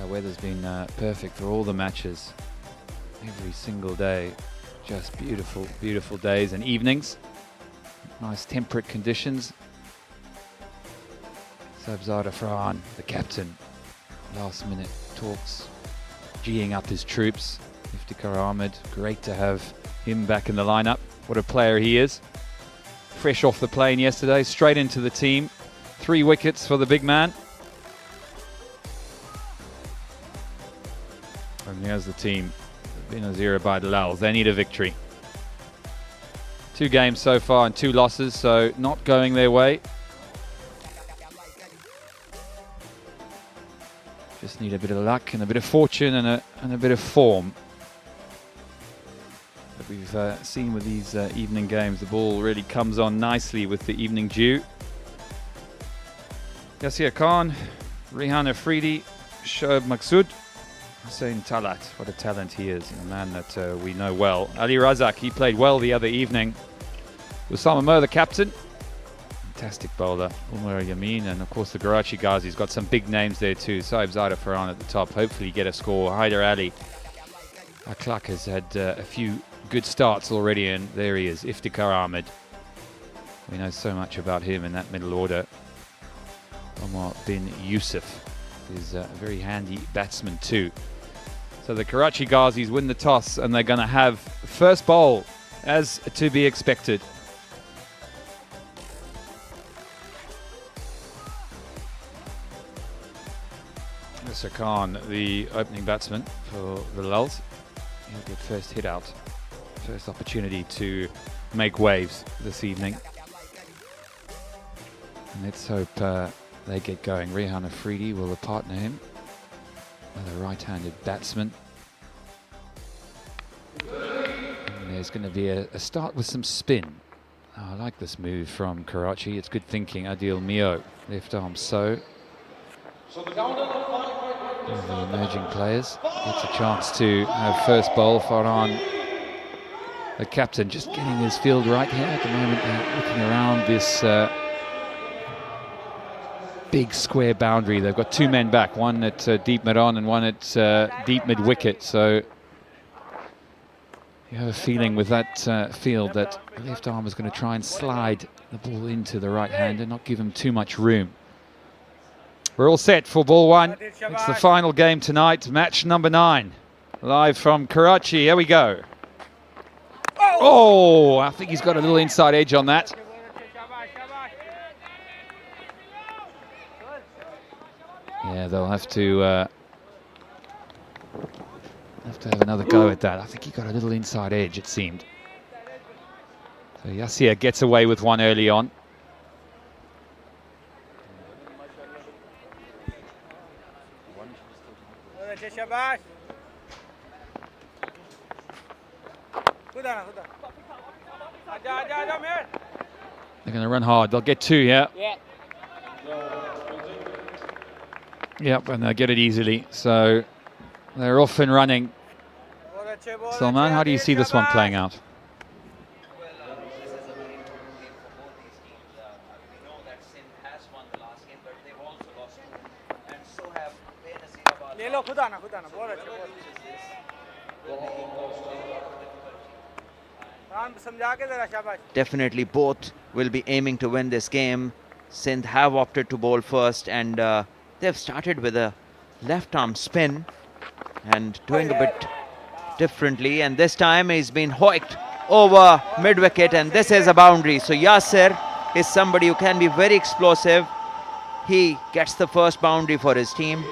Weather's been perfect for all the matches. Every single day. Just beautiful, beautiful days and evenings. Nice temperate conditions. Sabzada Farhan, the captain. Last minute talks, geeing up his troops. Iftikhar Ahmed, great to have him back in the lineup. What a player he is. Fresh off the plane yesterday, straight into the team. 3 wickets for the big man. And here's the team. Benazirabad Lals, they need a victory. 2 games so far and 2 losses, so not going their way. Just need a bit of luck and a bit of fortune and a bit of form. But we've seen with these evening games, the ball really comes on nicely with the evening dew. Yasir Khan, Rehan Afridi, Shoaib Maqsood, Hussain Talat, what a talent he is, a man that we know well. Ali Razak, he played well the other evening. Usama Mo, the captain. Fantastic bowler, Umar Yamin, and of course the Karachi Ghazis got some big names there too. Sabzada Farhan at the top, hopefully get a score. Haider Ali. Akhlaq has had a few good starts already, and there he is, Iftikhar Ahmed. We know so much about him in that middle order. Omar bin Yusuf is a very handy batsman too. So the Karachi Ghazis win the toss and they're going to have first bowl as to be expected. Mr. Khan, the opening batsman for the Lals. He'll get first hit out. First opportunity to make waves this evening. And let's hope they get going. Rehan Afridi will partner him with a right-handed batsman. And there's going to be a start with some spin. Oh, I like this move from Karachi. It's good thinking. Adil Mio, left arm so. One of the emerging players gets a chance to have first bowl. Farhan, the captain, just getting his field right here at the moment. Looking around this big square boundary. They've got 2 men back, one at deep mid-on and one at deep mid-wicket. So you have a feeling with that field that the left arm is going to try and slide the ball into the right hand and not give him too much room. We're all set for ball 1. It's the final game tonight, match number 9. Live from Karachi, here we go. Oh, I think he's got a little inside edge on that. Yeah, they'll have to have another go at that. I think he got a little inside edge, it seemed. So Yasir gets away with one early on. They're going to run hard. They'll get 2 here. Yeah. Yep, and they'll get it easily. So they're off and running. Salman, how do you see this one playing out? Well, this is a very important game for both these teams. We know that Sindh has won the last game, but they've also lost 2. And so have Benazirabad. Definitely both will be aiming to win this game. Sindh have opted to bowl first, and they've started with a left arm spin and doing a bit differently, and this time he's been hoiked over mid-wicket, and this is a boundary. So Yasir is somebody who can be very explosive. He gets the first boundary for his team.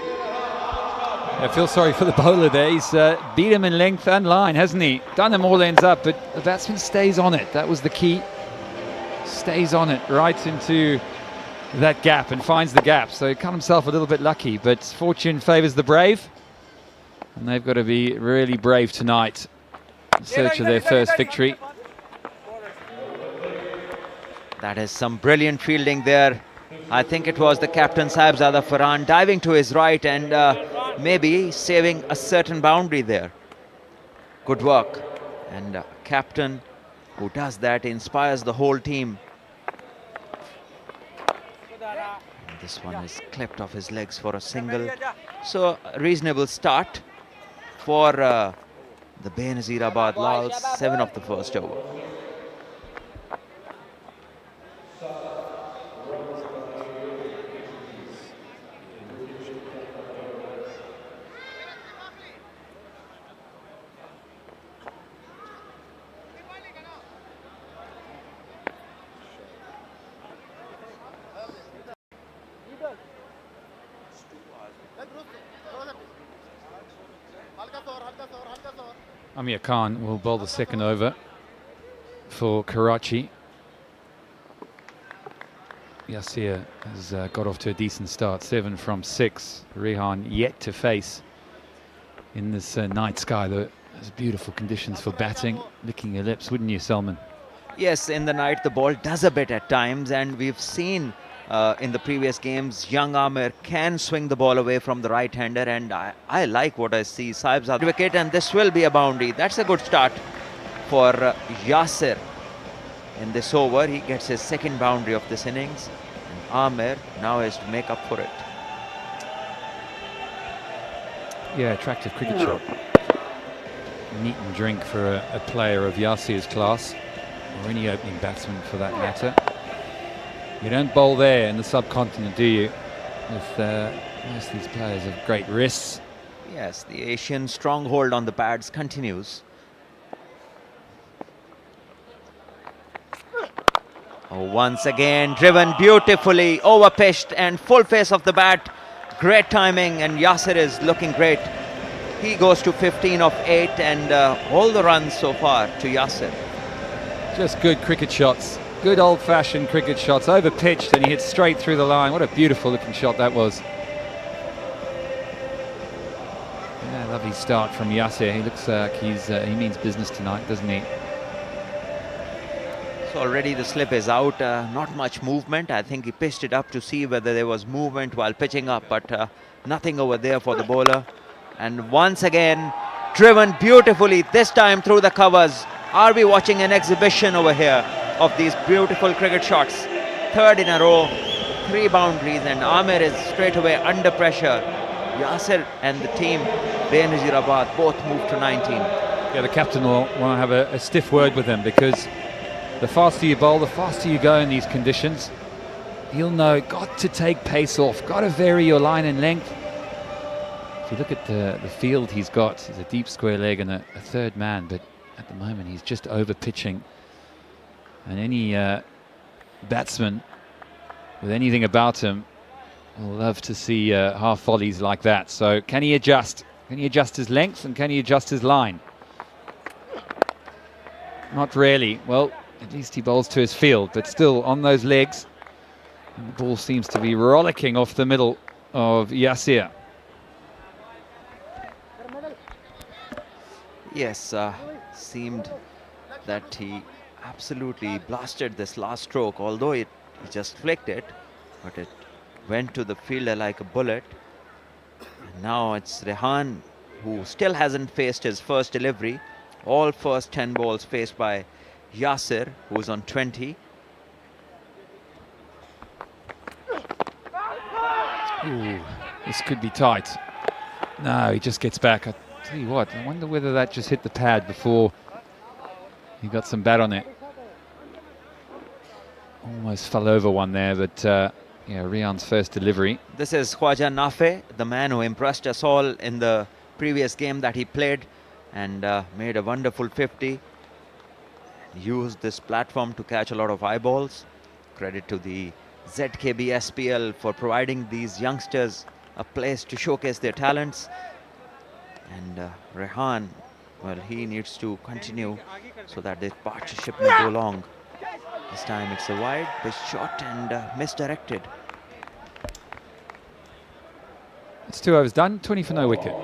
I feel sorry for the bowler there. He's beat him in length and line, hasn't he? Done them all ends up, but the batsman stays on it. That was the key. Stays on it right into that gap and finds the gap. So he cut himself a little bit lucky, but fortune favours the brave. And they've got to be really brave tonight in search of their first victory. That is some brilliant fielding there. I think it was the captain Sabzada Farhan diving to his right and maybe saving a certain boundary there. Good work. And a captain who does that inspires the whole team. And this one is clipped off his legs for a single. So a reasonable start for the Benazirabad Lals, 7 of the first over. Amir Khan will bowl the second over for Karachi. Yasir has got off to a decent start, 7 from 6. Rehan yet to face in this night sky. There's beautiful conditions for batting. Licking your lips, wouldn't you, Salman? Yes, in the night the ball does a bit at times, and we've seen in the previous games young Amir can swing the ball away from the right-hander, and I like what I see. Saib's out wicket, and this will be a boundary. That's a good start for Yasir. In this over, he gets his second boundary of this innings, and Amir now has to make up for it. Yeah, attractive cricket shot. Neat and drink for a player of Yasir's class, or any opening batsman for that matter. You don't bowl there in the subcontinent, do you? With most of these players have great wrists. Yes, the Asian stronghold on the pads continues. Oh, once again driven beautifully, over pitched and full face of the bat. Great timing, and Yasir is looking great. He goes to 15 of 8, and all the runs so far to Yasir. Just good cricket shots. Good old-fashioned cricket shots, over-pitched, and he hits straight through the line. What a beautiful-looking shot that was. Yeah, lovely start from Yasir. He looks like he means business tonight, doesn't he? So already the slip is out. Not much movement. I think he pitched it up to see whether there was movement while pitching up, but nothing over there for the bowler. And once again, driven beautifully, this time through the covers. Are we watching an exhibition over here of these beautiful cricket shots? Third in a row, 3 boundaries, and Amir is straight away under pressure. Yasir and the team, Benazirabad, both move to 19. Yeah, the captain will want to have a stiff word with them, because the faster you bowl, the faster you go in these conditions. He'll know, got to take pace off, got to vary your line and length. If you look at the field he's got, he's a deep square leg and a third man, but at the moment he's just over pitching. And any batsman with anything about him will love to see half volleys like that. So can he adjust? Can he adjust his length, and can he adjust his line? Not really. Well, at least he bowls to his field, but still on those legs. And the ball seems to be rollicking off the middle of Yasir. Yes, seemed that he absolutely blasted this last stroke, although he just flicked it, but it went to the fielder like a bullet. And now it's Rehan, who still hasn't faced his first delivery. All first 10 balls faced by Yasir, who's on 20. Ooh, this could be tight. No, he just gets back. I tell you what, I wonder whether that just hit the pad before he got some bat on it. Almost fell over one there, but yeah, Rehan's first delivery. This is Khwaja Nafe, the man who impressed us all in the previous game that he played, and made a wonderful 50. Used this platform to catch a lot of eyeballs. Credit to the ZKB SPL for providing these youngsters a place to showcase their talents. And Rehan, well, he needs to continue so that this partnership may go long. This time it's a wide pitch shot and misdirected. It's 2 overs done, 20 for no wicket.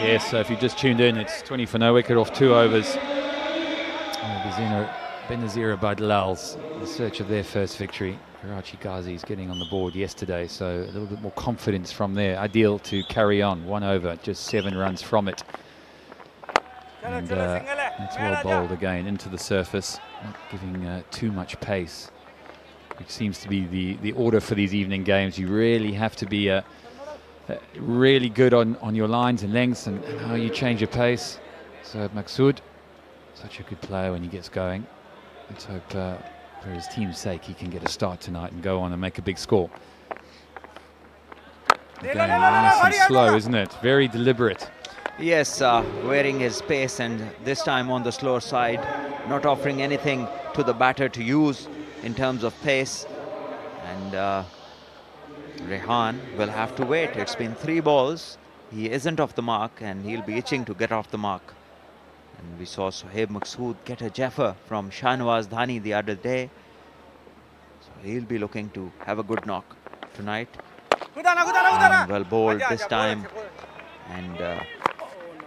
Yes, So if you just tuned in, it's 20 for no wicket off 2 overs. Benazirabad Lals in search of their first victory. Karachi Ghazis getting on the board yesterday, so a little bit more confidence from there. Ideal to carry on. 1 over, just 7 runs from it. And it's well bowled again into the surface, not giving too much pace, which seems to be the order for these evening games. You really have to be really good on your lines and lengths and how you change your pace. So Maksud, such a good player when he gets going. Let's hope for his team's sake he can get a start tonight and go on and make a big score. Again, nice and slow, isn't it? Very deliberate. Yes, wearing his pace, and this time on the slower side, not offering anything to the batter to use in terms of pace. And Rehan will have to wait. It's been 3 balls. He isn't off the mark, and he'll be itching to get off the mark. And we saw Sohaib Maksud get a jaffer from Shahnawaz Dhani the other day. So he'll be looking to have a good knock tonight. And well bowled this time. And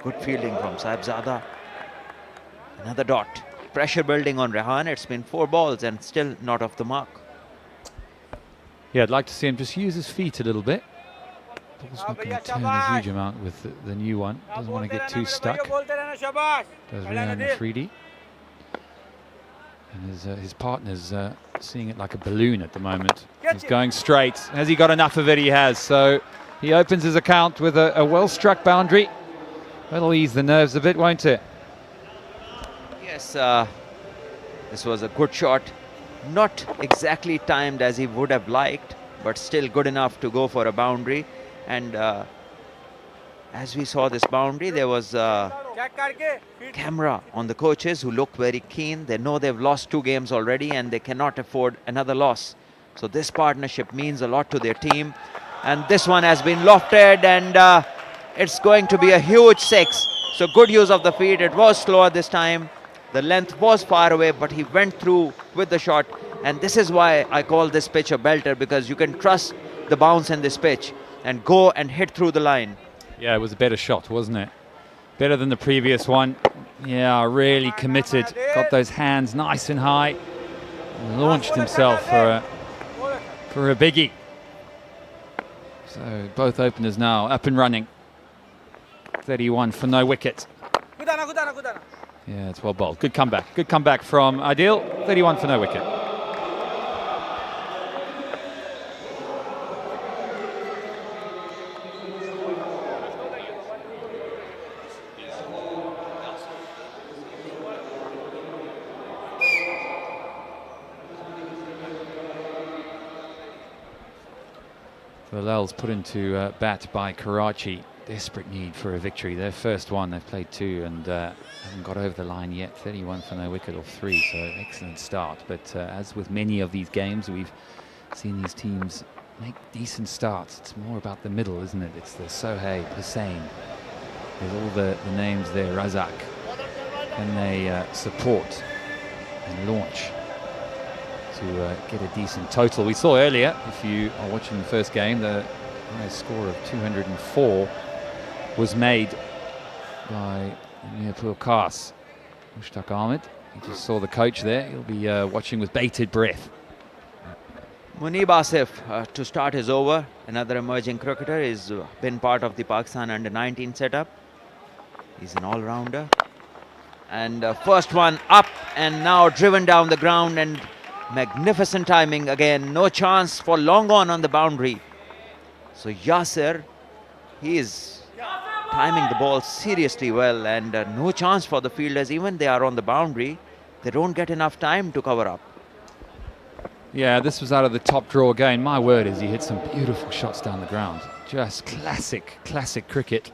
good fielding from Sahibzada. Another dot. Pressure building on Rehan. It's been 4 balls and still not off the mark. Yeah, I'd like to see him just use his feet a little bit. Ball's not going to turn a huge amount with the new one. Doesn't want to get too stuck. Does Rehan Afridi. And his partner's seeing it like a balloon at the moment. He's going straight. Has he got enough of it? He has. So he opens his account with a well-struck boundary. That'll ease the nerves a bit, won't it? Yes, this was a good shot. Not exactly timed as he would have liked, but still good enough to go for a boundary. And as we saw this boundary, there was a camera on the coaches who looked very keen. They know they've lost 2 games already and they cannot afford another loss. So this partnership means a lot to their team. And this one has been lofted, and it's going to be a huge 6. So good use of the feet. It was slower this time. The length was far away, but he went through with the shot. And this is why I call this pitch a belter, because you can trust the bounce in this pitch and go and hit through the line. Yeah, it was a better shot, wasn't it? Better than the previous one. Yeah, really committed. Got those hands nice and high. Launched himself for a biggie. So both openers now up and running. 31 for no wicket. Yeah, it's well bowled. Good comeback. Good comeback from Adil. 31 for no wicket. The Lals put into bat by Karachi. Desperate need for a victory. Their first one, they've played 2 and haven't got over the line yet. 31 for no wicket off 3, so excellent start. But as with many of these games, we've seen these teams make decent starts. It's more about the middle, isn't it? It's the Sohaib, Hussain. There's all the names there, Razak. And they support and launch to get a decent total. We saw earlier, if you are watching the first game, the highest score of 204 was made by Mirpur Khas. Mushtaq Ahmed, you just saw the coach there. He'll be watching with bated breath. Munib Asif to start his over. Another emerging cricketer. He's been part of the Pakistan under-19 setup. He's an all-rounder. And first one up and now driven down the ground, and magnificent timing again. No chance for long on the boundary. So Yasir, he is timing the ball seriously well, and no chance for the fielders. Even they are on the boundary, they don't get enough time to cover up. Yeah, this was out of the top draw again. My word, is he hit some beautiful shots down the ground. Just classic cricket.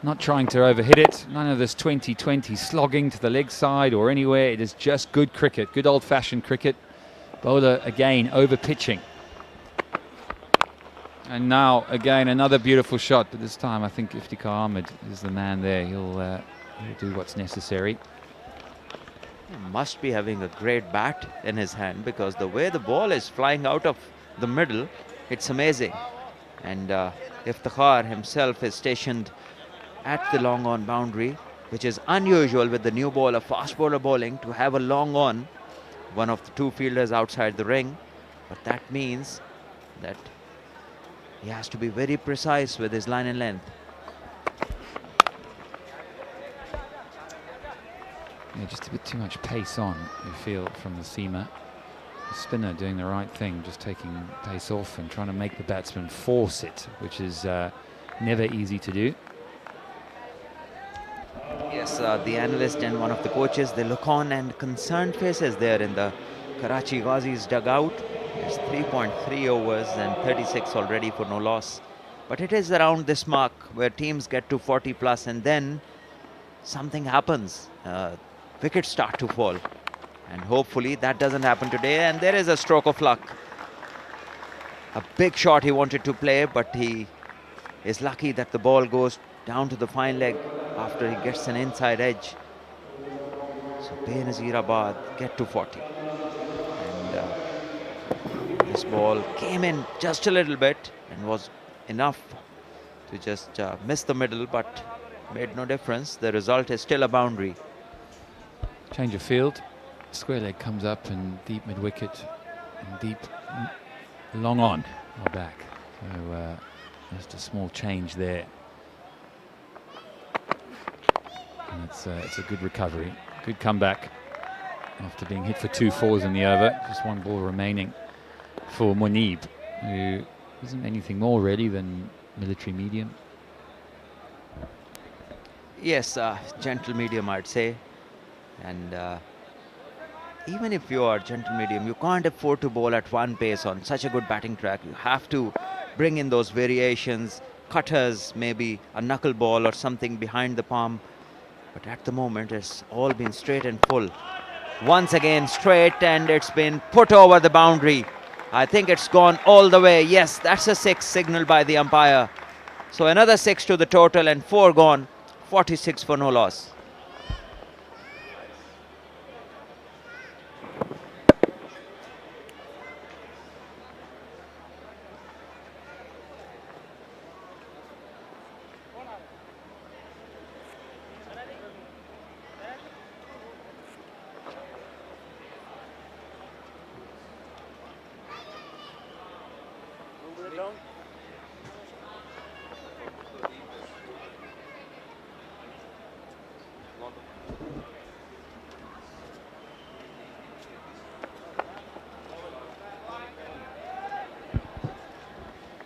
Not trying to overhit it. None of this 20-20 slogging to the leg side or anywhere. It is just good cricket, good old-fashioned cricket. Bowler again over pitching. And now again another beautiful shot, but this time I think Iftikhar Ahmed is the man there. He'll do what's necessary. He must be having a great bat in his hand, because the way the ball is flying out of the middle, it's amazing. And Iftikhar himself is stationed at the long on boundary, which is unusual with the new ball, a fast bowler bowling, to have a long on, one of the two fielders outside the ring. But that means that he has to be very precise with his line and length. Yeah, just a bit too much pace on, you feel, from the seamer. The spinner doing the right thing, just taking pace off and trying to make the batsman force it, which is never easy to do. Yes, the analyst and one of the coaches, they look on, and concerned faces there in the Karachi Ghazis dugout. It's 3.3 overs and 36 already for no loss. But it is around this mark where teams get to 40 plus and then something happens. Wickets start to fall. And hopefully that doesn't happen today. And there is a stroke of luck. A big shot he wanted to play, but he is lucky that the ball goes down to the fine leg after he gets an inside edge. So Benazirabad get to 40. And this ball came in just a little bit and was enough to just miss the middle, but made no difference. The result is still a boundary. Change of field. Square leg comes up and deep mid wicket and deep long on or back. So just a small change there. And it's a good recovery, good comeback after being hit for 2 fours in the over. Just one ball remaining for Munib, who isn't anything more really than military medium. Yes, gentle medium, I'd say. And even if you are gentle medium, you can't afford to bowl at one pace on such a good batting track. You have to bring in those variations, cutters, maybe a knuckle ball or something behind the palm. But at the moment, it's all been straight and full. Once again, straight, and it's been put over the boundary. I think it's gone all the way. Yes, that's a 6 signaled by the umpire. So another 6 to the total and 4 gone. 46 for no loss.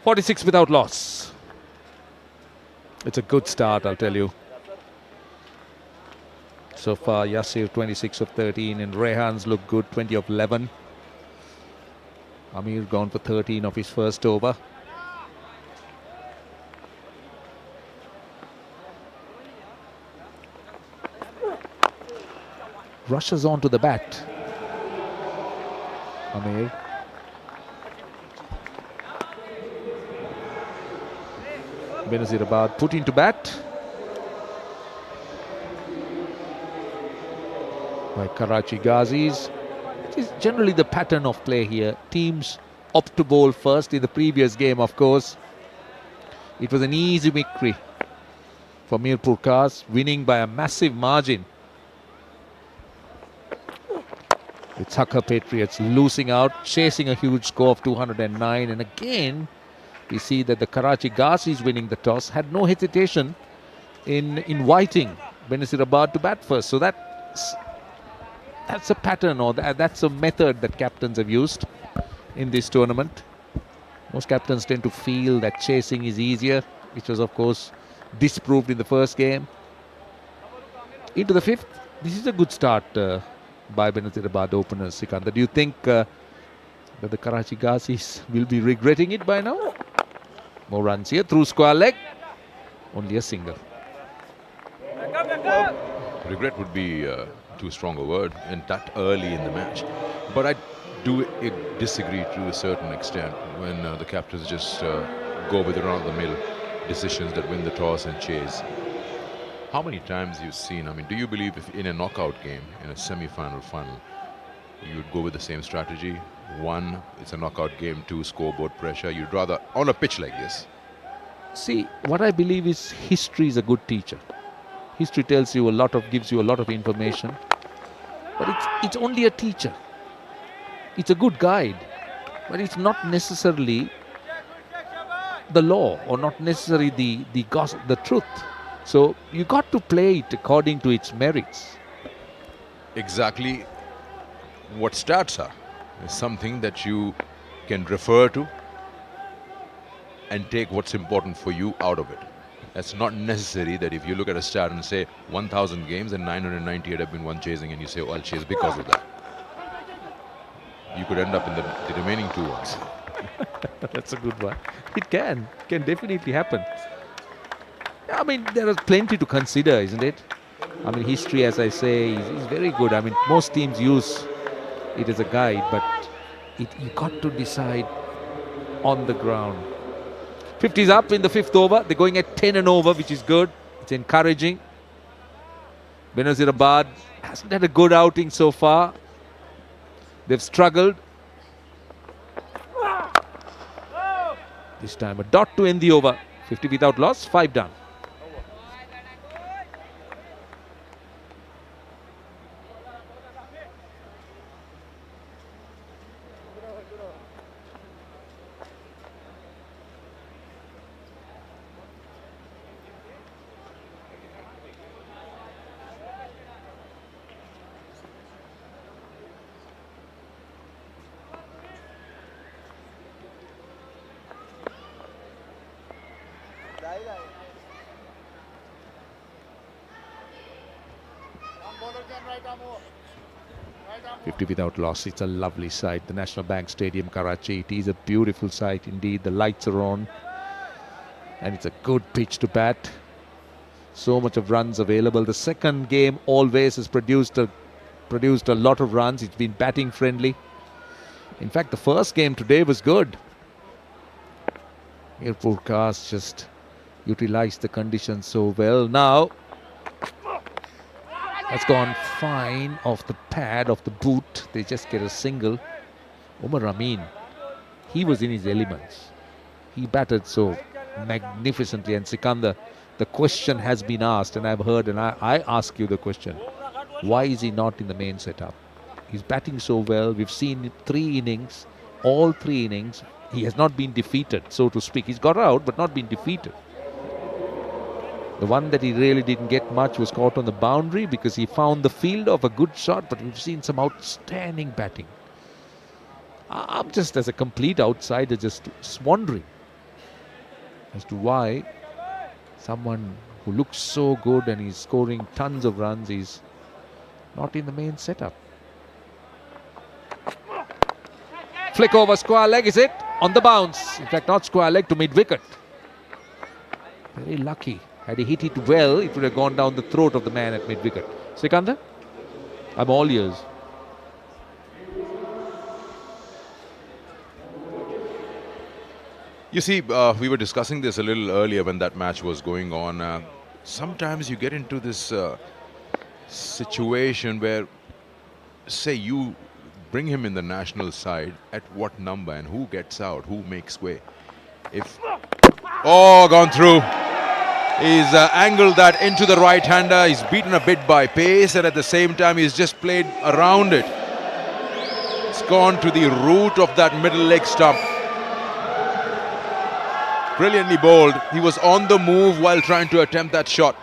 .46 without loss. It's a good start, I'll tell you. So far, Yasir 26 of 13 and Rehan's look good, 20 of 11. Amir gone for 13 of his first over. Rushes on to the bat. Amir. Benazirabad put into bat by Karachi Ghazis. It is generally the pattern of play here. Teams opt to bowl first. In the previous game, of course, it was an easy victory for Mirpur Khas, winning by a massive margin. With Hakka Patriots losing out, chasing a huge score of 209, and again we see that the Karachi Ghazis winning the toss had no hesitation in inviting Benazirabad to bat first. So that's a pattern, or that's a method that captains have used in this tournament. Most captains tend to feel that chasing is easier, which was of course disproved in the first game. Into the 5th, this is a good start by Benazirabad openers. Sikandar, do you think that the Karachi Ghazis will be regretting it by now? More runs here through square leg. Only a single. Regret would be too strong a word and that early in the match. But I do disagree to a certain extent when the captains just go with run-of-the-mill decisions that win the toss and chase. How many times you've seen, I mean, do you believe if in a knockout game, in a semi-final, final, you would go with the same strategy? 1, it's a knockout game. 2, scoreboard pressure. You'd rather, on a pitch like this, See, what I believe is history is a good teacher. History tells you gives you a lot of information, but it's only a teacher. It's a good guide, but it's not necessarily the law or not necessarily the gossip, the truth. So you got to play it according to its merits. Exactly what stats are is something that you can refer to and take what's important for you out of it. It's not necessary that if you look at a stat and say 1,000 games and 998 have been won chasing, and you say, oh, I'll chase because of that. You could end up in the remaining 2 ones. That's a good one. It can definitely happen. I mean, there is plenty to consider, isn't it? I mean, history, as I say, is very good. I mean, most teams use it as a guide, but you got to decide on the ground. 50's up in the 5th over. They're going at 10 and over, which is good. It's encouraging. Benazirabad hasn't had a good outing so far. They've struggled. This time a dot to end the over. 50 without loss, 5 done. Without loss. It's a lovely sight. The National Bank Stadium, Karachi. It is a beautiful sight indeed. The lights are on, and it's a good pitch to bat. So much of runs available. The second game always has produced a lot of runs. It's been batting friendly. In fact, the first game today was good. Air forecast just utilized the conditions so well. Now has gone fine off the pad, off the boot. They just get a single. Umar Amin, he was in his elements. He batted so magnificently. And Sikandar, the question has been asked, and I've heard, and I ask you the question. Why is he not in the main setup? He's batting so well. We've seen 3 innings, all 3 innings. He has not been defeated, so to speak. He's got out, but not been defeated. The one that he really didn't get much was caught on the boundary because he found the field of a good shot, but we've seen some outstanding batting. I'm just, as a complete outsider, just wondering as to why someone who looks so good and is scoring tons of runs is not in the main setup. Flick over, square leg, is it? On the bounce. In fact, not square leg, to mid-wicket. Very lucky. Had he hit it well, it would have gone down the throat of the man at mid-wicket. Sikandar, I'm all ears. You see, we were discussing this a little earlier when that match was going on. Sometimes you get into this situation where, say, you bring him in the national side, at what number and who gets out, who makes way. Gone through. He's angled that into the right-hander. He's beaten a bit by pace, and at the same time he's just played around it. It's gone to the root of that middle leg stump. Brilliantly bowled. He was on the move while trying to attempt that shot.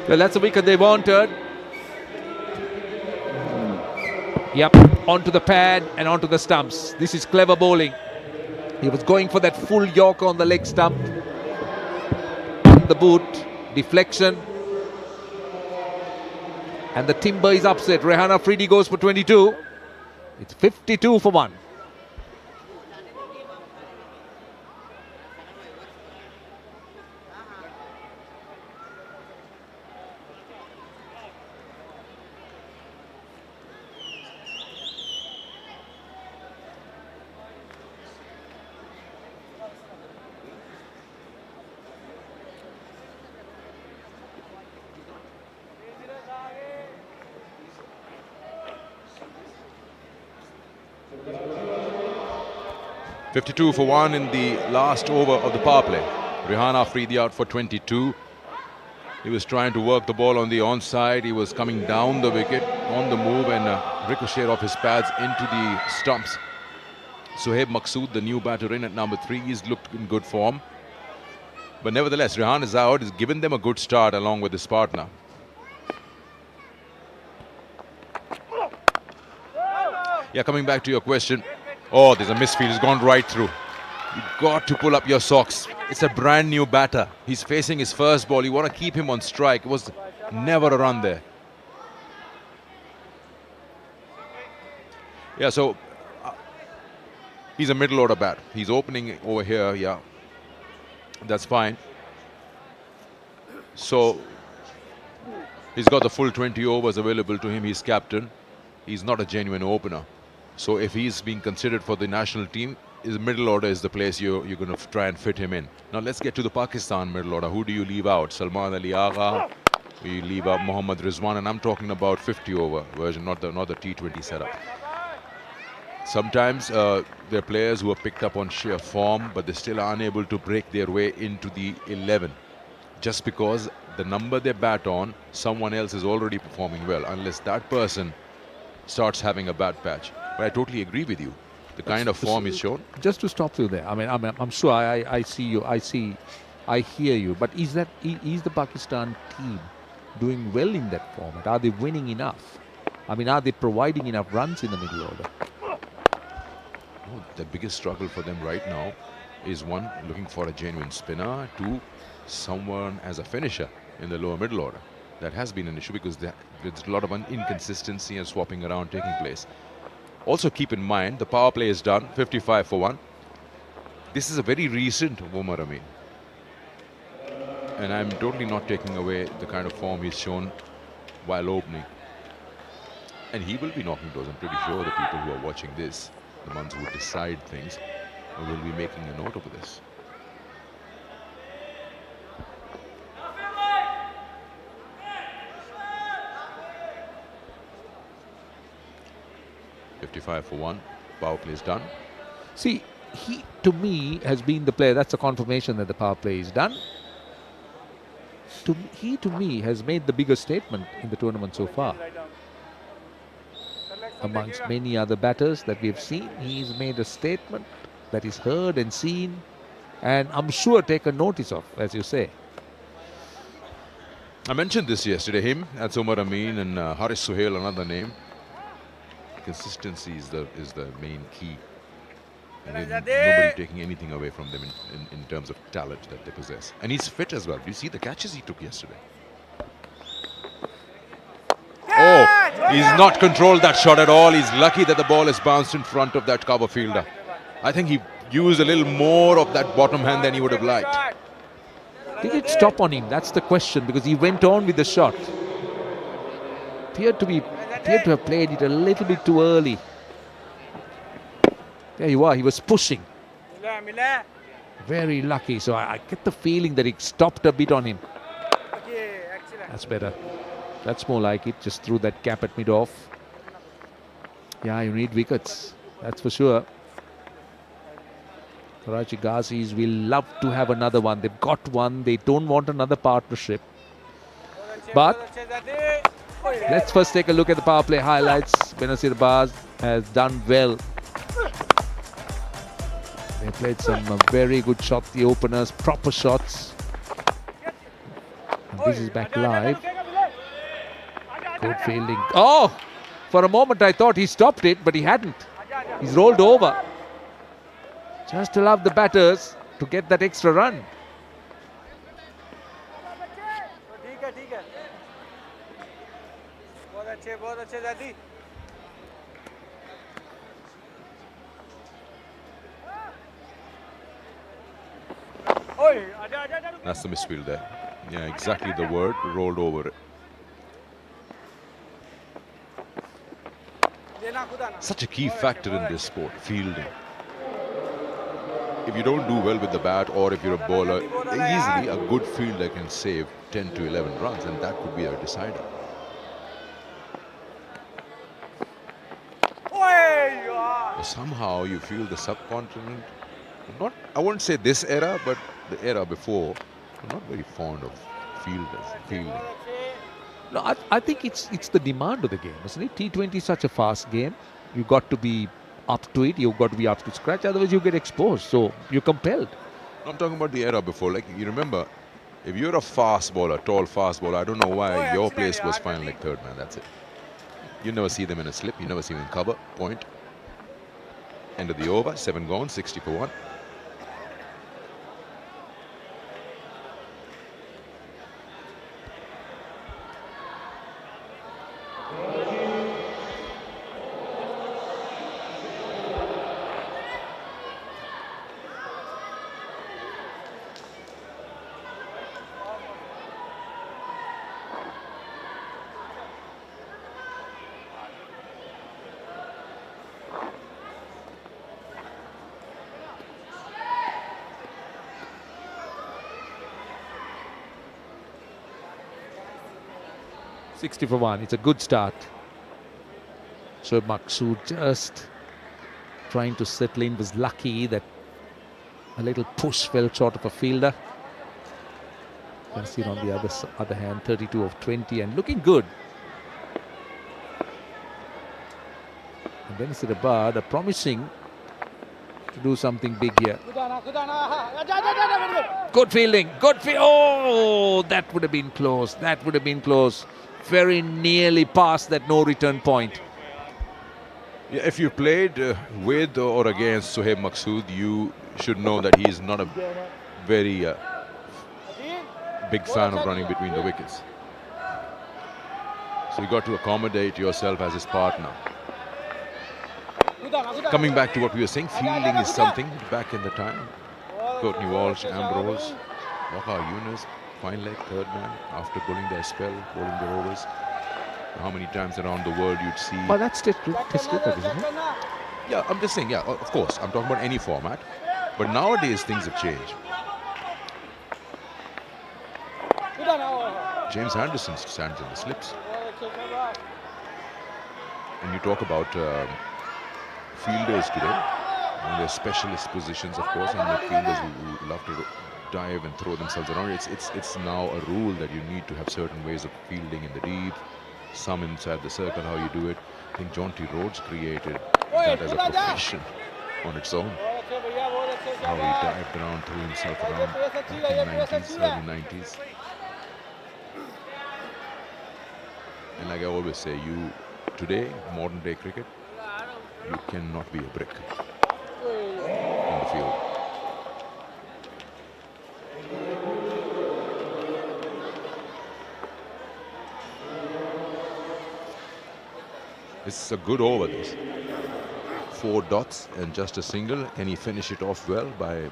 Well, that's the wicket they wanted. Yep, onto the pad and onto the stumps. This is clever bowling. He was going for that full yorker on the leg stump. The boot, deflection, and the timber is upset. Rehan Afridi goes for 22. It's 52 for 1. 52 for 1 in the last over of the power play. Rehan Afridi out for 22. He was trying to work the ball on the onside. He was coming down the wicket on the move and ricocheted off his pads into the stumps. Sohaib Maqsood, the new batter in at number 3, he's looked in good form. But nevertheless, Rehan is out. He's given them a good start along with his partner. Yeah, coming back to your question. Oh, there's a misfield. He's gone right through. You've got to pull up your socks. It's a brand new batter. He's facing his first ball. You want to keep him on strike. It was never a run there. Yeah, so he's a middle order bat. He's opening over here, yeah. That's fine. So he's got the full 20 overs available to him. He's captain. He's not a genuine opener. So if he's being considered for the national team, his middle order is the place you're going to try and fit him in. Now let's get to the Pakistan middle order. Who do you leave out? Salman Ali Agha. You leave out Mohammad Rizwan, and I'm talking about 50 over version, not the T20 setup. Sometimes there are players who are picked up on sheer form, but they still are unable to break their way into the 11. Just because the number they bat on, someone else is already performing well, unless that person starts having a bad patch. But I totally agree with you. The kind of form is shown. Just to stop you there, I mean, I'm sure I see you, I hear you. But is the Pakistan team doing well in that format? Are they winning enough? I mean, are they providing enough runs in the middle order? Oh, the biggest struggle for them right now is one, looking for a genuine spinner, two, someone as a finisher in the lower middle order. That has been an issue because there's a lot of inconsistency and swapping around taking place. Also keep in mind, the power play is done, 55 for 1. This is a very recent Umar Amin. And I'm totally not taking away the kind of form he's shown while opening. And he will be knocking doors. I'm pretty sure the people who are watching this, the ones who decide things, will be making a note of this. .55 for 1. Power play is done. See, he to me has been the player. That's a confirmation that the power play is done. He to me has made the biggest statement in the tournament so far. Amongst many other batters that we've seen, he's made a statement that is heard and seen, and I'm sure taken notice of, as you say. I mentioned this yesterday. Him, that's Umar Amin, and Haris Suhail, another name. Consistency is the main key, and nobody taking anything away from them in terms of talent that they possess. And he's fit as well. Do you see the catches he took yesterday? Oh, he's not controlled that shot at all. He's lucky that the ball is bounced in front of that cover fielder. I think he used a little more of that bottom hand than he would have liked. Did it stop on him? That's the question, because he went on with the shot. Appeared to have played it a little bit too early. There you are, he was pushing. Very lucky. So I get the feeling that it stopped a bit on him. That's better. That's more like it. Just threw that cap at mid-off. Yeah, you need wickets. That's for sure. Karachi Ghazis will love to have another one. They've got one. They don't want another partnership. But let's first take a look at the power play highlights. Benazirabad has done well. They played some very good shots, the openers, proper shots. And this is back live. Good fielding. Oh! For a moment I thought he stopped it, but he hadn't. He's rolled over. Just to allow the batters to get that extra run. That's the misfield there. Yeah, exactly the word, rolled over it. Such a key factor in this sport, fielding. If you don't do well with the bat, or if you're a bowler, easily a good fielder can save 10 to 11 runs, and that could be a decider. But somehow you feel the subcontinent Not, I wouldn't say this era, but the era before, were not very fond of fielding. No, I think it's the demand of the game, isn't it? T20 is such a fast game. You got to be up to it. You've got to be up to scratch. Otherwise, you get exposed. So you're compelled. I'm talking about the era before. Like, you remember, if you're a fast bowler, tall fast bowler, I don't know why your place was fine like third man. That's it. You never see them in a slip. You never see them in cover. Point. End of the over. 7 gone. 60 for 1. $60 for 1. It's a good start. So Maqsood just trying to settle in, was lucky that a little push fell short of a fielder. You can see it on the other hand, 32 of 20 and looking good. And Benazirabad are promising to do something big here. Good fielding, oh, that would have been close, that would have been close. Very nearly past that no return point. Yeah, if you played with or against Sohaib Maqsood, you should know that he is not a very big fan of running between the wickets. So you got to accommodate yourself as his partner. Coming back to what we were saying, fielding is something back in the time. Courtney Walsh, Ambrose, Waqar Yunus, fine leg, third man, after bowling their spell, bowling their overs. How many times around the world you'd see... But that's test cricket, isn't it? Yeah, I'm just saying, yeah, of course. I'm talking about any format. But nowadays, things have changed. James Anderson stands in the slips. And you talk about fielders today. And their specialist positions, of course, and the fielders who love to dive and throw themselves around. It's now a rule that you need to have certain ways of fielding in the deep, some inside the circle, how you do it. I think Jonty Rhodes created that as a profession on its own. How he dived around, threw himself around back in the 90s, early 90s. And like I always say, today, modern day cricket, you cannot be a brick in the field. It's a good over, this. 4 dots and just a single. Can he finish it off well by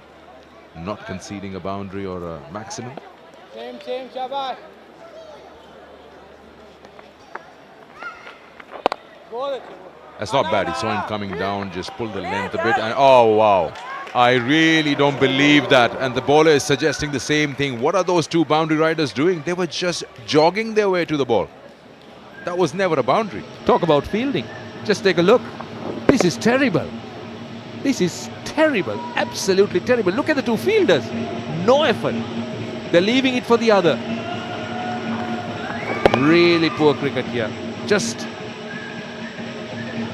not conceding a boundary or a maximum? That's not bad. He saw him coming down, just pulled the length a bit, and oh wow. I really don't believe that. And the bowler is suggesting the same thing. What are those two boundary riders doing? They were just jogging their way to the ball. That was never a boundary. Talk about fielding. Just take a look. This is terrible. This is terrible. Absolutely terrible. Look at the two fielders. No effort. They're leaving it for the other. Really poor cricket here. Just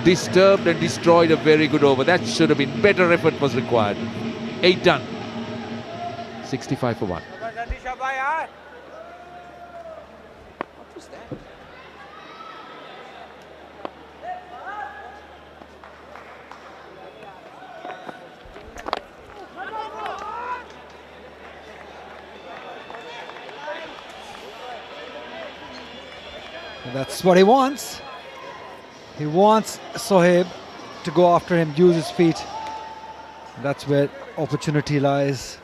disturbed and destroyed a very good over. That should have been better effort was required. 8 done. 65 for 1. That's what he wants. He wants Sohaib to go after him, use his feet. That's where opportunity lies.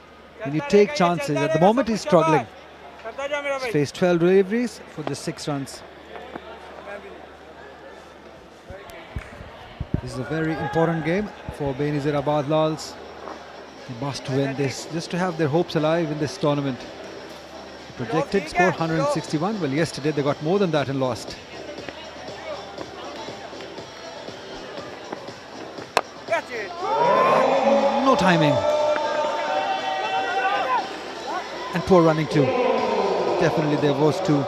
When you take chances, at the moment he's struggling. He's faced 12 deliveries for just 6 runs. This is a very important game for Benazirabad Lals. They must win this just to have their hopes alive in this tournament. The projected score 161. Well, yesterday they got more than that and lost. No timing. and poor running too. Definitely there was two.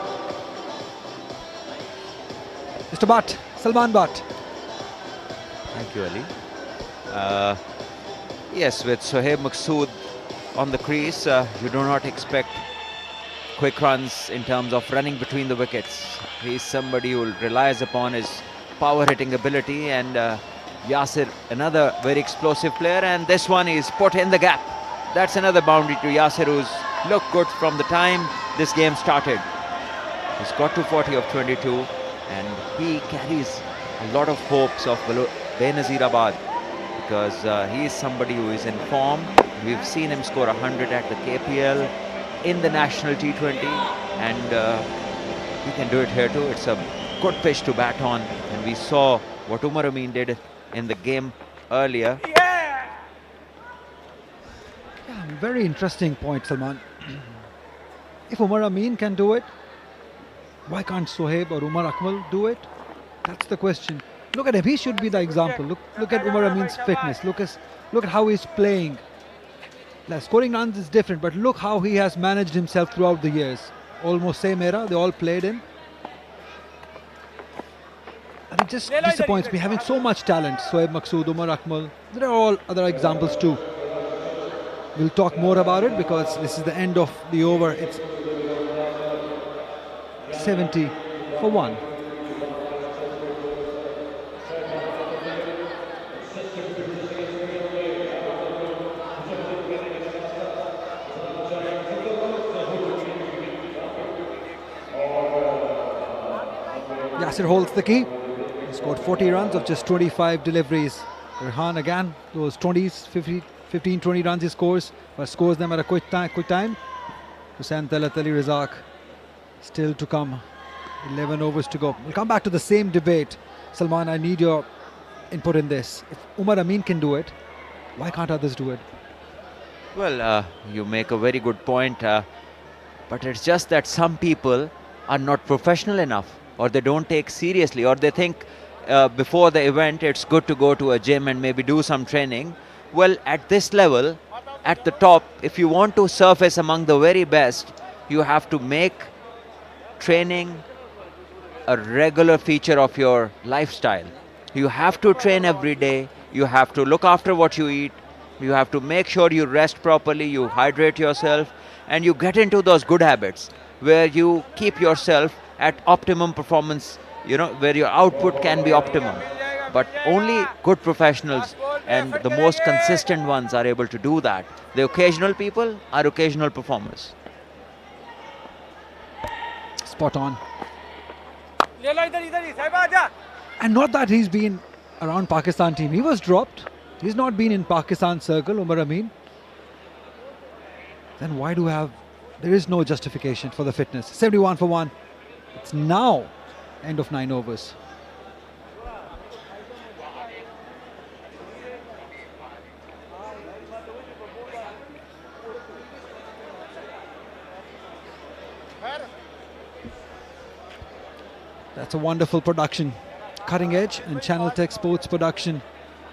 Mr. Butt, Salman Butt. Thank you, Ali. Yes, with Sohaib Maqsood on the crease, you do not expect quick runs in terms of running between the wickets. He's somebody who relies upon his power hitting ability, and Yasir, another very explosive player, and this one is put in the gap. That's another boundary to Yasir, who's looked good from the time this game started. He's got to 40 of 22, and he carries a lot of hopes of Benazirabad, because he is somebody who is in form. We've seen him score 100 at the KPL, in the national T20, and he can do it here too. It's a good pitch to bat on, and we saw what Umar Amin did in the game earlier. Yeah, very interesting point, Salman. If Umar Amin can do it, why can't Sohaib or Umar Akmal do it? That's the question. Look at him, he should be the example. Look at Umar Amin's fitness. Look at how he's playing. Now, scoring runs is different, but look how he has managed himself throughout the years. Almost same era, they all played in. And it just disappoints me, having so much talent. Sohaib Maqsood, Umar Akmal, there are all other examples too. We'll talk more about it because this is the end of the over. It's 70 for 1. Yasir holds the key. He scored 40 runs of just 25 deliveries. Rehan again, those 20s, 15, 20 runs he scores, but scores them at a quick time. Hussain Talat Ali Razak still to come. 11 overs to go. We'll come back to the same debate. Salman, I need your input in this. If Umar Amin can do it, why can't others do it? Well, you make a very good point, but it's just that some people are not professional enough, or they don't take seriously, or they think before the event it's good to go to a gym and maybe do some training. Well, at this level, at the top, if you want to surface among the very best, you have to make training a regular feature of your lifestyle. You have to train every day, you have to look after what you eat, you have to make sure you rest properly, you hydrate yourself, and you get into those good habits where you keep yourself at optimum performance, where your output can be optimum. But only good professionals and the most consistent ones are able to do that. The occasional people are occasional performers. Spot on. And not that he's been around Pakistan team. He was dropped. He's not been in Pakistan circle, Umar Amin. Then why do we have... There is no justification for the fitness. 71 for 1. It's now end of 9 overs. That's a wonderful production. Cutting edge and Channel Tech Sports production.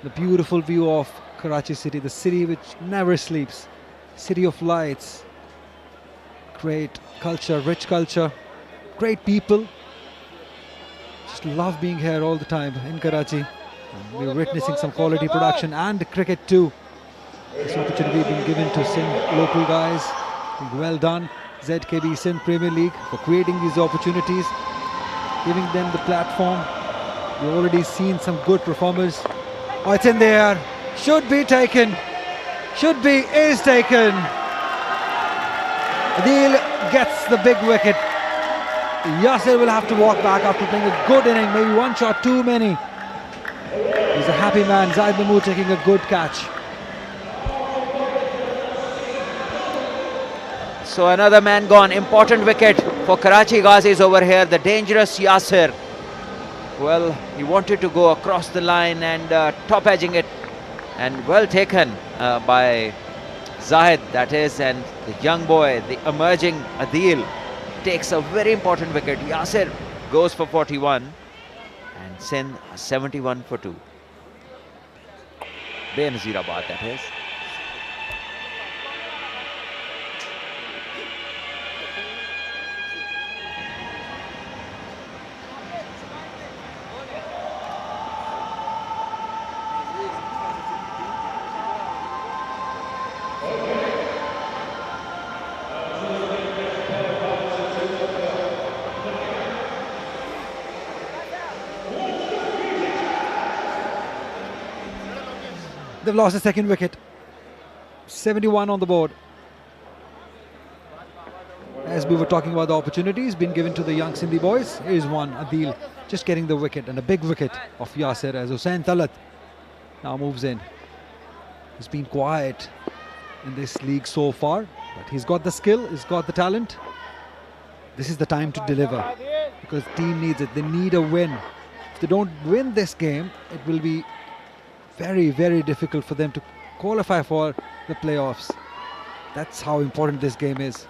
The beautiful view of Karachi city, the city which never sleeps. City of lights. Great culture, rich culture. Great people. Just love being here all the time in Karachi. And we're witnessing some quality production and cricket too. This opportunity being given to Sindh local guys. Well done, ZKB Sindh Premier League, for creating these opportunities, giving them the platform. We've already seen some good performers. Oh, it's in there. Should be taken. Should be, is taken. Adil gets the big wicket. Yasir will have to walk back after playing a good inning, maybe one shot too many. He's a happy man. Zaid Mahmood taking a good catch. So another man gone. Important wicket for Karachi Ghazis over here. The dangerous Yasir. Well, he wanted to go across the line and top edging it, and well taken by Zahid, that is, and the young boy, the emerging Adil, takes a very important wicket. Yasir goes for 41 and Sindh 71 for 2. Benazirabad, that is. They've lost the second wicket. 71 on the board. As we were talking about the opportunities being given to the young Sindhi boys, here's one, Adil, just getting the wicket, and a big wicket of Yasir as Hussain Talat now moves in. He's been quiet in this league so far, but he's got the skill, he's got the talent. This is the time to deliver because the team needs it. They need a win. If they don't win this game, it will be very, very difficult for them to qualify for the playoffs. That's how important this game is.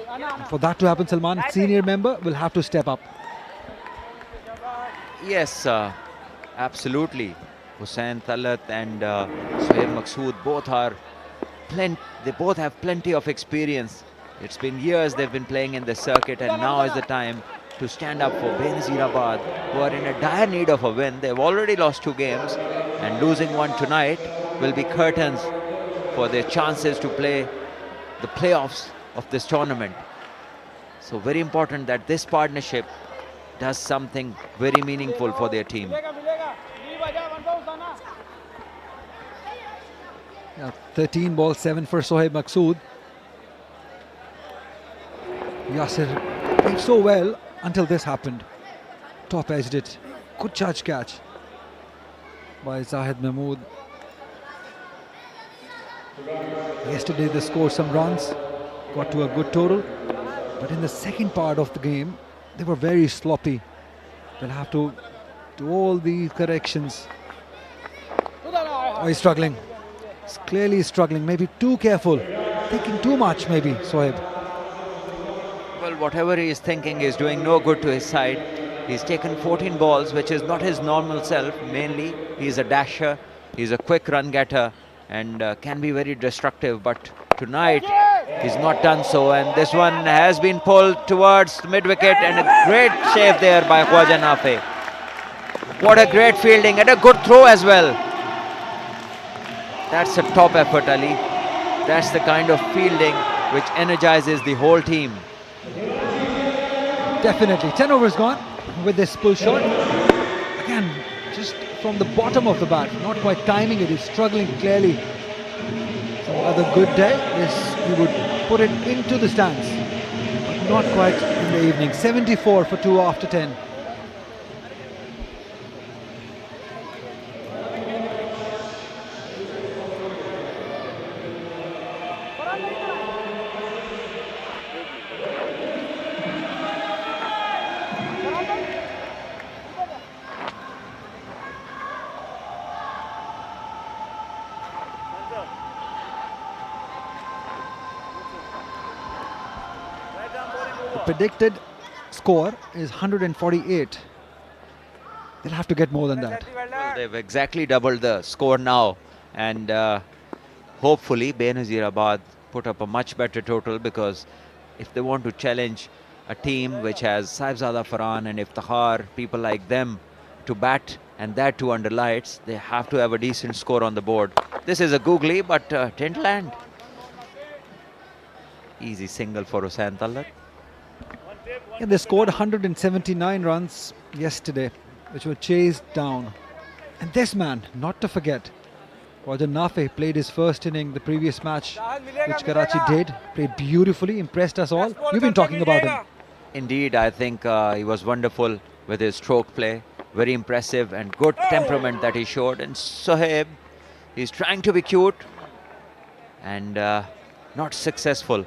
And for that to happen, Salman, senior member, will have to step up. Yes, absolutely. Hussain Talat and Sohaib Maqsood they both have plenty of experience. It's been years they've been playing in the circuit, and now is the time to stand up for Benazirabad, who are in a dire need of a win. They've already lost 2 games, and losing one tonight will be curtains for their chances to play the playoffs of this tournament. So very important that this partnership does something very meaningful for their team. Yeah, 13 balls, 7 for Sohaib Maqsood. Yasir played so well until this happened. Top edged it. Good charge catch by Zahid Mahmood. Yesterday they scored some runs, got to a good total, but in the second part of the game they were very sloppy. They'll have to do all the corrections. Oh, he's struggling. He's clearly struggling, maybe too careful, thinking too much maybe, Sohaib. Well, whatever he is thinking is doing no good to his side. He's taken 14 balls, which is not his normal self. Mainly, he's a dasher, he's a quick run getter, and can be very destructive. But tonight, he's not done so. And this one has been pulled towards the mid-wicket, and a great save there by Khwaja Nafi. What a great fielding, and a good throw as well. That's a top effort, Ali. That's the kind of fielding which energizes the whole team. Definitely. 10 overs gone with this pull shot. Again, just from the bottom of the bat, not quite timing it. He's struggling clearly. Some other good day is he would put it into the stands, but not quite in the evening. 74 for 2 after 10. Predicted score is 148. They'll have to get more than that. Well, they've exactly doubled the score now, and hopefully Benazirabad put up a much better total, because if they want to challenge a team which has Saibzada Farhan and Iftihar, people like them, to bat, and that too under lights, they have to have a decent score on the board. This is a googly, but didn't land. Easy single for Hussain Talat. Yeah, they scored 179 runs yesterday, which were chased down. And this man, not to forget, Khwaja Nafi played his first inning the previous match, which Karachi did. Played beautifully, impressed us all. You've been talking about him. Indeed, I think he was wonderful with his stroke play. Very impressive and good temperament that he showed. And Sohaib, he's trying to be cute and not successful.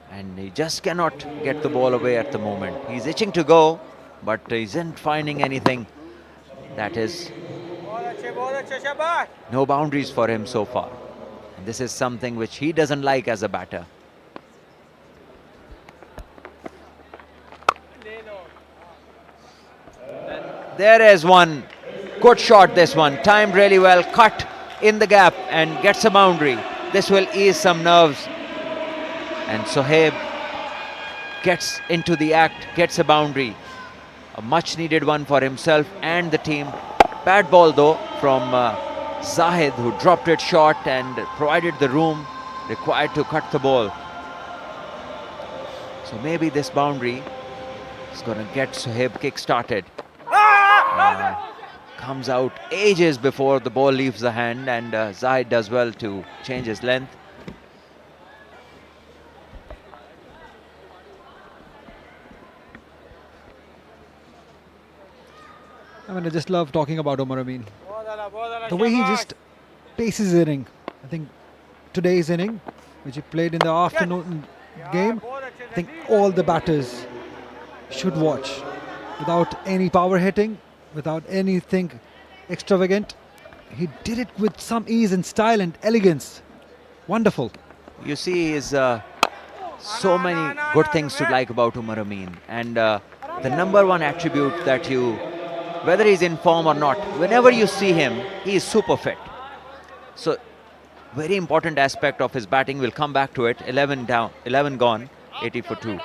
And he just cannot get the ball away at the moment. He's itching to go, but he isn't finding anything that is no boundaries for him so far. And this is something which he doesn't like as a batter. There is one. Good shot, this one. Timed really well. Cut in the gap and gets a boundary. This will ease some nerves. And Sohaib gets into the act, gets a boundary. A much needed one for himself and the team. Bad ball though from Zahid, who dropped it short and provided the room required to cut the ball. So maybe this boundary is going to get Sohaib kick-started. comes out ages before the ball leaves the hand, and Zahid does well to change his length. I mean, I just love talking about Omar Amin. The way he just paces his inning. I think today's inning, which he played in the afternoon game, I think all the batters should watch. Without any power hitting, without anything extravagant. He did it with some ease and style and elegance. Wonderful. You see, is so many good things to like about Umar Amin, and the number one attribute that you, whether he's in form or not, whenever you see him, he is super fit. So, very important aspect of his batting. Will come back to it. 11 down, 11 gone, 80 for 2.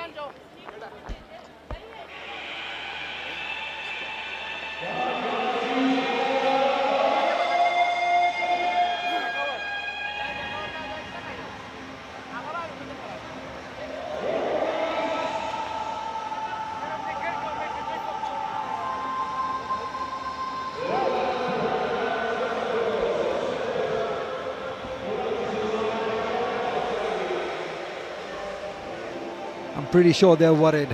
I'm pretty sure they're worried.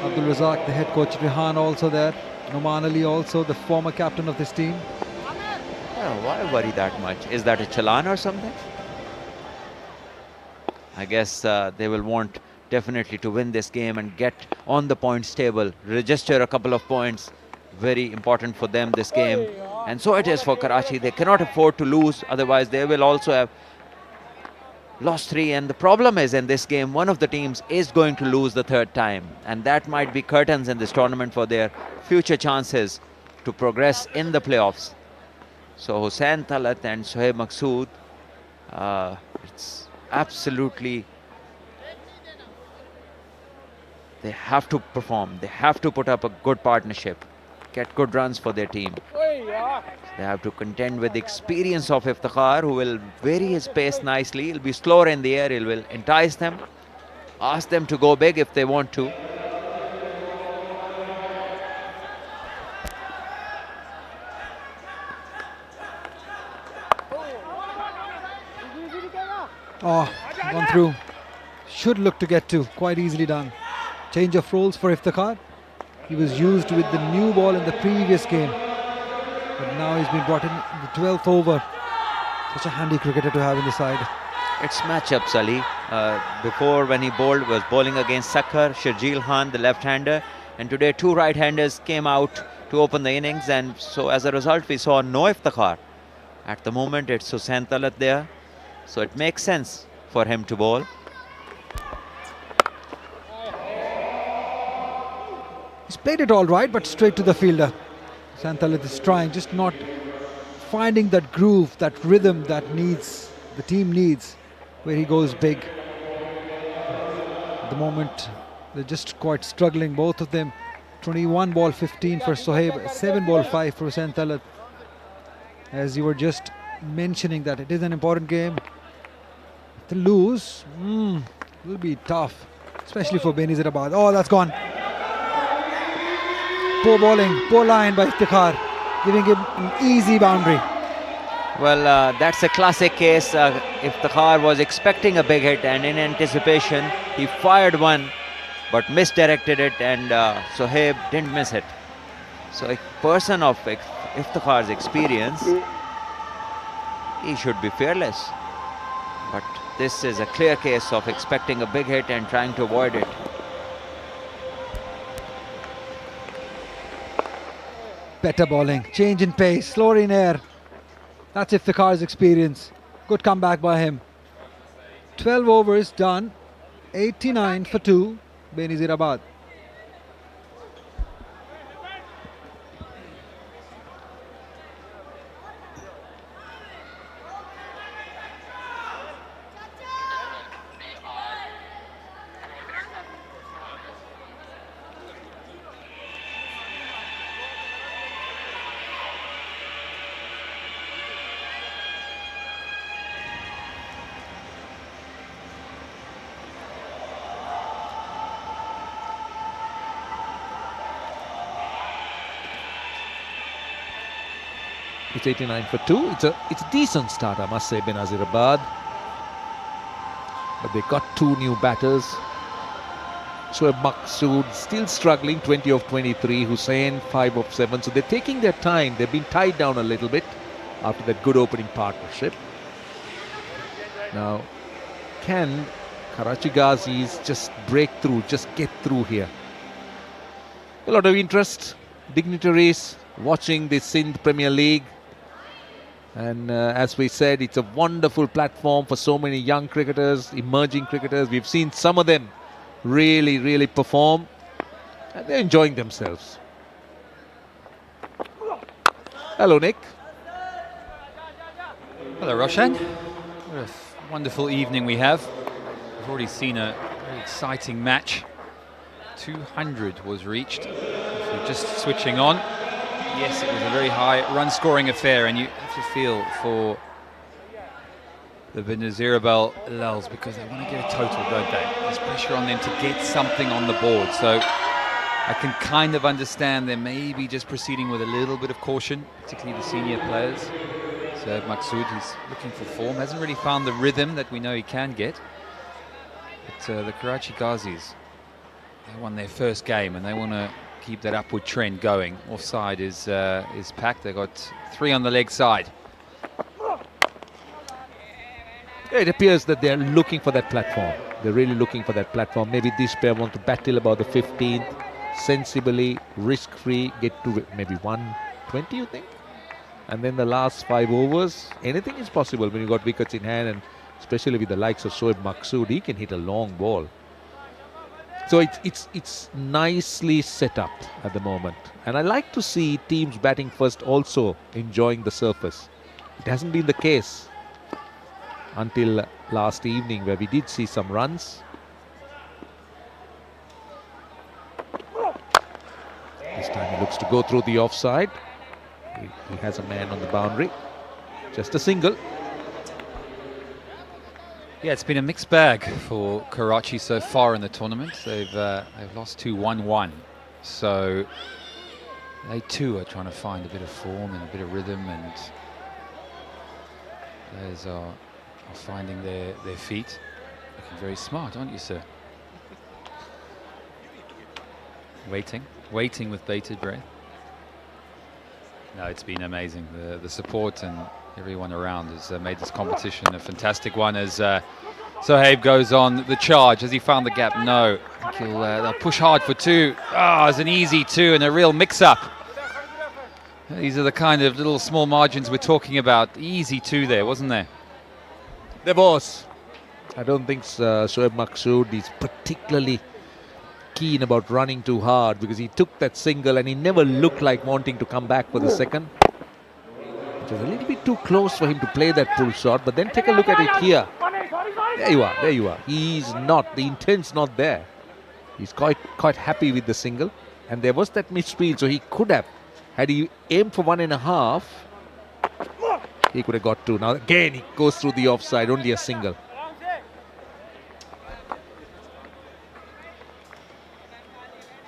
Abdul Razak, the head coach, Rehan also there. Noman Ali also, the former captain of this team. Yeah, why worry that much? Is that a chalan or something? I guess they will want definitely to win this game and get on the points table, register a couple of points. Very important for them this game. And so it is for Karachi. They cannot afford to lose, otherwise they will also have lost 3. And the problem is, in this game, one of the teams is going to lose the third time, and that might be curtains in this tournament for their future chances to progress in the playoffs. So Hussain Talat and Shoaib Maqsood, it's absolutely, they have to perform, they have to put up a good partnership, get good runs for their team. They have to contend with the experience of Iftikhar, who will vary his pace nicely. He'll be slower in the air, he will entice them, ask them to go big if they want to. Oh, gone through. Should look to get to. Quite easily done. Change of roles for Iftikhar. He was used with the new ball in the previous game, but now he's been brought in the 12th over. Such a handy cricketer to have in the side. It's matchups, Ali. Before, when he bowled, was bowling against Sakhar, Sharjeel Khan, the left-hander, and today 2 right-handers came out to open the innings, and so as a result we saw no Iftikhar. At the moment it's Hussain Talat there, so it makes sense for him to bowl. He's played it all right, but straight to the fielder. Santalit is trying, just not finding that groove, that rhythm that the team needs, where he goes big. At the moment, they're just quite struggling, both of them. 21 ball 15 for Sohaib, 7 ball 5 for Santalit. As you were just mentioning, that it is an important game. To lose, will be tough, especially for Benazirabad. Oh, that's gone. Poor bowling, poor line by Iftikhar, giving him an easy boundary. Well, that's a classic case. Iftikhar was expecting a big hit, and in anticipation he fired one but misdirected it, and Sohaib didn't miss it. So a person of Iftikhar's experience, he should be fearless, but this is a clear case of expecting a big hit and trying to avoid it. Better bowling, change in pace, slower in air. That's Iftikhar's experience. Good comeback by him. 12 overs done, 89 for 2, Benazirabad. It's 89 for 2. It's a decent start, I must say, Benazirabad. But they got 2 new batters. Shoaib Maqsood still struggling, 20 of 23. Hussain 5 of 7. So they're taking their time. They've been tied down a little bit after that good opening partnership. Now, can Karachi Ghazis just break through, just get through here? A lot of interest, dignitaries watching the Sindh Premier League. And as we said, it's a wonderful platform for so many young cricketers, emerging cricketers. We've seen some of them really, really perform. And they're enjoying themselves. Hello, Nick. Hello, Roshan. What a wonderful evening we have. We've already seen a very exciting match. 200 was reached. If we're just switching on, yes, it was a very high run-scoring affair, and you have to feel for the Benazirabad Lals because they want to get a total, don't they? There's pressure on them to get something on the board. So I can kind of understand them maybe just proceeding with a little bit of caution, particularly the senior players. So Maqsood, he's looking for form, hasn't really found the rhythm that we know he can get. But the Karachi Ghazis, they won their first game and they want to keep that upward trend going. Offside is packed. They got 3 on the leg side. It appears that they're looking for that platform. They're really looking for that platform. Maybe this pair want to battle about the 15th, sensibly, risk-free, get to maybe 120, you think? And then the last 5 overs, anything is possible when you got wickets in hand, and especially with the likes of Shoaib Maqsood, he can hit a long ball. So it's nicely set up at the moment. And I like to see teams batting first also enjoying the surface. It hasn't been the case until last evening, where we did see some runs. This time he looks to go through the offside. He has a man on the boundary. Just a single. Yeah, it's been a mixed bag for Karachi so far in the tournament. They've lost 2-1-1. So they too are trying to find a bit of form and a bit of rhythm, and players are finding their feet. Looking very smart, aren't you, sir? Waiting with bated breath. No, it's been amazing. The support and everyone around has made this competition a fantastic one. As Sohaib goes on the charge, has he found the gap? No. I think they'll push hard for 2. It's an easy 2 and a real mix-up. These are the kind of little small margins we're talking about. Easy 2 there, wasn't there? There was. I don't think Shoaib Maqsood is particularly keen about running too hard, because he took that single and he never looked like wanting to come back for the second. It was a little bit too close for him to play that pull shot, but then take a look at it here. There you are. He's not, the intent's not there. He's quite happy with the single, and there was that misfield, so he could have, had he aimed for 1.5, he could have got 2. Now again he goes through the offside, only a single.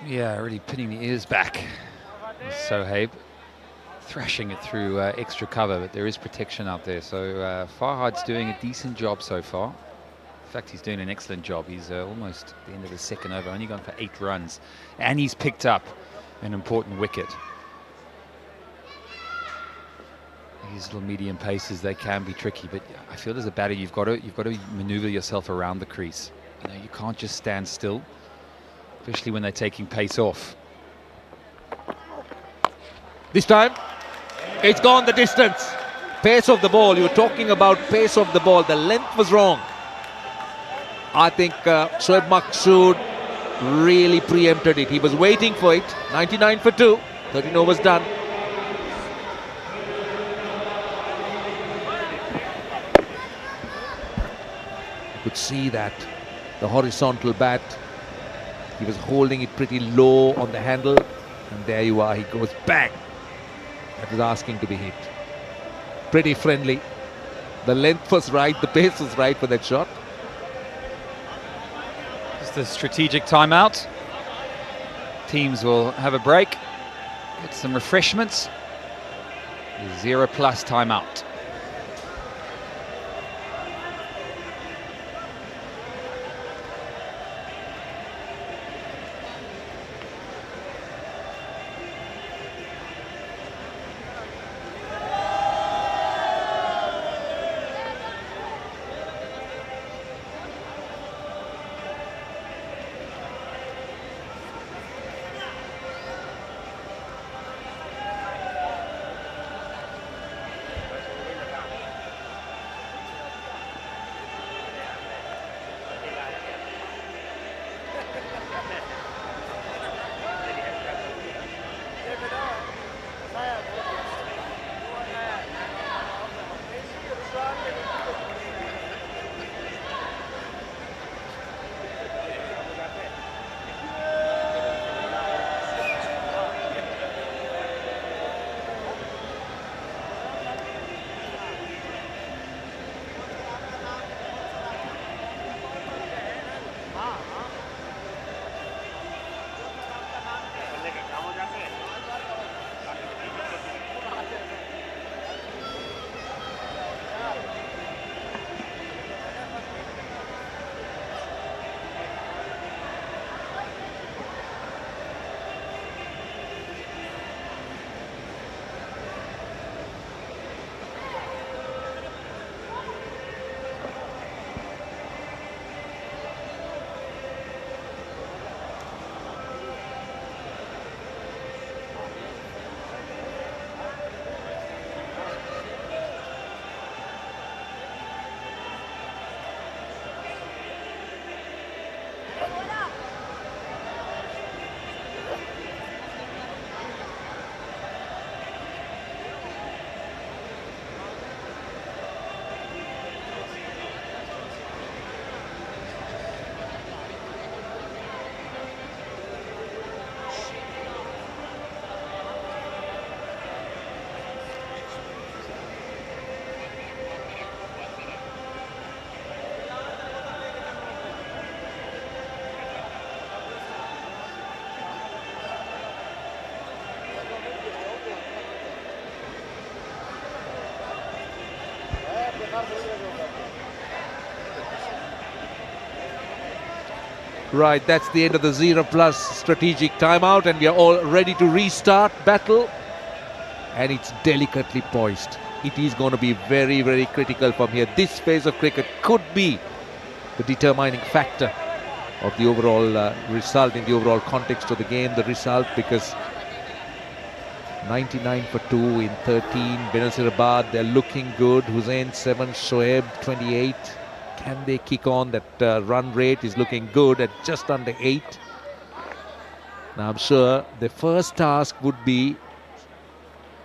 Yeah, really pinning the ears back. Sohaib thrashing it through extra cover, but there is protection out there. So Farhad's doing a decent job so far. In fact, he's doing an excellent job. He's almost at the end of the second over, only gone for 8 runs, and he's picked up an important wicket. These little medium paces, they can be tricky, but I feel as a batter you've got to maneuver yourself around the crease. You know, you can't just stand still, especially when they're taking pace off. This time it's gone the distance. Pace of the ball, you were talking about pace of the ball, the length was wrong. I think Shoaib Maqsood really preempted it. He was waiting for it. 99 for 2, 13 overs done. You could see that, the horizontal bat, he was holding it pretty low on the handle, and there you are, he goes bang. That was asking to be hit. Pretty friendly. The length was right, the pace was right for that shot. Just a strategic timeout. Teams will have a break, get some refreshments, 0+ timeout. Right, that's the end of the 0+ strategic timeout, and we are all ready to restart battle. And it's delicately poised. It is going to be very, very critical from here. This phase of cricket could be the determining factor of the overall result, in the overall context of the game, the result, because 99 for 2 in 13. Benazirabad, they're looking good. Hussain 7, Shoaib 28. Can they kick on? That run rate is looking good at just under 8. Now I'm sure the first task would be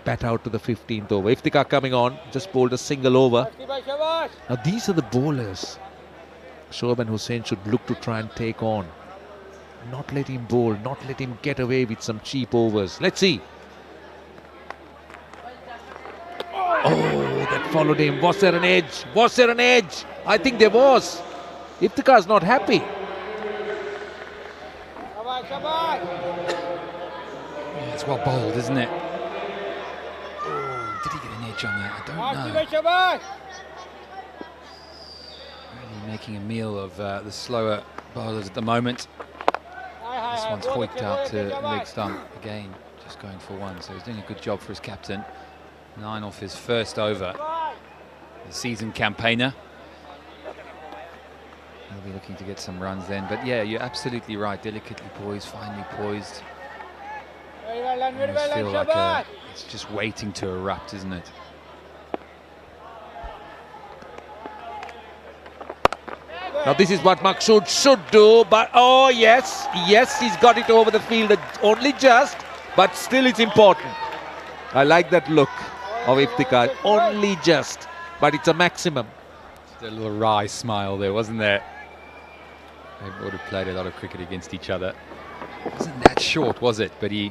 bat out to the 15th over. Iftikhar coming on, just bowled a single over. Now these are the bowlers Shoaib and Hussain should look to try and take on. Not let him bowl, not let him get away with some cheap overs. Let's see. Oh, that followed him. Was there an edge? Was there an edge? I think there was. Iftikhar's not happy. Yeah, it's well bowled, isn't it? Oh, did he get an edge on that? I don't know. Really making a meal of the slower bowlers at the moment. This one's hoiked out to leg stump again, just going for one. So he's doing a good job for his captain. 9 off his first over. The seasoned campaigner. He'll be looking to get some runs then. But yeah, you're absolutely right. Delicately poised, finely poised. I just feel like it's just waiting to erupt, isn't it? Now this is what Maqsood should do, but oh yes, yes, he's got it over the field, only just, but still it's important. I like that look of Iftikhar, only just, but it's a maximum. Just a little wry smile there, wasn't there? They would have played a lot of cricket against each other. Wasn't that short, was it? But he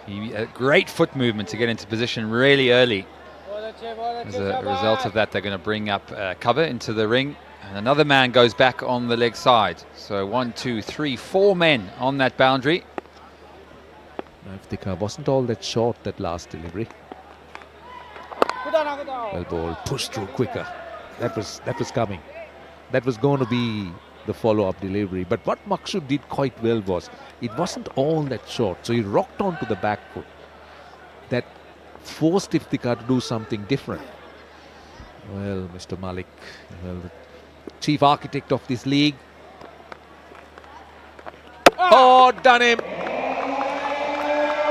a great foot movement to get into position really early. As a result of that, they're going to bring up cover into the ring. And another man goes back on the leg side. So 1, 2, 3, 4 men on that boundary. Iftikhar wasn't all that short, that last delivery. Well ball, push through quicker. That was coming. That was going to be the follow-up delivery. But what Maksud did quite well was, it wasn't all that short. So he rocked onto the back foot. That forced Iftikhar to do something different. Well, Mr. Malik, well, the chief architect of this league. Oh, done him.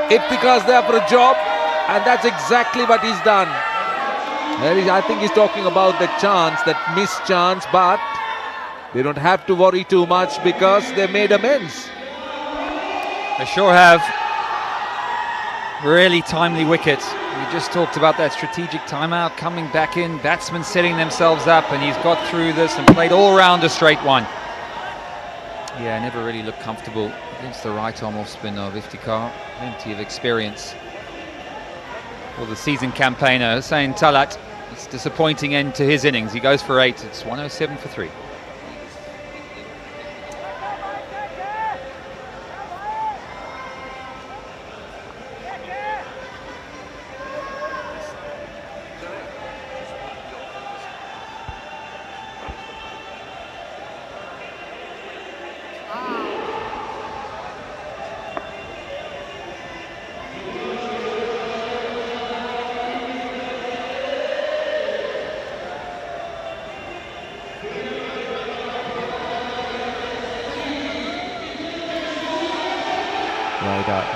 Iftikhar's there for a job, and that's exactly what he's done. I think he's talking about the chance, that missed chance, but they don't have to worry too much because they made amends. They sure have. Really timely wicket. We just talked about that strategic timeout coming back in, batsmen setting themselves up, and he's got through this and played all round a straight one. Yeah, never really looked comfortable against the right arm off spin of Iftikhar. Plenty of experience for the season campaigner. Hussain Talat, it's a disappointing end to his innings. He goes for 8. It's 107 for 3.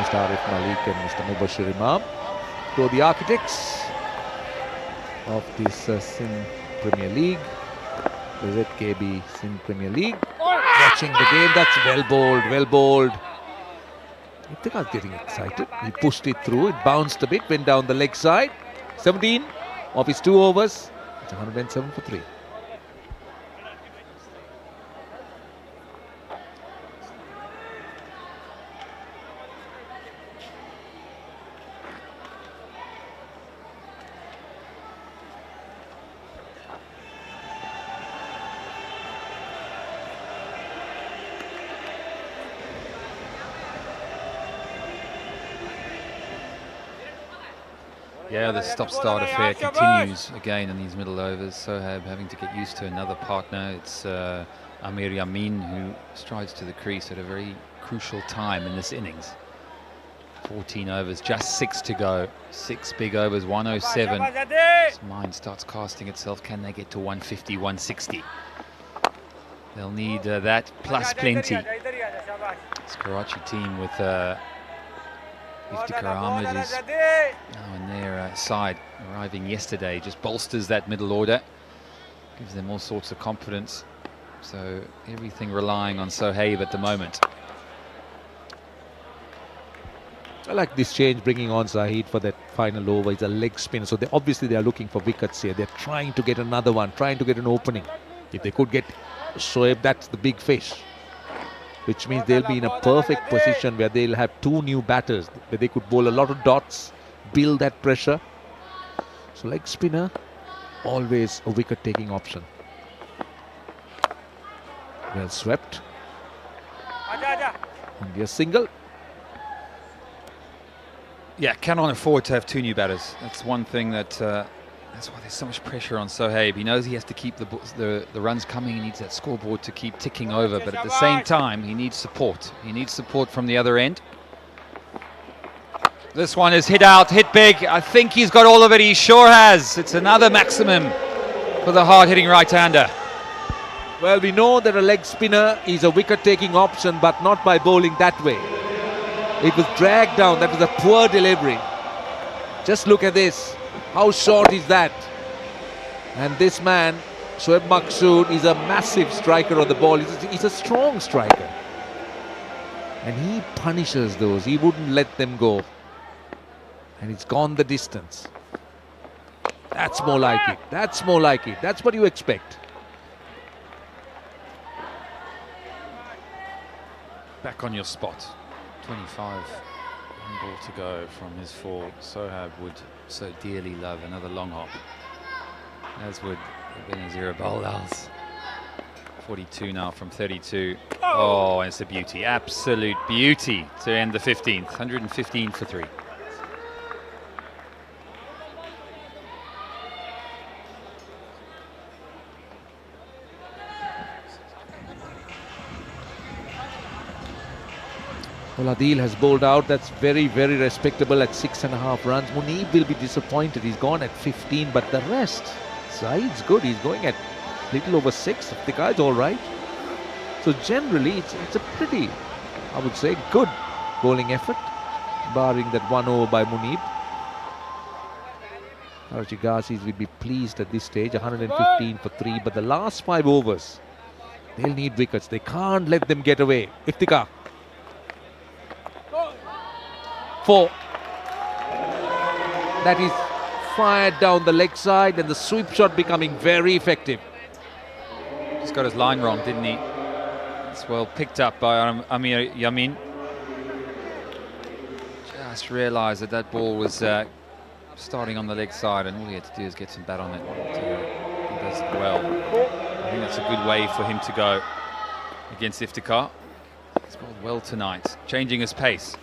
Mr. Arif Malik and Mr. Mubashir Imam, two of the architects of this Sindh Premier League, the ZKB Sindh Premier League. Watching the game, that's well bowled. Iftikhar's getting excited. He pushed it through, it bounced a bit, went down the leg side. 17 of his 2 overs. It's 107 for 3. Yeah, the stop-start affair continues again in these middle overs. Sohaib having to get used to another partner. It's Amir Yamin who strides to the crease at a very crucial time in this innings. 14 overs, just 6 to go. 6 big overs, 107. His mind starts casting itself. Can they get to 150, 160? They'll need that plus plenty. This Karachi team with Iftikhar Ahmed is now on their side, arriving yesterday, just bolsters that middle order, gives them all sorts of confidence. So everything relying on Sohaib at the moment. I like this change, bringing on Zahid for that final over. He's a leg spinner, so obviously they are looking for wickets here. They're trying to get another one, trying to get an opening. If they could get Shoaib, that's the big fish. Which means they'll be in a perfect position where they'll have 2 new batters, where they could bowl a lot of dots, build that pressure. So leg spinner, always a wicket-taking option. Well swept. India single. Yeah, cannot afford to have 2 new batters. That's one thing that... that's why there's so much pressure on Sohaib. He knows he has to keep the runs coming. He needs that scoreboard to keep ticking over. But at the same time, he needs support. He needs support from the other end. This one is hit out, hit big. I think he's got all of it. He sure has. It's another maximum for the hard-hitting right-hander. Well, we know that a leg spinner is a wicket-taking option, but not by bowling that way. It was dragged down. That was a poor delivery. Just look at this. How short is that? And this man, Shoaib Maksud, is a massive striker of the ball. He's a strong striker. And he punishes those. He wouldn't let them go. And it's gone the distance. That's more like it. That's more like it. That's what you expect. Back on your spot. 25. 1 ball to go from his 4. Sohaib would so dearly love another long hop, as would Benazirabad Lals. 42 now from 32. Oh, and it's a beauty, absolute beauty to end the 15th. 115 for 3. Well, Adil has bowled out. That's very, very respectable at 6.5 runs. Munib will be disappointed. He's gone at 15, but the rest, Zaid's good. He's going at little over 6. The guy's all right. So generally, it's a pretty, I would say, good bowling effort, barring that 1 over by Munib. Karachi Ghazis will be pleased at this stage. 115 for 3, but the last 5 overs, they'll need wickets. They can't let them get away. Iftikhar. 4. That is fired down the leg side, and the sweep shot becoming very effective. Just got his line wrong, didn't he? It's well picked up by Amir Yamin. Just realised that ball was starting on the leg side, and all he had to do is get some bat on it. He does it well. I think that's a good way for him to go against Iftikhar. He's bowled well tonight, changing his pace.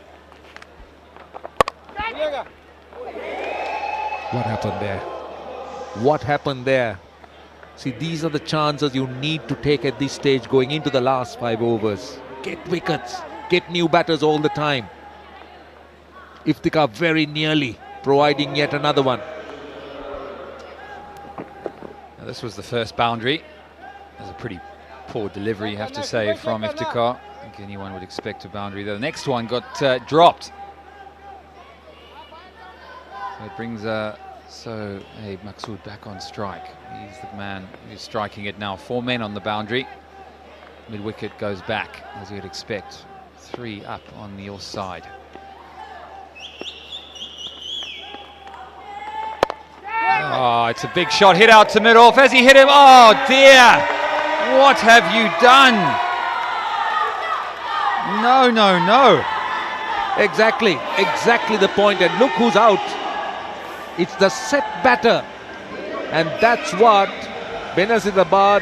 What happened there? What happened there? See, these are the chances you need to take at this stage going into the last 5 overs. Get wickets, get new batters all the time. Iftikhar very nearly providing yet another one. Now, this was the first boundary. It was a pretty poor delivery, you have to say, from Iftikhar. I think anyone would expect a boundary there. The next one got dropped. So it brings Maqsood back on strike. He's the man who's striking it now. 4 men on the boundary. Mid-wicket goes back, as you'd expect. 3 up on the offside. Oh, it's a big shot, hit out to mid-off. Has he hit him? Oh dear! What have you done? No, no, no. Exactly the point, and look who's out. It's the set batter, and that's what Benazirabad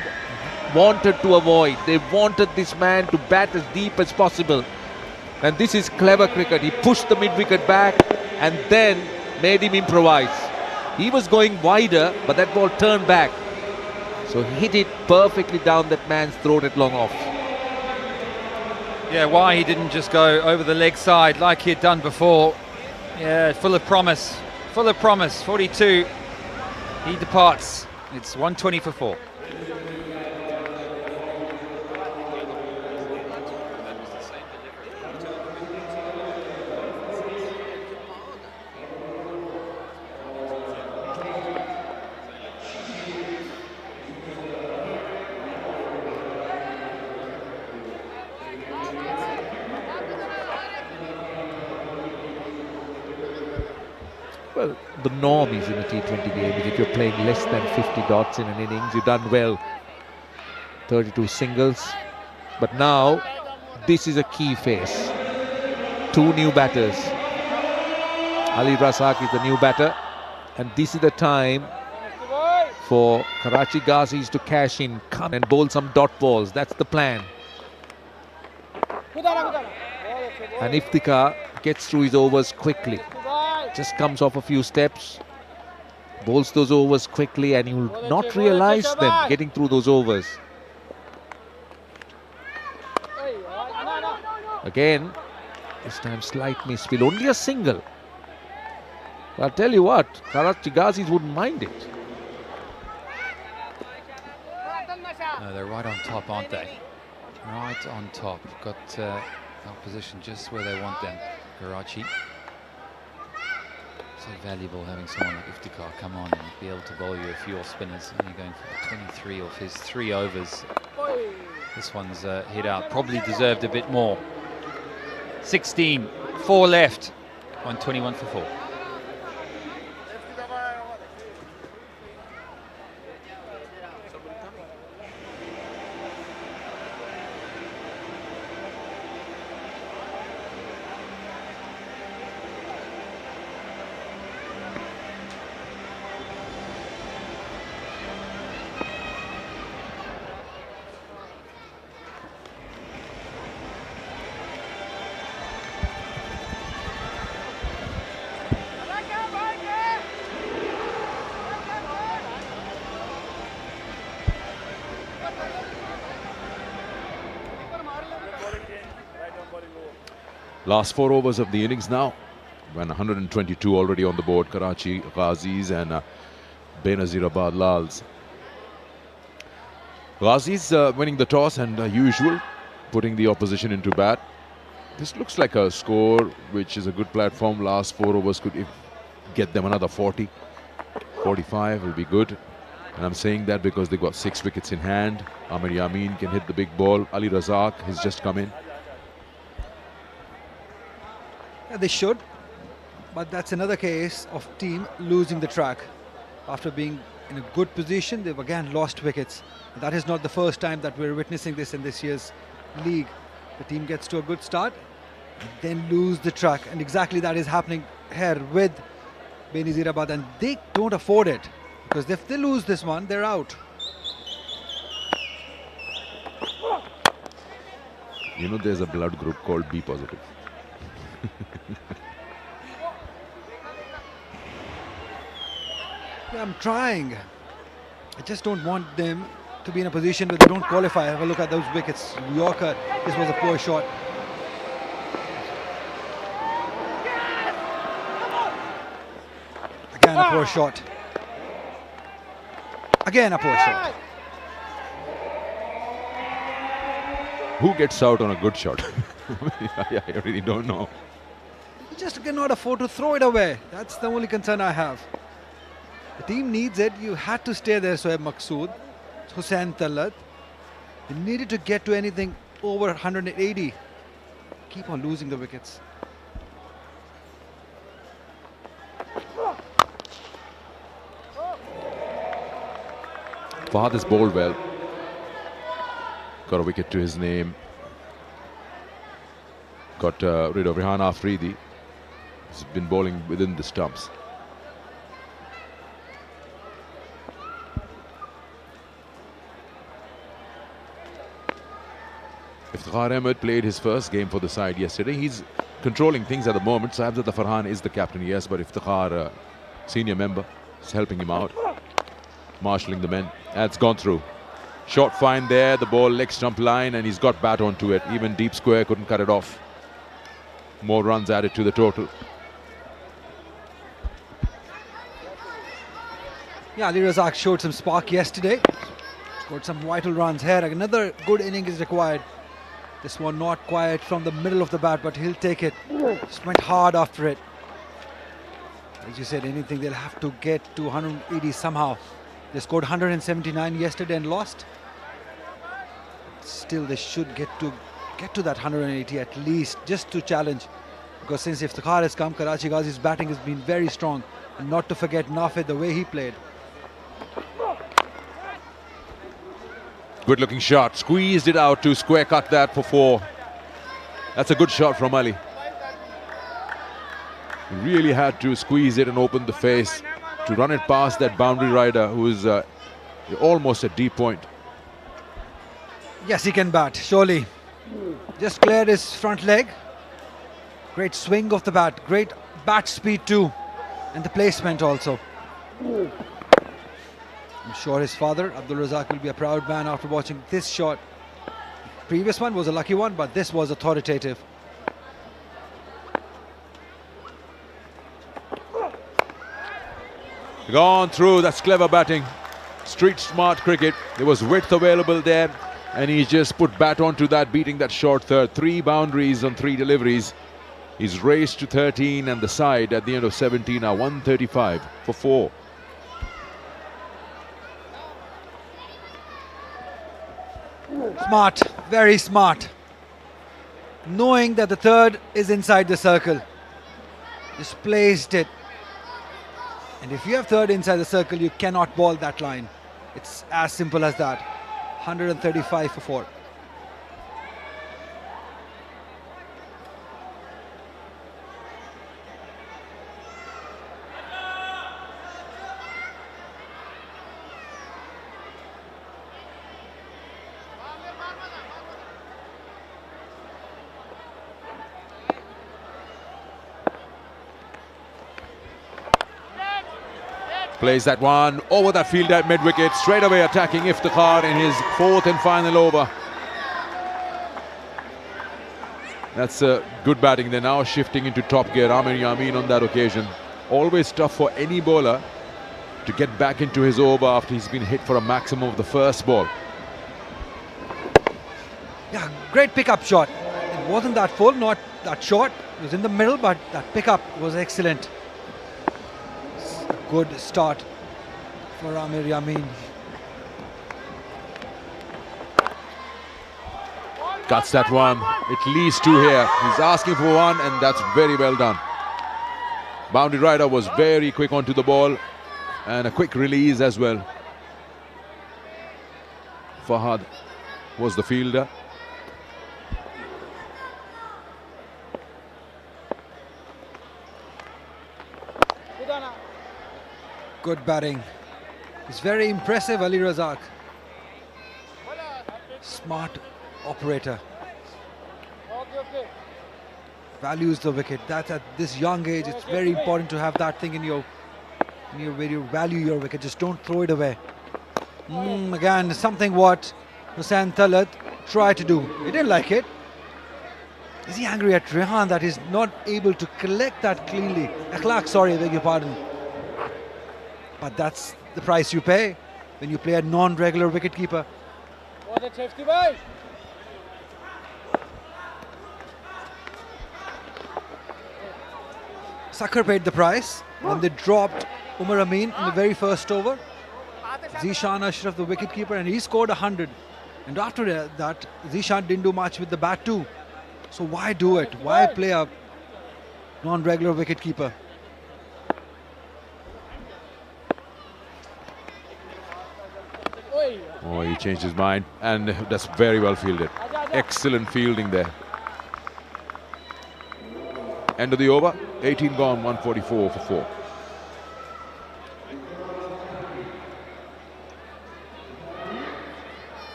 wanted to avoid. They wanted this man to bat as deep as possible, and this is clever cricket. He pushed the mid-wicket back and then made him improvise. He was going wider, but that ball turned back, so he hit it perfectly down that man's throat at long off. Yeah, why he didn't just go over the leg side like he had done before. Yeah, full of promise. Full of promise. 42. He departs. It's 120 for 4. Well, the norm is in a T20 game is if you're playing less than 50 dots in an innings, you've done well. 32 singles. But now, this is a key phase. 2 new batters. Ali Razak is the new batter. And this is the time for Karachi Ghazis to cash in, come and bowl some dot balls. That's the plan. And Iftikhar gets through his overs quickly. Just comes off a few steps, bowls those overs quickly, and you will not realize them getting through those overs. Again, this time slight misfield, only a single. I'll tell you what, Karachi Ghazis wouldn't mind it. No, they're right on top, aren't they? Right on top. Got opposition just where they want them. Karachi. So valuable having someone like Iftikhar come on and be able to bowl you a few off spinners. Only going for 23 off his 3 overs. This one's hit out. Probably deserved a bit more. 16, 4 left. 121 for 4. Last 4 overs of the innings now. When 122 already on the board. Karachi, Ghazis and Benazirabad, Lals. Ghazis winning the toss and usual, putting the opposition into bat. This looks like a score which is a good platform. Last 4 overs could get them another 40. 45 will be good. And I'm saying that because they've got 6 wickets in hand. Amir Yamin can hit the big ball. Ali Razak has just come in. Yeah, they should. But that's another case of team losing the track. After being in a good position, they've again lost wickets. That is not the first time that we're witnessing this in this year's league. The team gets to a good start and then lose the track. And exactly that is happening here with Benazirabad. And they don't afford it. Because if they lose this one, they're out. You know, there's a blood group called B positive. Yeah, I'm trying. I just don't want them to be in a position where they don't qualify. Have a look at those wickets. Yorker, this was a poor shot. Again, a poor shot. Again, a poor shot. Who gets out on a good shot? I really don't know. You just cannot afford to throw it away. That's the only concern I have. The team needs it. You had to stay there, Shoaib Maqsood, Hussain Tallat. They needed to get to anything over 180. Keep on losing the wickets. Fahad has bowled well. Got a wicket to his name. Got rid of Rehan Afridi. He's been bowling within the stumps. Iftikhar Ahmed played his first game for the side yesterday. He's controlling things at the moment. Sahibzada Farhan is the captain, yes, but Iftikhar, senior member, is helping him out. Marshalling the men. That's gone through. Short fine there, the ball leg stump line, and he's got bat onto it. Even deep square couldn't cut it off. More runs added to the total. Yeah, Ali Razak showed some spark yesterday. Scored some vital runs here. Another good inning is required. This one not quiet from the middle of the bat, but he'll take it. Just went hard after it. As you said, anything they'll have to get to 180 somehow. They scored 179 yesterday and lost. Still, they should get to that 180 at least, just to challenge. Because since Iftikhar has come, Karachi Ghazi's batting has been very strong. And not to forget Nafid, the way he played. Good looking shot. Squeezed it out to square cut that for 4. That's a good shot from Ali. He really had to squeeze it and open the face to run it past that boundary rider who is almost at deep point. Yes, he can bat, surely. Just cleared his front leg. Great swing of the bat. Great bat speed too. And the placement also. I'm sure his father, Abdul Razak, will be a proud man after watching this shot. The previous one was a lucky one, but this was authoritative. Gone through. That's clever batting. Street smart cricket. There was width available there, and he just put bat onto that, beating that short third. 3 boundaries on 3 deliveries. He's raced to 13, and the side at the end of 17 are 135 for 4. Smart, very smart. Knowing that the third is inside the circle. Just placed it. And if you have third inside the circle, you cannot ball that line. It's as simple as that. 135 for 4. Plays that one over that field at mid-wicket, straight away attacking Iftikhar in his 4th and final over. That's good batting. They're now shifting into top gear. Amir Yamin on that occasion. Always tough for any bowler to get back into his over after he's been hit for a maximum of the first ball. Yeah, great pickup shot. It wasn't that full, not that short. It was in the middle, but that pickup was excellent. Good start for Amir Yamin. Cuts that one. At least two here. He's asking for one, and that's very well done. Boundary rider was very quick onto the ball, and a quick release as well. Fahad was the fielder. Good batting. He's very impressive, Ali Razak. Smart operator. Values the wicket. That's at this young age. It's very important to have that thing in your where you value your wicket. Just don't throw it away. Again, something what Hussain Talat tried to do. He didn't like it. Is he angry at Rehan that he's not able to collect that cleanly? Akhlaq, sorry, I beg your pardon. But that's the price you pay when you play a non-regular wicketkeeper. Sakhar paid the price when they dropped Umar Amin in the very first over. Zishan Ashraf, the wicketkeeper, and he scored 100. And after that, Zishan didn't do much with the bat too. So why do it? Why play a non-regular wicketkeeper? Oh, he changed his mind, and that's very well fielded. Excellent fielding there. End of the over, 18 gone, 144 for 4.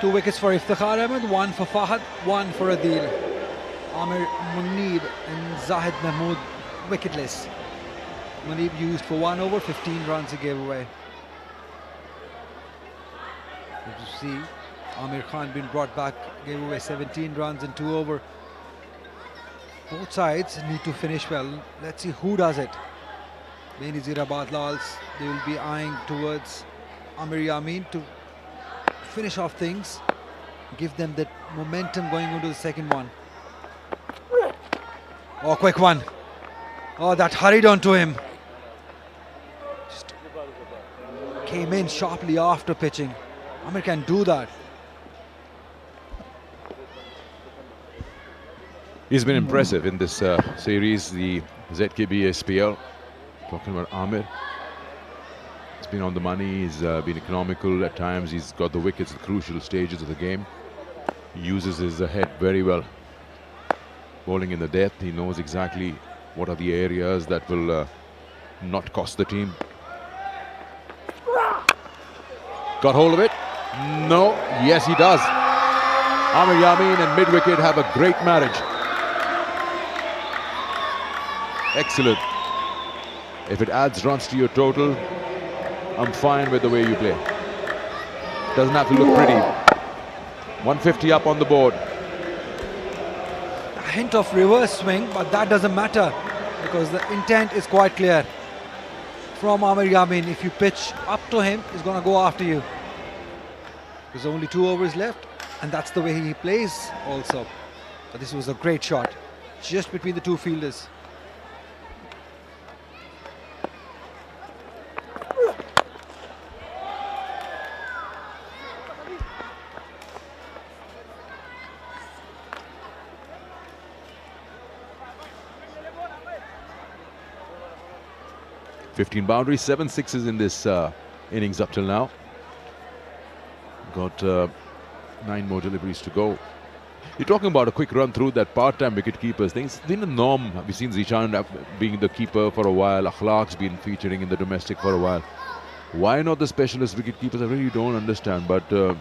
Two wickets for Iftikhar Ahmed, one for Fahad, one for Adil. Amir Munib and Zahid Mahmood wicketless. Munib used for 1 over, 15 runs he gave away. As you see, Amir Khan been brought back, gave away 17 runs in 2 over. Both sides need to finish well. Let's see who does it. Benazirabad Lals, they will be eyeing towards Amir Yamin to finish off things, give them that momentum going into the second one. Oh, quick one. Oh, that hurried onto him. Just came in sharply after pitching. Amir can do that. He's been impressive in this series, the ZKB SPL. Talking about Amir. He's been on the money, he's been economical at times, he's got the wickets at crucial stages of the game. He uses his head very well. Bowling in the depth, he knows exactly what are the areas that will not cost the team. Got hold of it? No, yes he does. Amir Yamin and mid-wicket have a great marriage. Excellent. If it adds runs to your total, I'm fine with the way you play. Doesn't have to look pretty. 150 up on the board. A hint of reverse swing, but that doesn't matter because the intent is quite clear. From Amir Yamin, if you pitch up to him, he's going to go after you. There's only 2 overs left, and that's the way he plays also. But this was a great shot, just between the 2 fielders. .15 boundaries, 7 sixes in this innings up till now. Got 9 more deliveries to go. You're talking about a quick run through that part-time wicket keepers thing. It's been a norm. We've seen Zishan being the keeper for a while. Akhlaq's been featuring in the domestic for a while. Why not the specialist wicket keepers? I really don't understand. But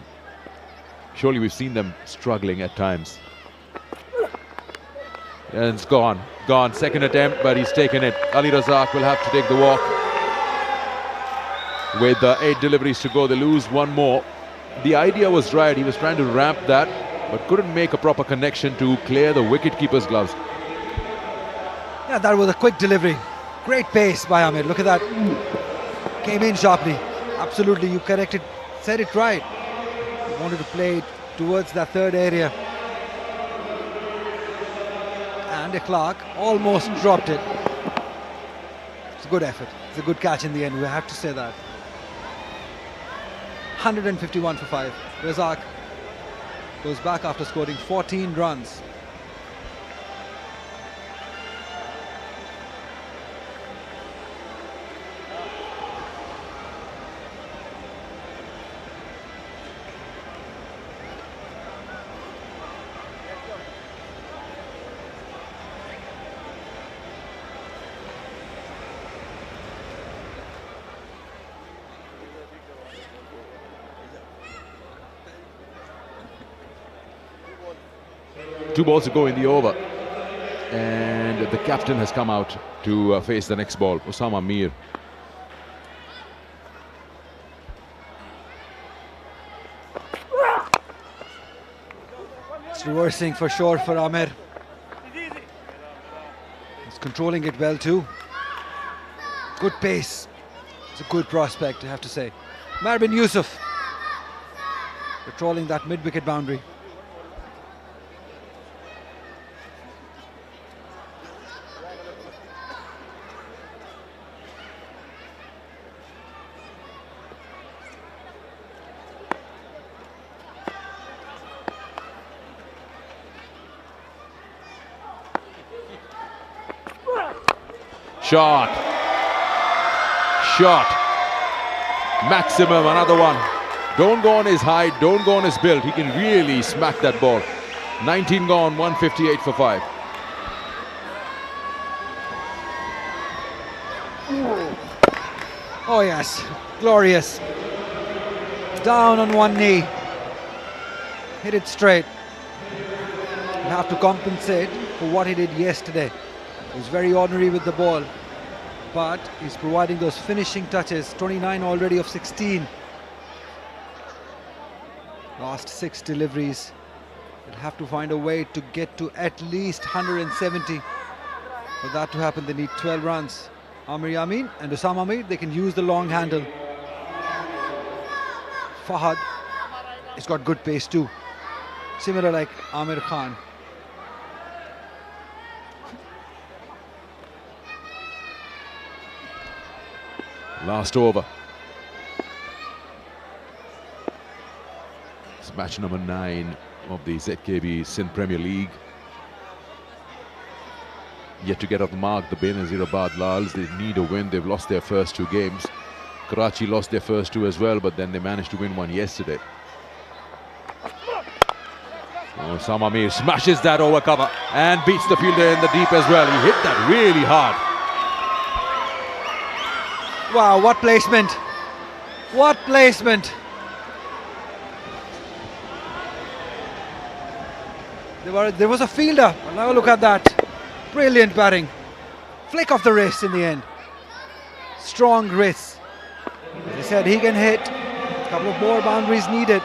Surely we've seen them struggling at times. And it's gone. Gone. Second attempt, but he's taken it. Ali Razak will have to take the walk. With 8 deliveries to go, they lose one more. The idea was right. He was trying to ramp that, but couldn't make a proper connection to clear the wicket-keeper's gloves. Yeah, that was a quick delivery. Great pace by Amir. Look at that. Came in sharply. Absolutely, you corrected, said it right. He wanted to play it towards that third area. And Clark almost dropped it. It's a good effort. It's a good catch in the end. We have to say that. 151 for 5. Razak goes back after scoring 14 runs. Two balls to go in the over, and the captain has come out to face the next ball, Osama Mir. It's reversing for sure for Amir. He's controlling it well too. Good pace. It's a good prospect, I have to say. Marbin Yusuf patrolling that mid-wicket boundary. Shot. Shot. Maximum, another one. Don't go on his height, don't go on his build. He can really smack that ball. 19 gone, 158 for 5. Oh yes, glorious. Down on one knee. Hit it straight. You have to compensate for what he did yesterday. He was very ordinary with the ball, but he's providing those finishing touches. 29 already of 16. Last 6 deliveries. They'll have to find a way to get to at least 170. For that to happen, they need 12 runs. Amir Yamin and Osama Amir, they can use the long handle. Fahad, he's got good pace too. Similar like Amir Khan. Last over. It's match number 9 of the ZKB Sindh Premier League. Yet to get off the mark, the Benazirabad Lals. They need a win. They've lost their first 2 games. Karachi lost their first 2 as well, but then they managed to win one yesterday. Oh, Osama Mir smashes that over cover and beats the fielder in the deep as well. He hit that really hard. Wow, what placement! What placement! There was a fielder. Now look at that. Brilliant batting. Flick of the wrist in the end. Strong wrist. As I said, he can hit. A couple of more boundaries needed.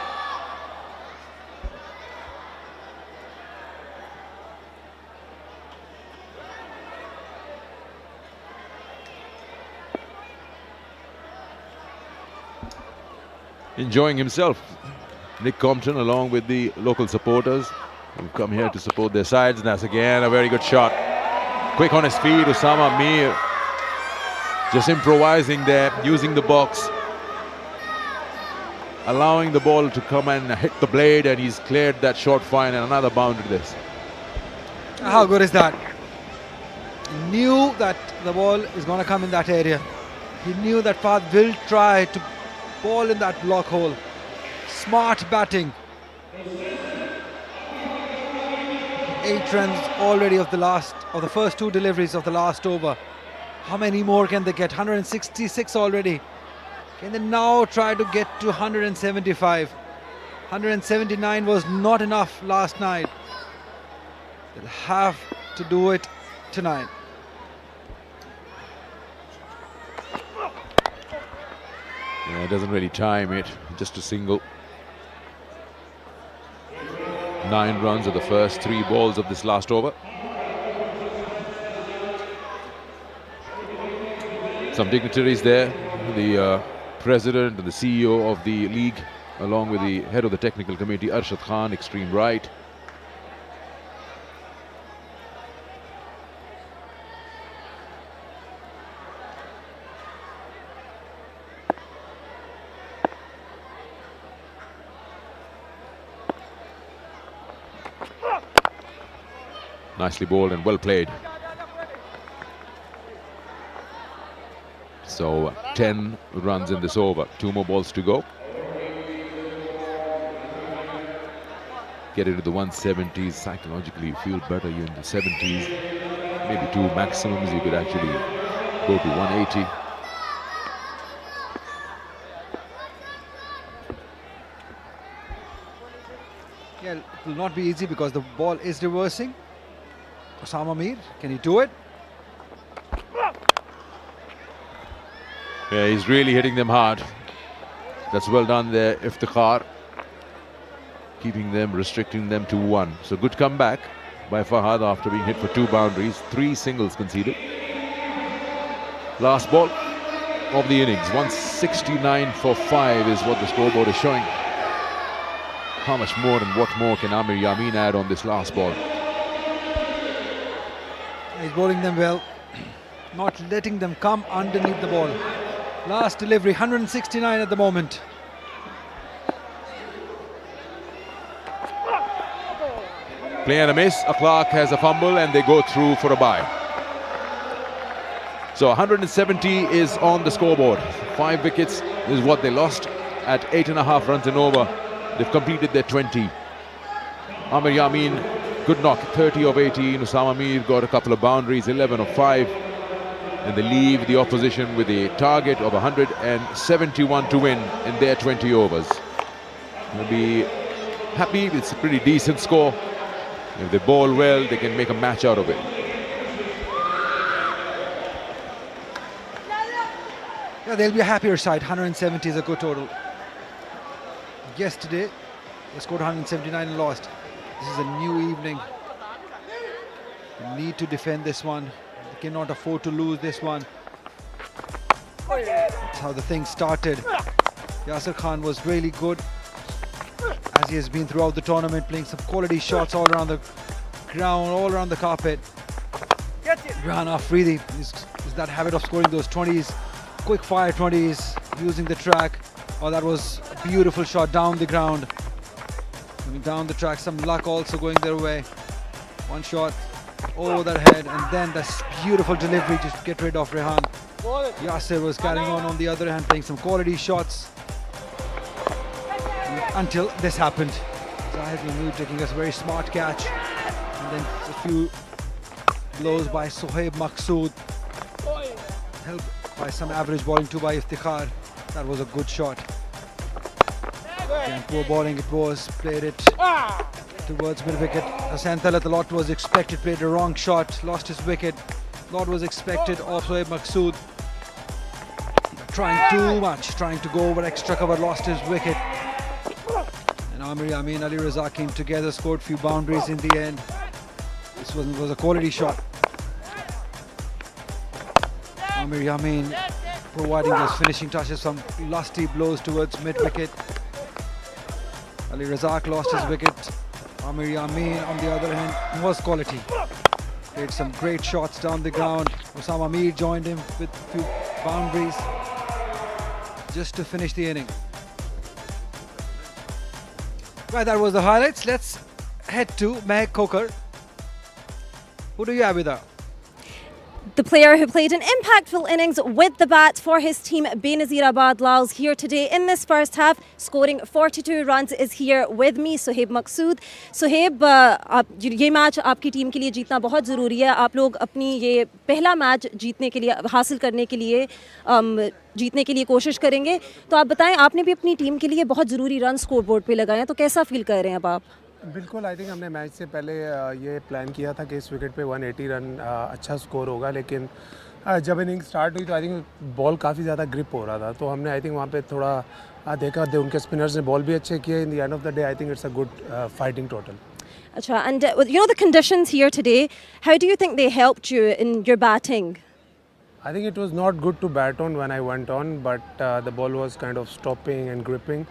Enjoying himself. Nick Compton along with the local supporters who've come here to support their sides, and that's again a very good shot. Quick on his feet, Osama Mir just improvising there, using the box, allowing the ball to come and hit the blade, and he's cleared that short fine and another boundary this. How good is that? He knew that the ball is going to come in that area. He knew that Fahad will try to ball in that block hole. Smart batting. 8 runs already of the first 2 deliveries of the last over. How many more can they get? 166 already. Can they now try to get to 175? 179 was not enough last night. They'll have to do it tonight. Yeah, doesn't really time it, just a single. 9 runs of the first 3 balls of this last over. Some dignitaries there, the president and the CEO of the league, along with the head of the technical committee, Arshad Khan, extreme right. Nicely bowled and well played. So 10 runs in this over, 2 more balls to go. Get into the 170s, psychologically you feel better. You're in the 70s, maybe 2 maximums, you could actually go to 180. Yeah, it will not be easy because the ball is reversing. Osama Mir, can he do it? Yeah, he's really hitting them hard. That's well done there, Iftikhar. Keeping them, restricting them to 1. So good comeback by Fahad after being hit for 2 boundaries, 3 singles conceded. Last ball of the innings, 169 for 5 is what the scoreboard is showing. How much more and what more can Amir Yamin add on this last ball? He's bowling them well, not letting them come underneath the ball. Last delivery, 169 at the moment. Play and a miss, Clark has a fumble and they go through for a bye. So 170 is on the scoreboard. 5 wickets is what they lost at 8.5 runs and over. They've completed their 20. Amir Yamin, good knock, 30 of 18. Osama Mir got a couple of boundaries, 11 of 5. And they leave the opposition with a target of 171 to win in their 20 overs. They'll be happy, it's a pretty decent score. If they bowl well, they can make a match out of it. Yeah, they'll be a happier side. 170 is a good total. Yesterday, they scored 179 and lost. This is a new evening. They need to defend this one. They cannot afford to lose this one. That's how the thing started. Yasir Khan was really good, as he has been throughout the tournament, playing some quality shots all around the ground, all around the carpet. Rehan Afridi is that habit of scoring those 20s, quick fire 20s, using the track. Oh, that was a beautiful shot down the ground. Coming down the track, some luck also going their way. One shot over their head, and then this beautiful delivery just to get rid of Rehan. Yasir was carrying on the other hand, playing some quality shots. Until this happened. Zahid Mahmood taking a very smart catch, and then a few blows by Sohaib Maqsood, helped by some average bowling too by Iftikhar. That was a good shot. Again, poor bowling it was, played it towards mid-wicket. Hassan Talat, a lot was expected, played a wrong shot, lost his wicket. A lot was expected of Sohaib Maqsood. Trying too much, trying to go over extra cover, lost his wicket. Amir Yamin, Ali Raza came together, scored a few boundaries in the end. This was a quality shot. Amir Yamin providing those finishing touches, some lusty blows towards mid-wicket. Ali Razak lost his wicket. Amir Yamin, on the other hand, was quality. Played some great shots down the ground. Osama Mir joined him with a few boundaries just to finish the inning. Right, that was the highlights. Let's head to Mehak Kokar. Who do you have with her? The player who played an impactful innings with the bat for his team, Benazirabad Lals, here today in this first half, scoring 42 runs, is here with me, Sohaib Maqsood. Sohaib, ये match आपकी team के लिए जीतना बहुत ज़रूरी है. आप लोग अपनी ये पहला मैच जीतने के लिए, हासिल करने के लिए, जीतने के लिए कोशिश करेंगे. तो आप बताएं, आपने भी अपनी टीम के लिए बहुत ज़रूरी रन स्कोर बोर्ड पे लगाए हैं, तो कैसा फील कर रहे हैं अब आप? बिल्कुल, आई थिंक हमने मैच से पहले ये प्लान किया था कि इस विकेट पे 180 रन अच्छा स्कोर होगा, लेकिन जब इनिंग स्टार्ट हुई तो आई थिंक बॉल काफ़ी ज़्यादा ग्रिप हो रहा था, तो हमने आई थिंक वहाँ पे थोड़ा देखा, उनके स्पिनर्स ने बॉल भी अच्छे किए. In the end of the day I think it's a good fighting total. Acha, and you know the conditions here today, how do you think they helped you in your batting? I think it was not good to bat on when I went on, but the ball was kind of stopping and gripping.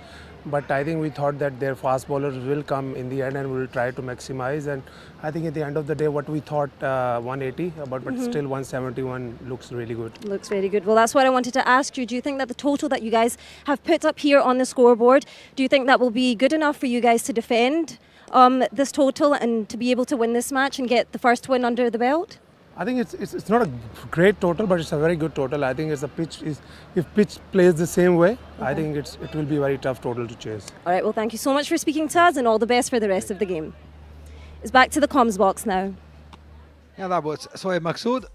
But I think we thought that their fast bowlers will come in the end and we'll try to maximize. And I think at the end of the day, what we thought 180, but still 171 looks really good. Looks very good. Well, that's what I wanted to ask you. Do you think that the total that you guys have put up here on the scoreboard, do you think that will be good enough for you guys to defend this total and to be able to win this match and get the first win under the belt? I think it's not a great total, but it's a very good total. I think it's the pitch is, if pitch plays the same way, I think it will be a very tough total to chase. All right, well, thank you so much for speaking to us and all the best for the rest of the game. It's back to the comms box now. Yeah, that was Sohaib Maqsood.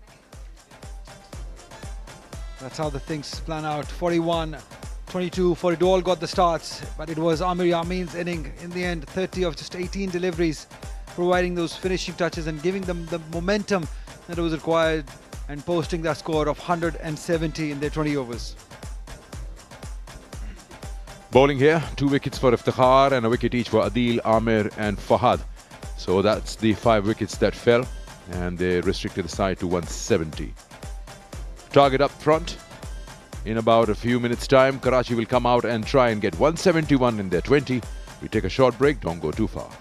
That's how the things plan out. 41, 22, 42 all got the starts, but it was Amir Yameen's inning in the end. 30 of just 18 deliveries, providing those finishing touches and giving them the momentum that was required and posting that score of 170 in their 20 overs. Bowling here, 2 wickets for Iftikhar and a wicket each for Adil, Amir and Fahad. So that's the 5 wickets that fell, and they restricted the side to 170. Target up front. In about a few minutes time, Karachi will come out and try and get 171 in their 20. We take a short break, don't go too far.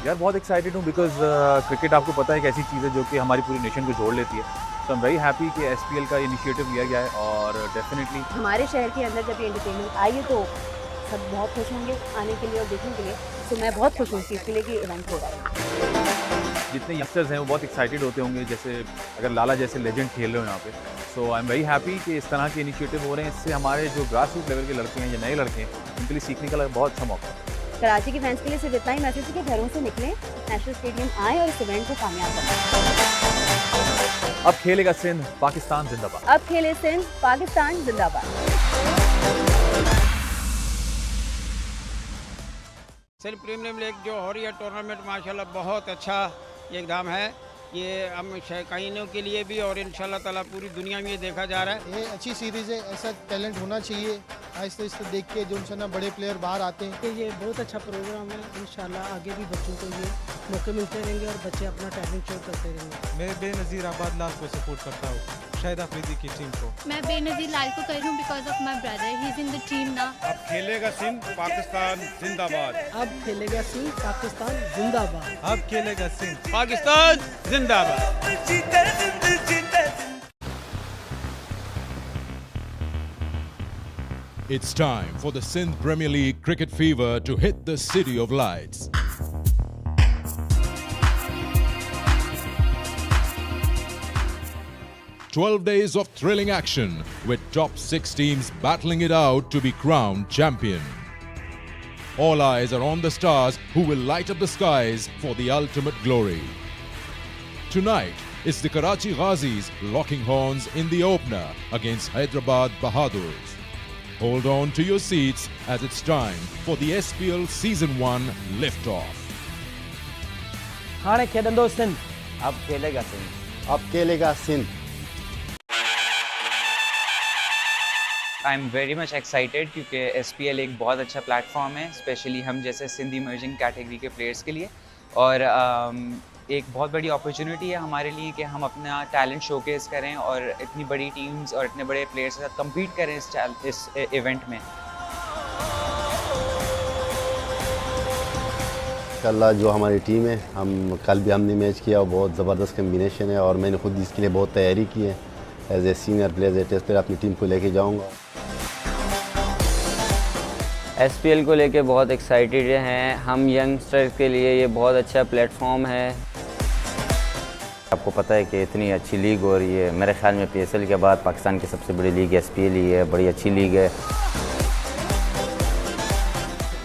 यार बहुत excited हूँ because cricket आपको पता है एक ऐसी चीज़ है जो कि हमारी पूरी नेशन को जोड़ लेती है. सो आई एम वेरी हैप्पी कि SPL का इनिशिएटिव लिया गया है और डेफिनेटली हमारे शहर के अंदर जब ये एंटरटेनमेंट आई है तो सब बहुत खुश होंगे आने के लिए और देखने के लिए. तो मैं बहुत खुश हूँ इसके लिए कि इवेंट हो रहा है. जितने यंगस्टर्स हैं वो बहुत एक्साइटेड होते होंगे, जैसे अगर लाला जैसे लेजेंड खेल रहे हो यहाँ पे. सो आई एम वेरी हैप्पी कि इस तरह के इनिशिएटिव हो रहे हैं. इससे हमारे जो ग्रास रूट लेवल के लड़के हैं या नए लड़के हैं उनके लिए सीखने का बहुत अच्छा मौका है. कराची के फैंस के लिए सिर्फ इतना ही मैसेज है कि घरों से निकलें, नेशनल स्टेडियम आए और इस इवेंट को कामयाब करें. अब खेलेगा सिंध, पाकिस्तान जिंदाबाद. अब खेले सिंध, पाकिस्तान जिंदाबाद. सिंध प्रीमियर लीग जो हो रही है टूर्नामेंट माशाल्लाह बहुत अच्छा एकदम है. ये हम शौकीनों के लिए भी और इंशाल्लाह ताला पूरी दुनिया में ये देखा जा रहा है. ये अच्छी सीरीज़ है, ऐसा टैलेंट होना चाहिए. आहिस्ते आहिस्ते देख के जो इंशाल्लाह बड़े प्लेयर बाहर आते हैं. ये बहुत अच्छा प्रोग्राम है. इंशाल्लाह आगे भी बच्चों को ये मौके मिलते रहेंगे और बच्चे अपना टैलेंट शो करते रहेंगे. मैं बेनज़ीराबाद लाल को सपोर्ट करता हूँ, शाहिद अफरीदी की टीम को. मैं बेनज़ीर लाल को कर रही हूँ because of my brother, he is in the team ना. अब खेलेगा सिंध, पाकिस्तान जिंदाबाद. अब खेलेगा सिंध, पाकिस्तान जिंदाबाद. अब खेलेगा सिंध, पाकिस्तान जिंदाबाद. It's time for the Sindh Premier League cricket fever to hit the City of Lights. "12 days of thrilling action with top 6 teams battling it out to be crowned champion. All eyes are on the stars who will light up the skies for the ultimate glory. Tonight, it's the Karachi Ghazis locking horns in the opener against Hyderabad Bahadurs. Hold on to your seats as it's time for the SPL Season 1 liftoff. हाणे खेॾंदो सिंध, अब खेलेगा सिंध, अब खेलेगा Sindh. I am very much excited क्योंकि SPL एक बहुत अच्छा platform है, स्पेशली हम जैसे सिंध इमर्जिंग कैटेगरी के प्लेयर्स के लिए, और एक बहुत बड़ी अपॉर्चुनिटी है हमारे लिए कि हम अपना टैलेंट शोकेस करें और इतनी बड़ी टीम्स और इतने बड़े प्लेयर्स के साथ कम्पीट करें इस इवेंट में। इंशाल्लाह जो हमारी टीम है, हम कल भी हमने मैच किया और बहुत ज़बरदस्त कम्बिनेशन है और मैंने खुद इसके लिए बहुत तैयारी की है। As a senior player, as a test player अपनी टीम को लेके जाऊंगा। SPL को लेके बहुत एक्साइटेड हैं हम। यंगस्टर्स के लिए ये बहुत अच्छा प्लेटफॉर्म है। आपको पता है कि इतनी अच्छी लीग हो रही है। मेरे ख्याल में PSL के बाद पाकिस्तान की सबसे बड़ी लीग SPL ही है। बड़ी अच्छी लीग है।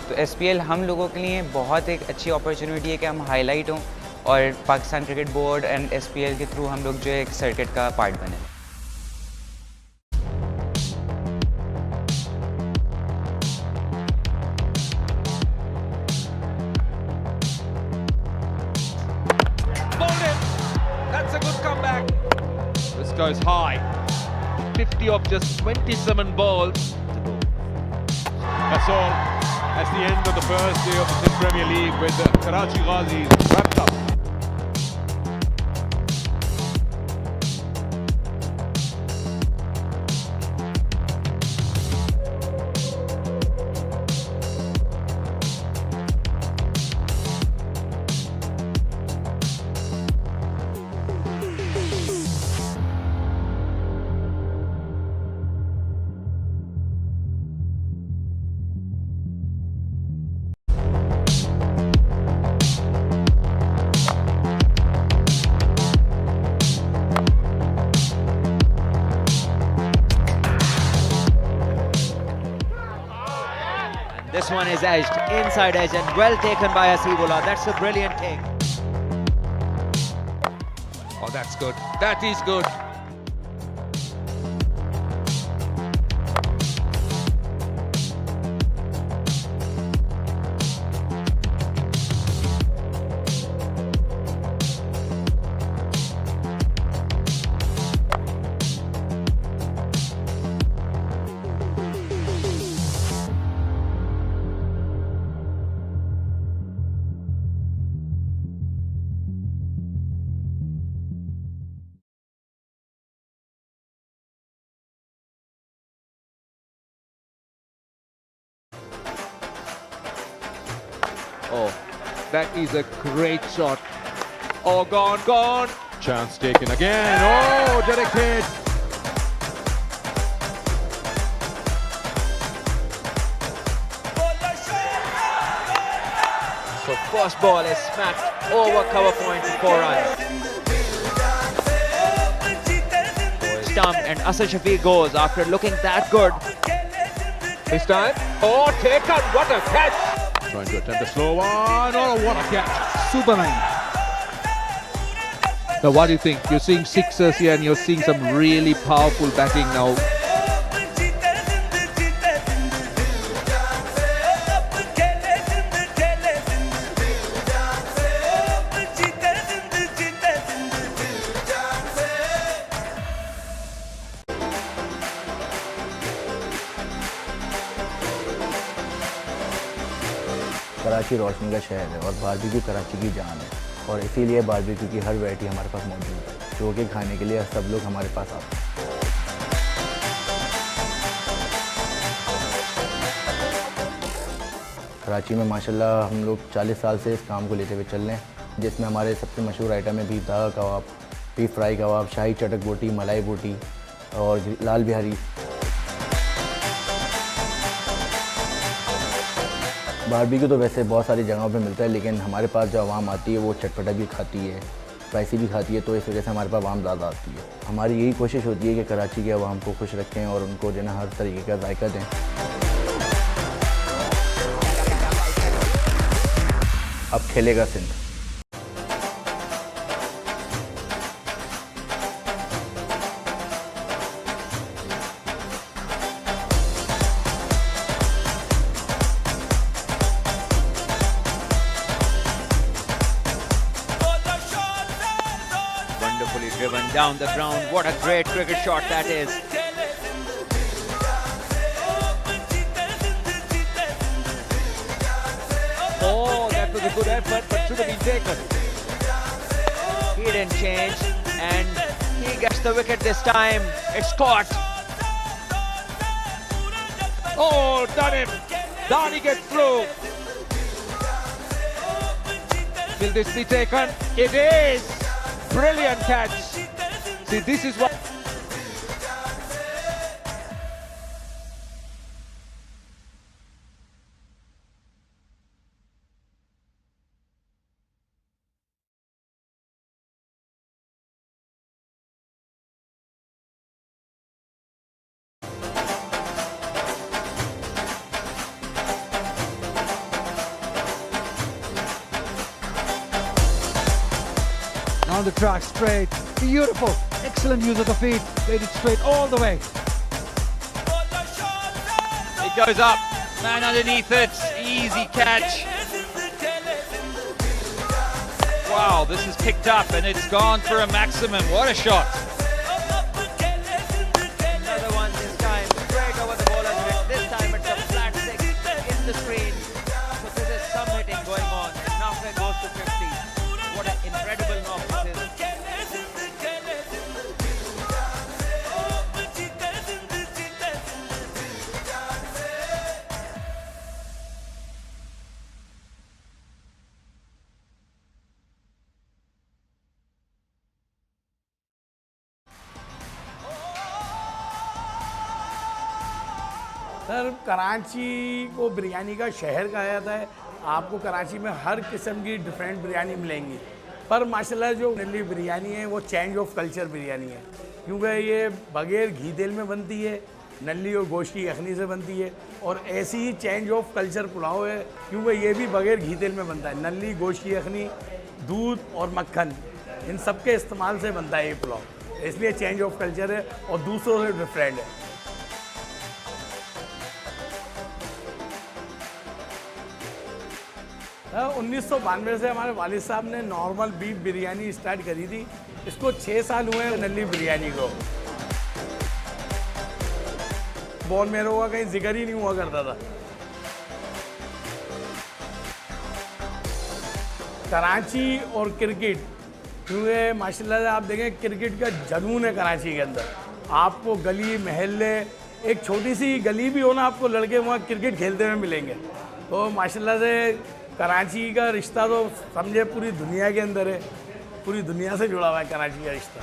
तो SPL हम लोगों के लिए बहुत एक अच्छी अपॉर्चुनिटी है कि हम हाईलाइट हों और Pakistan cricket board and SPL के थ्रू हम लोग जो है एक सर्किट का पार्ट बने। That's a good comeback. This goes high. 50 of just 27 balls. That's all. That's the end of the first day of the Sindh Premier League with the Karachi Ghazis wrapped up. This one is edged, inside edge, and well taken by Asibullah. That's a brilliant take. Oh, that's good. That is good. Oh, that is a great shot. Oh, gone. Chance taken again. Oh, dedicated. So first ball is smacked over cover point for 4 runs. Stump and Asad Shafiq goes after looking that good. This time. Oh, taken. What a catch. Trying to attempt a slow one. Oh, what a catch. Superman. Now, what do you think? You're seeing sixers here and you're seeing some really powerful batting now. Karachi रोशनी का शहर है और barbecue Karachi की जान है और इसीलिए barbecue की हर वैरायटी हमारे पास मौजूद है जो कि खाने के लिए सब लोग हमारे पास आते हैं। कराची में माशाल्लाह हम लोग 40 साल से इस काम को लेते हुए चल रहे हैं, जिसमें हमारे सबसे मशहूर आइटम है बीफ दागा कबाब, बीफ फ्राई कबाब, शाही चटक बोटी, मलाई बोटी और लाल बिहारी। बारबेक्यू तो वैसे बहुत सारी जगहों पे मिलता है, लेकिन हमारे पास जो आवाम आती है वो चटपटा भी खाती है, स्पाइसी भी खाती है, तो इस वजह से हमारे पास आवाम ज़्यादा आती है। हमारी यही कोशिश होती है कि कराची के आवाम को खुश रखें और उनको जो है हर तरीके का जायका दें। अब खेलेगा Sindh. Beautifully driven down the ground. What a great cricket shot that is. Oh, that was a good effort, but should have been taken. He didn't change, and he gets the wicket this time. It's caught. Oh, done him. Down he gets through. Will this be taken? It is. Brilliant catch. See, this is what... Down the track, straight, beautiful, excellent use of the feet, played it straight all the way. It goes up, man underneath it, easy catch. Wow, this is picked up and it's gone for a maximum. What a shot. Another one this time, straight over the bowler's head. This time it's a flat six in the screen. So this is some hitting going on. And now it goes to 50. What an incredible knock this is. Sir Karachi को बिरयानी का शहर कहा जाता है। आपको कराची में हर किस्म की डिफरेंट बिरयानी मिलेंगी, पर माशाल्लाह जो नल्ली बिरयानी है वो चेंज ऑफ कल्चर बिरयानी है, क्योंकि ये बगैर घी तेल में बनती है, नल्ली और गोश्त की यखनी से बनती है। और ऐसी ही चेंज ऑफ कल्चर पुलाव है, क्योंकि ये भी बगैर घी तेल में बनता है। नल्ली, गोश्त की यखनी, दूध और मक्खन, इन सब के इस्तेमाल से बनता है ये पुलाव, इसलिए चेंज ऑफ कल्चर है और दूसरों से डिफरेंट है। 1992 से हमारे वालिद साहब ने नॉर्मल बीफ बिरयानी स्टार्ट करी थी। इसको 6 साल हुए हैं नल्ली बिरयानी को। बॉल मेरो का कहीं जिक्र ही नहीं हुआ करता था। कराची और क्रिकेट, क्योंकि माशाल्लाह से आप देखें क्रिकेट का जुनून है कराची के अंदर। आपको गली महल्ले, एक छोटी सी गली भी हो ना, आपको लड़के वहाँ क्रिकेट खेलते हुए मिलेंगे। तो माशाल्लाह से कराची का रिश्ता तो समझे पूरी दुनिया के अंदर है, पूरी दुनिया से जुड़ा हुआ है कराची का रिश्ता।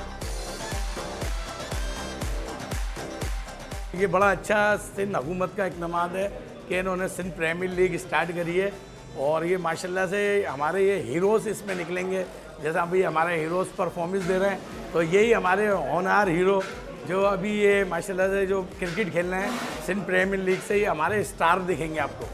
ये बड़ा अच्छा सिंध हुकूमत का इक़दाम है कि इन्होंने सिंध प्रीमियर लीग स्टार्ट करी है, और ये माशाल्लाह से हमारे ये हीरोज़ इसमें निकलेंगे। जैसा अभी हमारे हीरोज़ परफॉर्मेंस दे रहे हैं, तो यही हमारे होनहार हीरो जो अभी ये माशाल्लाह से जो क्रिकेट खेल रहे हैं सिंध प्रीमियर लीग से, ये हमारे स्टार दिखेंगे आपको।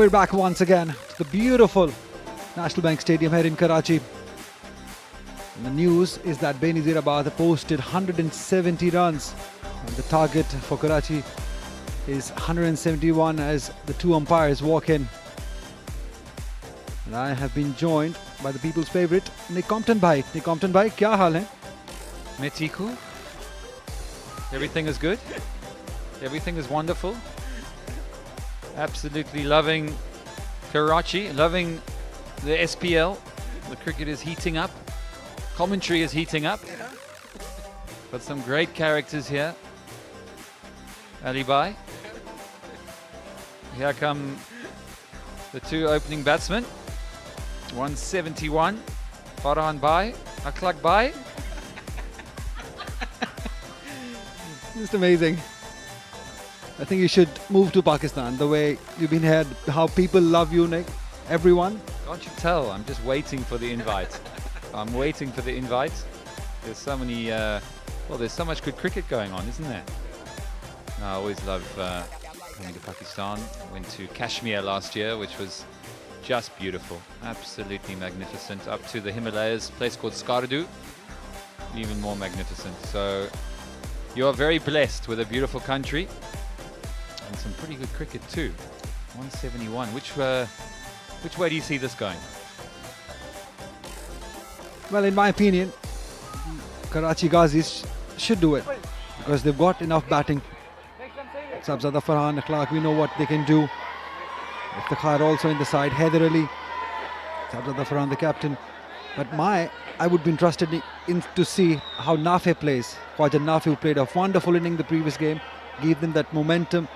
We're back once again to the beautiful National Bank Stadium here in Karachi. And the news is that Benazirabad posted 170 runs. And the target for Karachi is 171 as the two umpires walk in. And I have been joined by the people's favourite, Nick Compton Bhai. Nick Compton Bhai, kya haal hai? Main theek hu. Everything is good. Everything is wonderful. Absolutely loving Karachi, loving the SPL. The cricket is heating up. Commentary is heating up. Got some great characters here. Ali Bhai. Here come the two opening batsmen. 171. Farhan Bhai. Akhlaq Bhai. Just amazing. I think you should move to Pakistan. The way you've been here, how people love you, Nick. Everyone. Can't you tell? I'm just waiting for the invite. I'm waiting for the invite. There's so many, well, there's so much good cricket going on, isn't there? No, I always love coming to Pakistan. Went to Kashmir last year, which was just beautiful, absolutely magnificent. Up to the Himalayas, a place called Skardu, even more magnificent. So you are very blessed with a beautiful country and some pretty good cricket too. 171. Which way do you see this going? Well, in my opinion, Karachi Ghazis should do it because they've got enough batting. Sabzada Farhan, Clark, we know what they can do. Iftikhar also in the side, Haider Ali, Sabzada Farhan the captain. But I would be interested in to see how Nafi plays. Khwaja Nafi, who played a wonderful inning the previous game, gave them that momentum.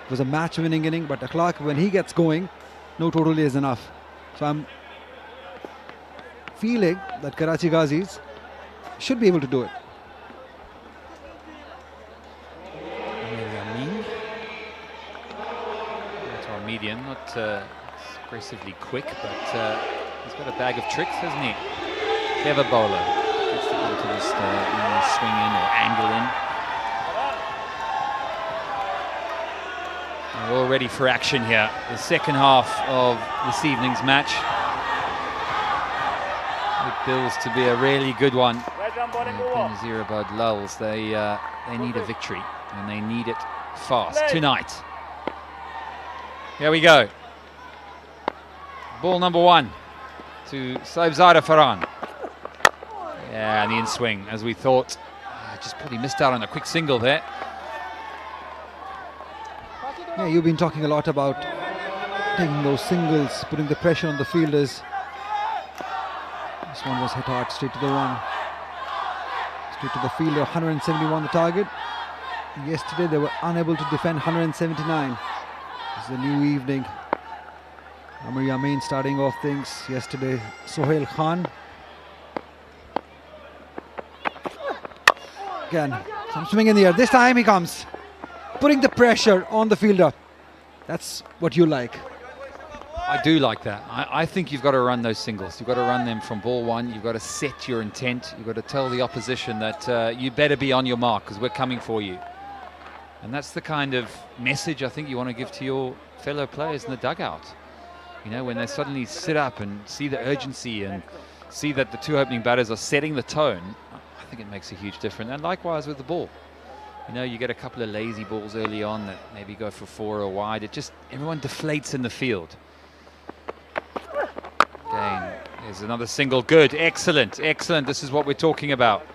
It was a match-winning inning, but Clark, when he gets going, no total is enough. So I'm feeling that Karachi Ghazis should be able to do it. That's our medium, not aggressively quick, but he's got a bag of tricks, hasn't he? Clever bowler. Gets to go to this swing in or angle in. We're all ready for action here. The second half of this evening's match. It bills to be a really good one. Benazirabad Lals, they need a victory and they need it fast tonight. Here we go. Ball number 1 to Saibzada Farhan. Yeah, and the in-swing, as we thought. Just probably missed out on a quick single there. Yeah, you've been talking a lot about taking those singles, putting the pressure on the fielders. This one was hit hard, straight to the run. Straight to the fielder, 171 the target. Yesterday they were unable to defend 179. This is a new evening. Amir Yamin starting off things. Yesterday, Sohail Khan. Again, some swing in the air. This time he comes, putting the pressure on the fielder. That's what you like. I do like that. I think you've got to run those singles. You've got to run them from ball 1. You've got to set your intent. You've got to tell the opposition that you better be on your mark because we're coming for you. And that's the kind of message I think you want to give to your fellow players in the dugout. You know, when they suddenly sit up and see the urgency and see that the 2 opening batters are setting the tone, I think it makes a huge difference. And likewise with the ball. You know, you get a couple of lazy balls early on that maybe go for 4 or wide. It just, everyone deflates in the field. Again, there's another single. Good, excellent, excellent. This is what we're talking about.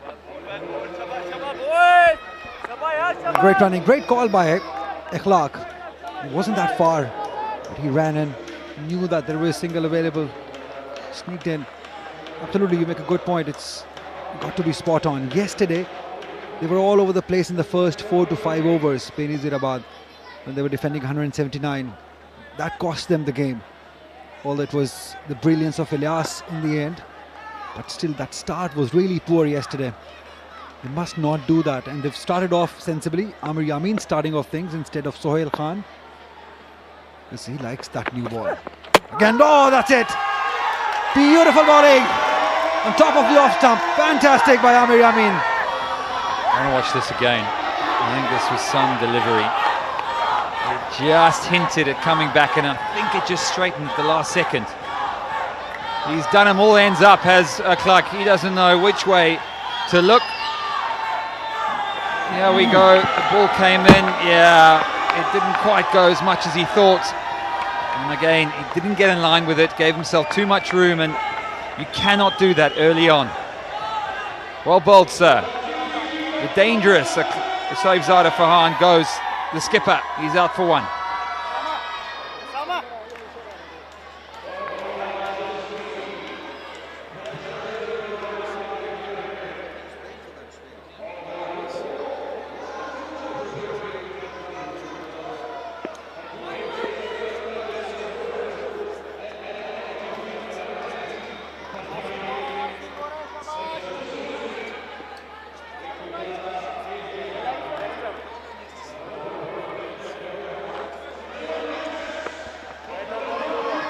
Great running, great call by Akhlaq. It wasn't that far, but he ran in, knew that there was a single available, sneaked in. Absolutely, you make a good point. It's got to be spot on. Yesterday, they were all over the place in the first 4 to 5 overs, Benazirabad, when they were defending 179. That cost them the game. Although it was the brilliance of Ilyas in the end, but still that start was really poor yesterday. They must not do that, and they've started off sensibly. Amir Yamin starting off things instead of Sohail Khan, because he likes that new ball. Again, oh, that's it! Beautiful bowling on top of the off stump. Fantastic by Amir Yamin. I want to watch this again. I think this was some delivery. It just hinted at coming back, and I think it just straightened at the last second. He's done them all ends up, has Clark. He doesn't know which way to look. Here we go. The ball came in. Yeah, it didn't quite go as much as he thought. And again, he didn't get in line with it, gave himself too much room, and you cannot do that early on. Well bowled, sir. The dangerous Saibzada Farhan goes. The skipper, he's out for 1.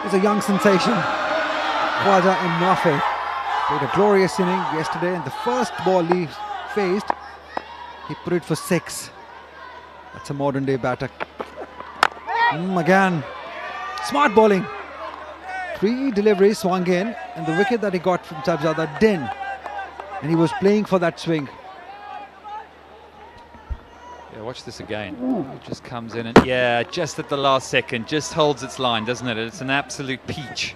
He's a young sensation, Khwaja and Nafi. Played a glorious inning yesterday, and the first ball he faced, he put it for 6. That's a modern day batter. Again, smart bowling. 3 deliveries swung in, and the wicket that he got from Sabzada didn't. And he was playing for that swing. Yeah, watch this again. It just comes in and, yeah, just at the last second, just holds its line, doesn't it? It's an absolute peach.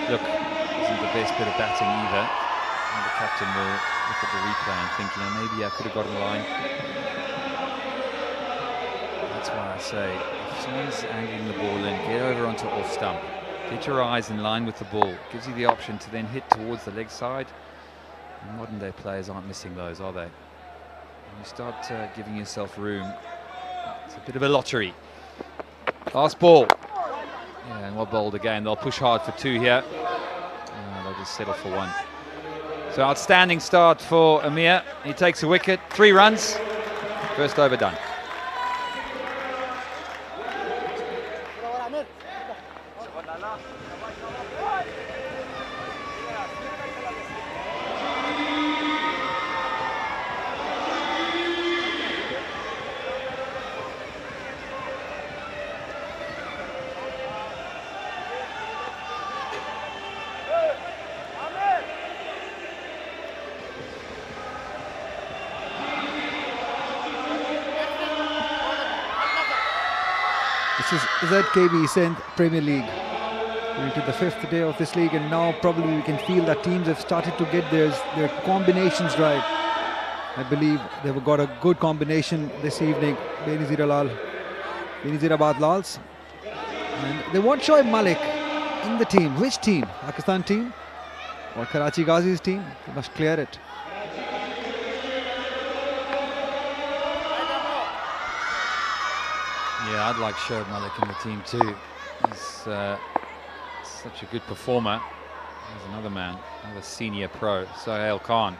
Look, isn't the best bit of batting either. And the captain will look at the replay and think, maybe I could have got in line. That's why I say, if someone's angling the ball in, get over onto off stump. Get your eyes in line with the ball. Gives you the option to then hit towards the leg side. And modern day players aren't missing those, are they? When you start giving yourself room, it's a bit of a lottery. Last ball. Yeah, and well bowled again. They'll push hard for 2 here. They'll just settle for 1. So outstanding start for Amir. He takes a wicket, 3 runs. First over done. This is ZKB Sindh Premier League. We're into the 5th day of this league, and now probably we can feel that teams have started to get their combinations right. I believe they've got a good combination this evening. Benazirabad Lals. And they want Shoaib Malik in the team. Which team? Pakistan team or Karachi Ghazis team? They must clear it. Yeah, I'd like Shoaib Malik in the team too. He's such a good performer. There's another man, another senior pro, Sohail Khan.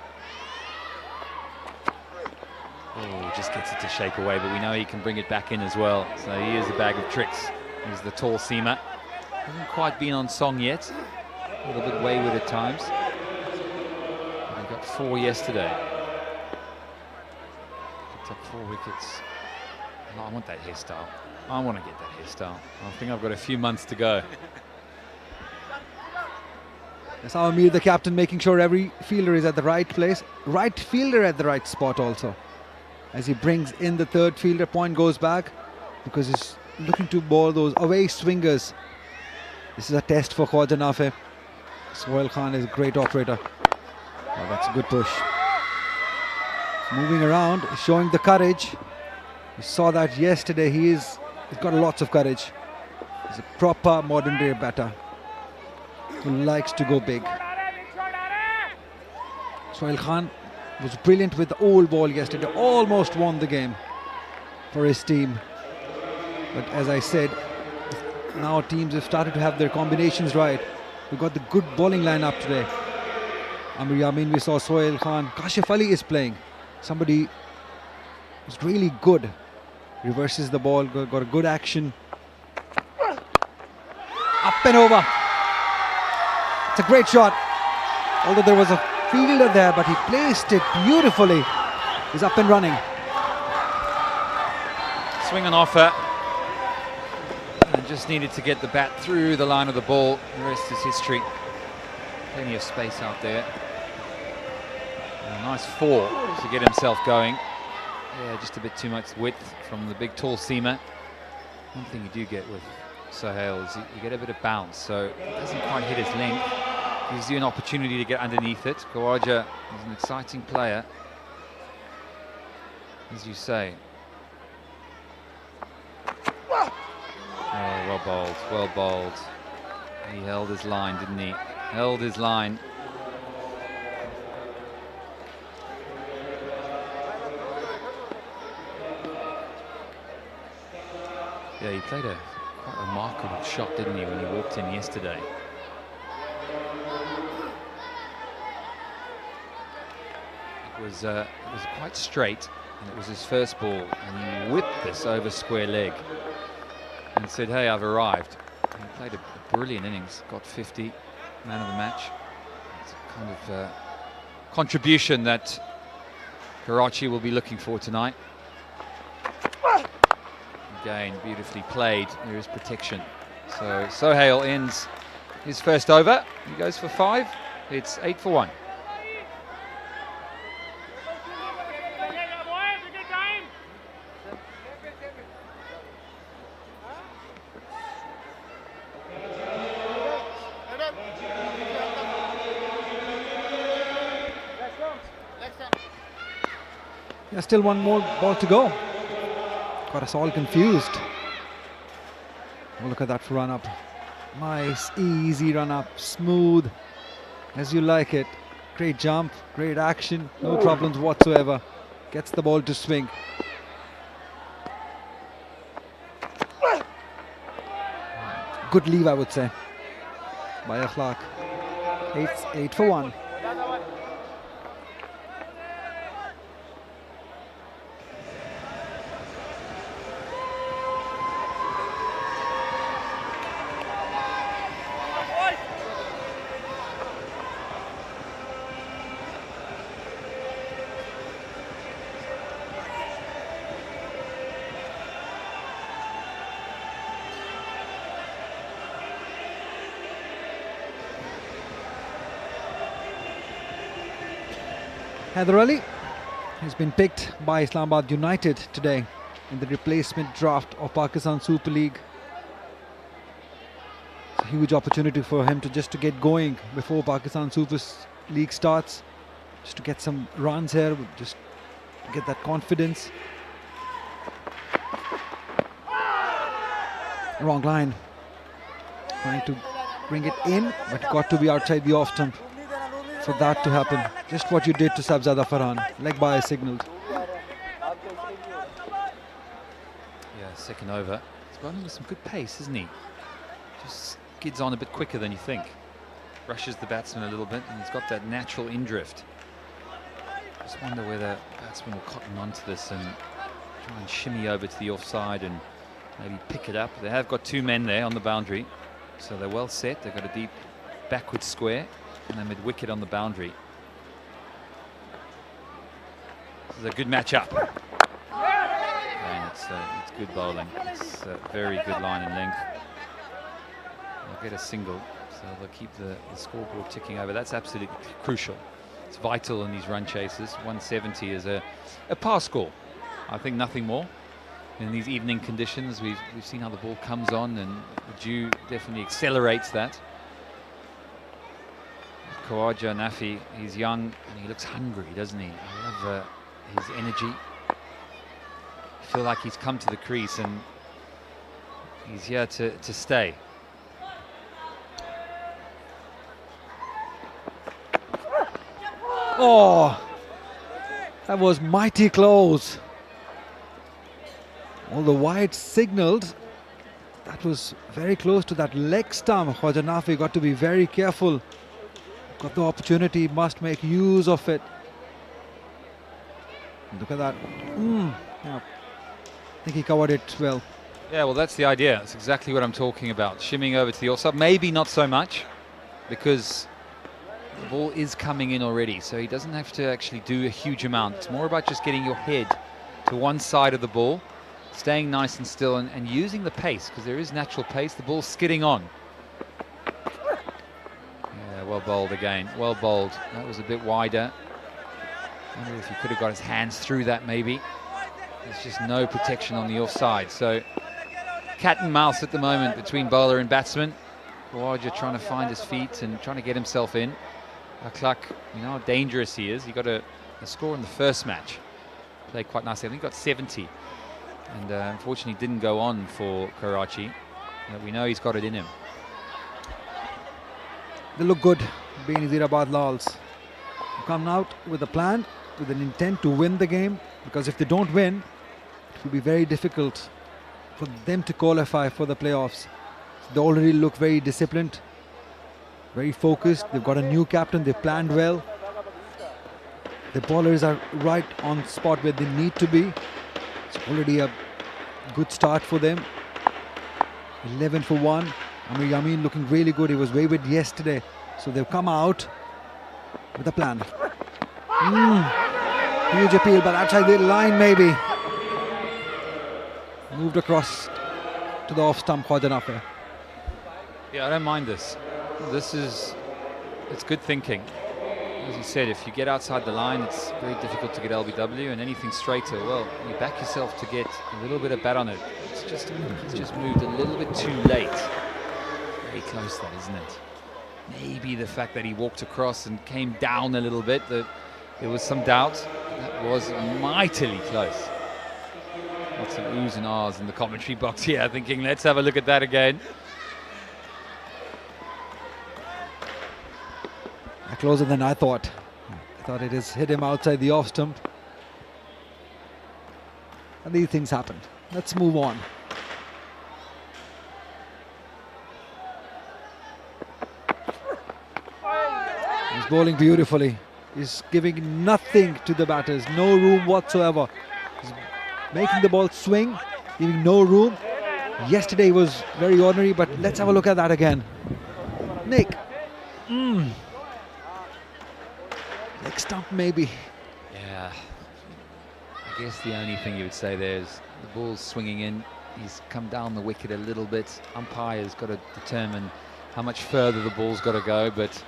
Oh, just gets it to shake away, but we know he can bring it back in as well. So he is a bag of tricks. He's the tall seamer. Hasn't quite been on song yet. A little bit wayward at times. But he got 4 yesterday. Picked up 4 wickets. Oh, I want that hairstyle. I want to get that hairstyle. I think I've got a few months to go. That's how Amir, the captain, making sure every fielder is at the right place. Right fielder at the right spot also. As he brings in the 3rd fielder, point goes back because he's looking to bowl those away swingers. This is a test for Khwaja Nafi. Sohail Khan is a great operator. Oh, that's a good push. Moving around, showing the courage. We saw that yesterday. He's got lots of courage. He's a proper modern day batter who likes to go big. Sohail Khan was brilliant with the old ball yesterday, almost won the game for his team. But as I said, now teams have started to have their combinations right. We've got the good bowling lineup today. Amir Yamin, we saw Sohail Khan. Kashif Ali is playing. Somebody who's really good. Reverses the ball, got a good action. Up and over. It's a great shot. Although there was a fielder there, but he placed it beautifully. He's up and running. Swing and offer. And just needed to get the bat through the line of the ball. The rest is history. Plenty of space out there. And a nice 4 to get himself going. Yeah, just a bit too much width from the big tall seamer. One thing you do get with Sohail is you get a bit of bounce, so it doesn't quite hit his length. Gives you an opportunity to get underneath it. Khawaja is an exciting player, as you say. Oh, well bowled, well bowled. He held his line, didn't he? Held his line. Yeah, he played a quite remarkable shot, didn't he, when he walked in yesterday. It was quite straight, and it was his first ball, and he whipped this over square leg and said, hey, I've arrived. And he played a brilliant innings, got 50, man of the match. It's a kind of contribution that Karachi will be looking for tonight. Again, beautifully played. There is protection. So Sohail ends his first over. He goes for 5. It's 8 for 1. There's still one more ball to go. Got us all confused. Oh, look at that run up. Nice, easy run up. Smooth, as you like it. Great jump, great action. No problems whatsoever. Gets the ball to swing. Good leave, I would say, by Akhlaq. 8 for 1. Haider Ali has been picked by Islamabad United today in the replacement draft of Pakistan Super League. It's a huge opportunity for him to get going before Pakistan Super League starts, just to get some runs here, just to get that confidence. Wrong line, trying to bring it in, but got to be outside the off stump for that to happen. Just what you did to Sabzada Farhan. Leg by signaled. Yeah, second over. He's bowling with some good pace, isn't he? Just skids on a bit quicker than you think. Rushes the batsman a little bit, and he's got that natural in-drift. Just wonder whether batsmen will cotton onto this and try and shimmy over to the offside and maybe pick it up. They have got 2 men there on the boundary, so they're well set. They've got a deep backward square and then mid-wicket on the boundary. This is a good match-up. And it's good bowling. It's a very good line and length. They'll get a single, so they'll keep the scoreboard ticking over. That's absolutely crucial. It's vital in these run chases. 170 is a par score. I think nothing more. In these evening conditions, we've seen how the ball comes on, and the dew definitely accelerates that. Khawaja Nafi, he's young and he looks hungry, doesn't he? I love his energy. I feel like he's come to the crease and he's here to stay. Oh, that was mighty close. Although wide signaled, that was very close to that leg stump. Khawaja Nafi got to be very careful. Got the opportunity, must make use of it. Look at that. Yeah. I think he covered it well. Yeah, well, that's the idea. That's exactly what I'm talking about. Shimming over to the offside. Maybe not so much, because the ball is coming in already, so he doesn't have to actually do a huge amount. It's more about just getting your head to one side of the ball, staying nice and still, and using the pace, because there is natural pace. The ball's skidding on. Well bowled again, well bowled. That was a bit wider. I wonder if he could have got his hands through that maybe. There's just no protection on the offside. So cat and mouse at the moment between bowler and batsman. Khawaja trying to find his feet and trying to get himself in. Akhlaq, you know how dangerous he is. He got a score in the first match. Played quite nicely. I think he got 70. And unfortunately didn't go on for Karachi. But we know he's got it in him. They look good, Benazirabad Lals. Come out with a plan, with an intent to win the game, because if they don't win, it will be very difficult for them to qualify for the playoffs. They already look very disciplined, very focused. They've got a new captain, they've planned well. The bowlers are right on spot where they need to be. It's already a good start for them. 11 for 1. Amir Yamin looking really good. He was wayward yesterday, so they've come out with a plan. Huge appeal, but outside the line maybe. Moved across to the off stump, quite enough here. Yeah, I don't mind this. It's good thinking. As you said, if you get outside the line, it's very difficult to get LBW, and anything straighter, well, you back yourself to get a little bit of bat on it. It's just, he's just moved a little bit too late. Very close, that, isn't it? Maybe the fact that he walked across and came down a little bit, that there was some doubt. That was mightily close. Lots of oohs and ahs in the commentary box here, thinking, let's have a look at that again. Closer than I thought. I thought it has hit him outside the off stump. And these things happened. Let's move on. He's bowling beautifully. He's giving nothing to the batters. No room whatsoever. He's making the ball swing, giving no room. Yesterday was very ordinary, but let's have a look at that again. Nick. Leg stump maybe. Yeah. I guess the only thing you would say there is the ball's swinging in. He's come down the wicket a little bit. Umpire's got to determine how much further the ball's got to go. But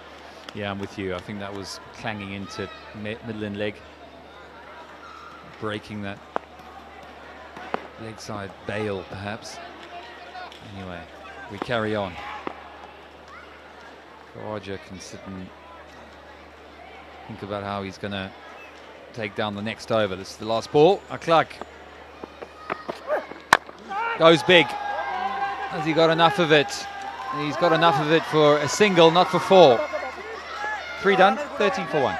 yeah, I'm with you. I think that was clanging into middle and leg, breaking that leg side bail perhaps. Anyway, we carry on. Khawaja can sit and think about how he's going to take down the next over. This is the last ball. Akhlaq goes big. Has he got enough of it? He's got enough of it for a single, not for 4. 3 done, 13 for 1.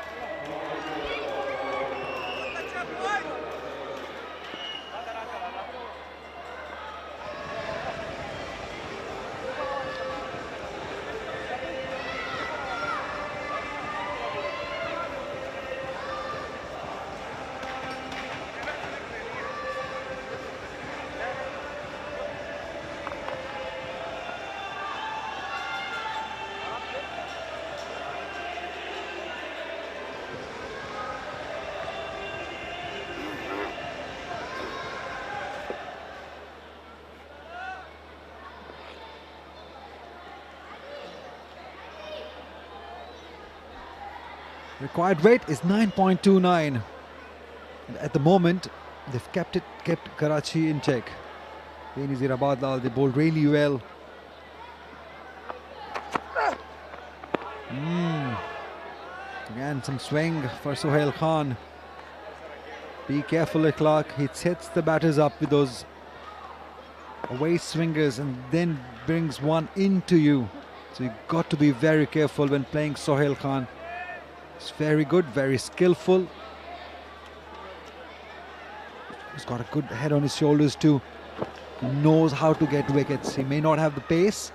Required rate is 9.29. At the moment, they've kept Karachi in check. Benazirabad, Lals, they bowled really well. Again, some swing for Sohail Khan. Be careful, Akhlaq. He sets the batters up with those away swingers and then brings one into you. So you've got to be very careful when playing Sohail Khan. It's very good, very skillful. He's got a good head on his shoulders too. He knows how to get wickets. He may not have the pace.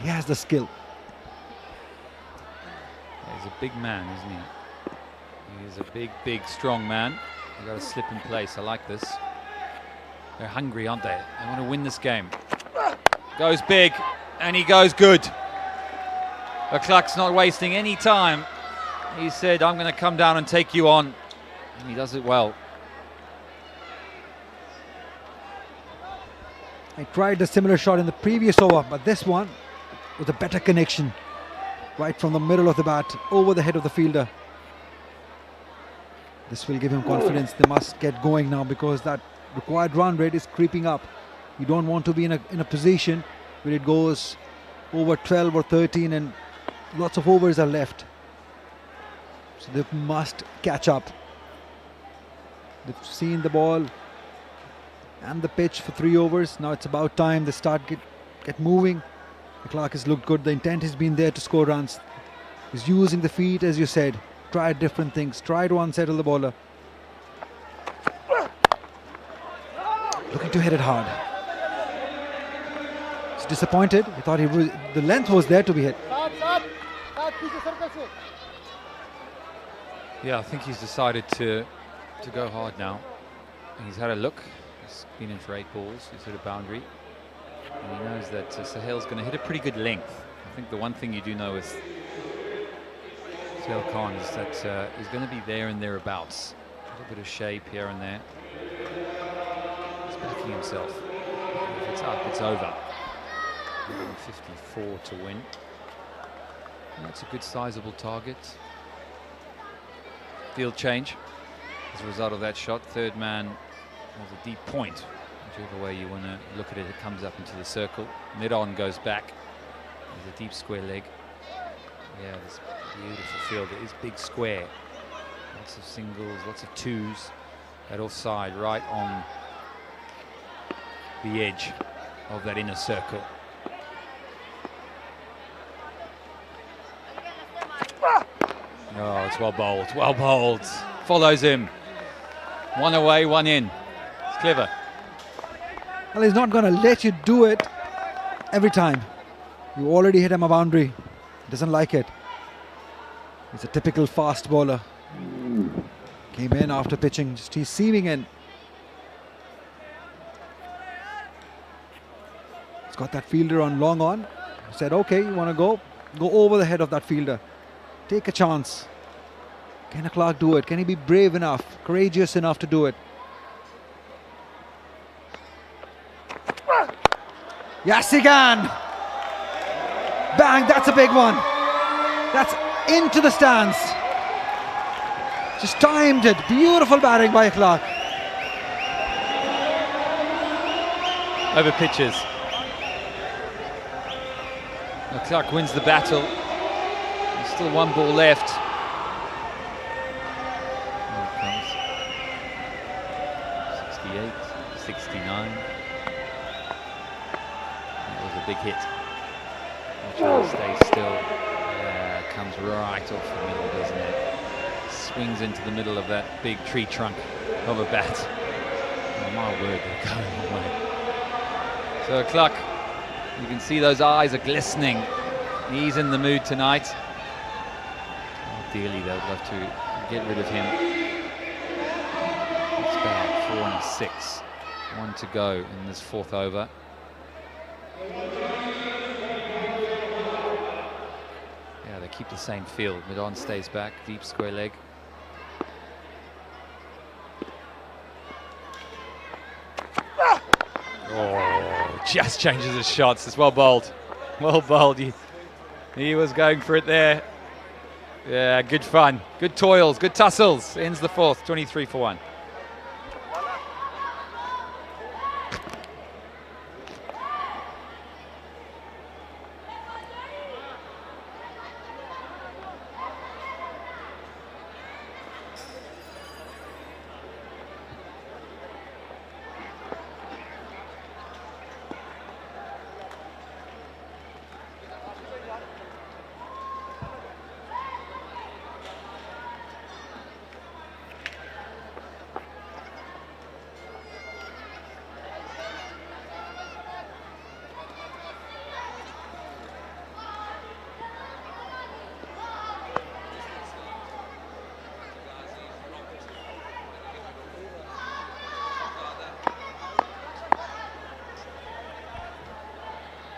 He has the skill. He's a big man, isn't he? He's a big, big, strong man. They've got to slip in place. I like this. They're hungry, aren't they? They want to win this game. Goes big, and he goes good. Akhlaq's not wasting any time. He said, I'm going to come down and take you on. And he does it well. I tried a similar shot in the previous over, but this one was a better connection. Right from the middle of the bat, over the head of the fielder. This will give him confidence. They must get going now because that required run rate is creeping up. You don't want to be in a position where it goes over 12 or 13 and lots of overs are left. So they must catch up. They've seen the ball and the pitch for 3 overs. Now it's about time they start get moving. Akhlaq has looked good. The intent has been there to score runs. He's using the feet, as you said. Tried different things. Tried to unsettle the bowler. Looking to hit it hard. He's disappointed. He thought the length was there to be hit. Yeah, I think he's decided to go hard now. He's had a look. He's been in for 8 balls. He's hit a boundary. And he knows that Sohail's going to hit a pretty good length. I think the one thing you do know is Sohail Khan is that he's going to be there and thereabouts. A little bit of shape here and there. He's backing himself. If it's up, it's over. 154 to win. And that's a good sizable target. Field change as a result of that shot. Third man has a deep point. Whichever way you want to look at it, it comes up into the circle. Mid-on goes back. There's a deep square leg. Yeah, this beautiful field. It is big square. Lots of singles, lots of twos at offside, right on the edge of that inner circle. Oh, it's well bowled, well bowled. Follows him. One away, one in. It's clever. Well, he's not going to let you do it every time. You already hit him a boundary. He doesn't like it. He's a typical fast bowler. Came in after pitching, just he's seaming in. He's got that fielder on long on. Said, okay, you want to go? Go over the head of that fielder. Take a chance. Can a Clark do it? Can he be brave enough, courageous enough to do it? Yes, he can! Bang, that's a big one. That's into the stands. Just timed it. Beautiful batting by Clark. Over pitches. Now Clark wins the battle. There's still one ball left. Here it comes. 68, 69. That was a big hit. Trying to stay still. Yeah, comes right off the middle, doesn't it? Swings into the middle of that big tree trunk of a bat. Oh my word, they're going away. So Clark, you can see those eyes are glistening. He's in the mood tonight. Ideally, they would love to get rid of him. It's bad, 4 and 6. 1 to go in this 4th over. Yeah, they keep the same field. Mid-on stays back, deep square leg. Oh, just changes his shots. It's well bowled. Well bowled. He was going for it there. Yeah, good fun. Good toils, good tussles. Ends the 4th, 23 for 1.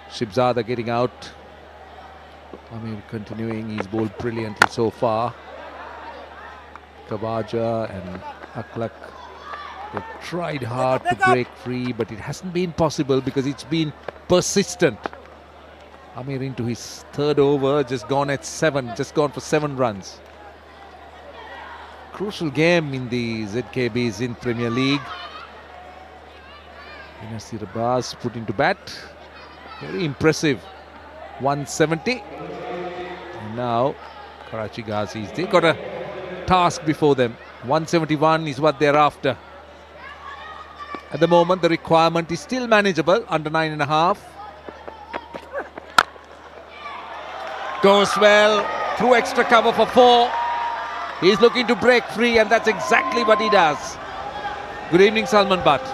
Shibzada getting out. Amir continuing. He's bowled brilliantly so far. Kawaja and Aklak, they've tried hard to break free, but it hasn't been possible because it's been persistent. Amir into his 3rd over, just gone at 7, just gone for 7 runs. Crucial game in the ZKB Sindh Premier League. Benazirabad put into bat. Very impressive. 170. And now Karachi Ghazis, they got a task before them. 171 is what they're after. At the moment, the requirement is still manageable, under 9.5. Goes well, through extra cover for 4. He's looking to break free, and that's exactly what he does. Good evening, Salman Butt.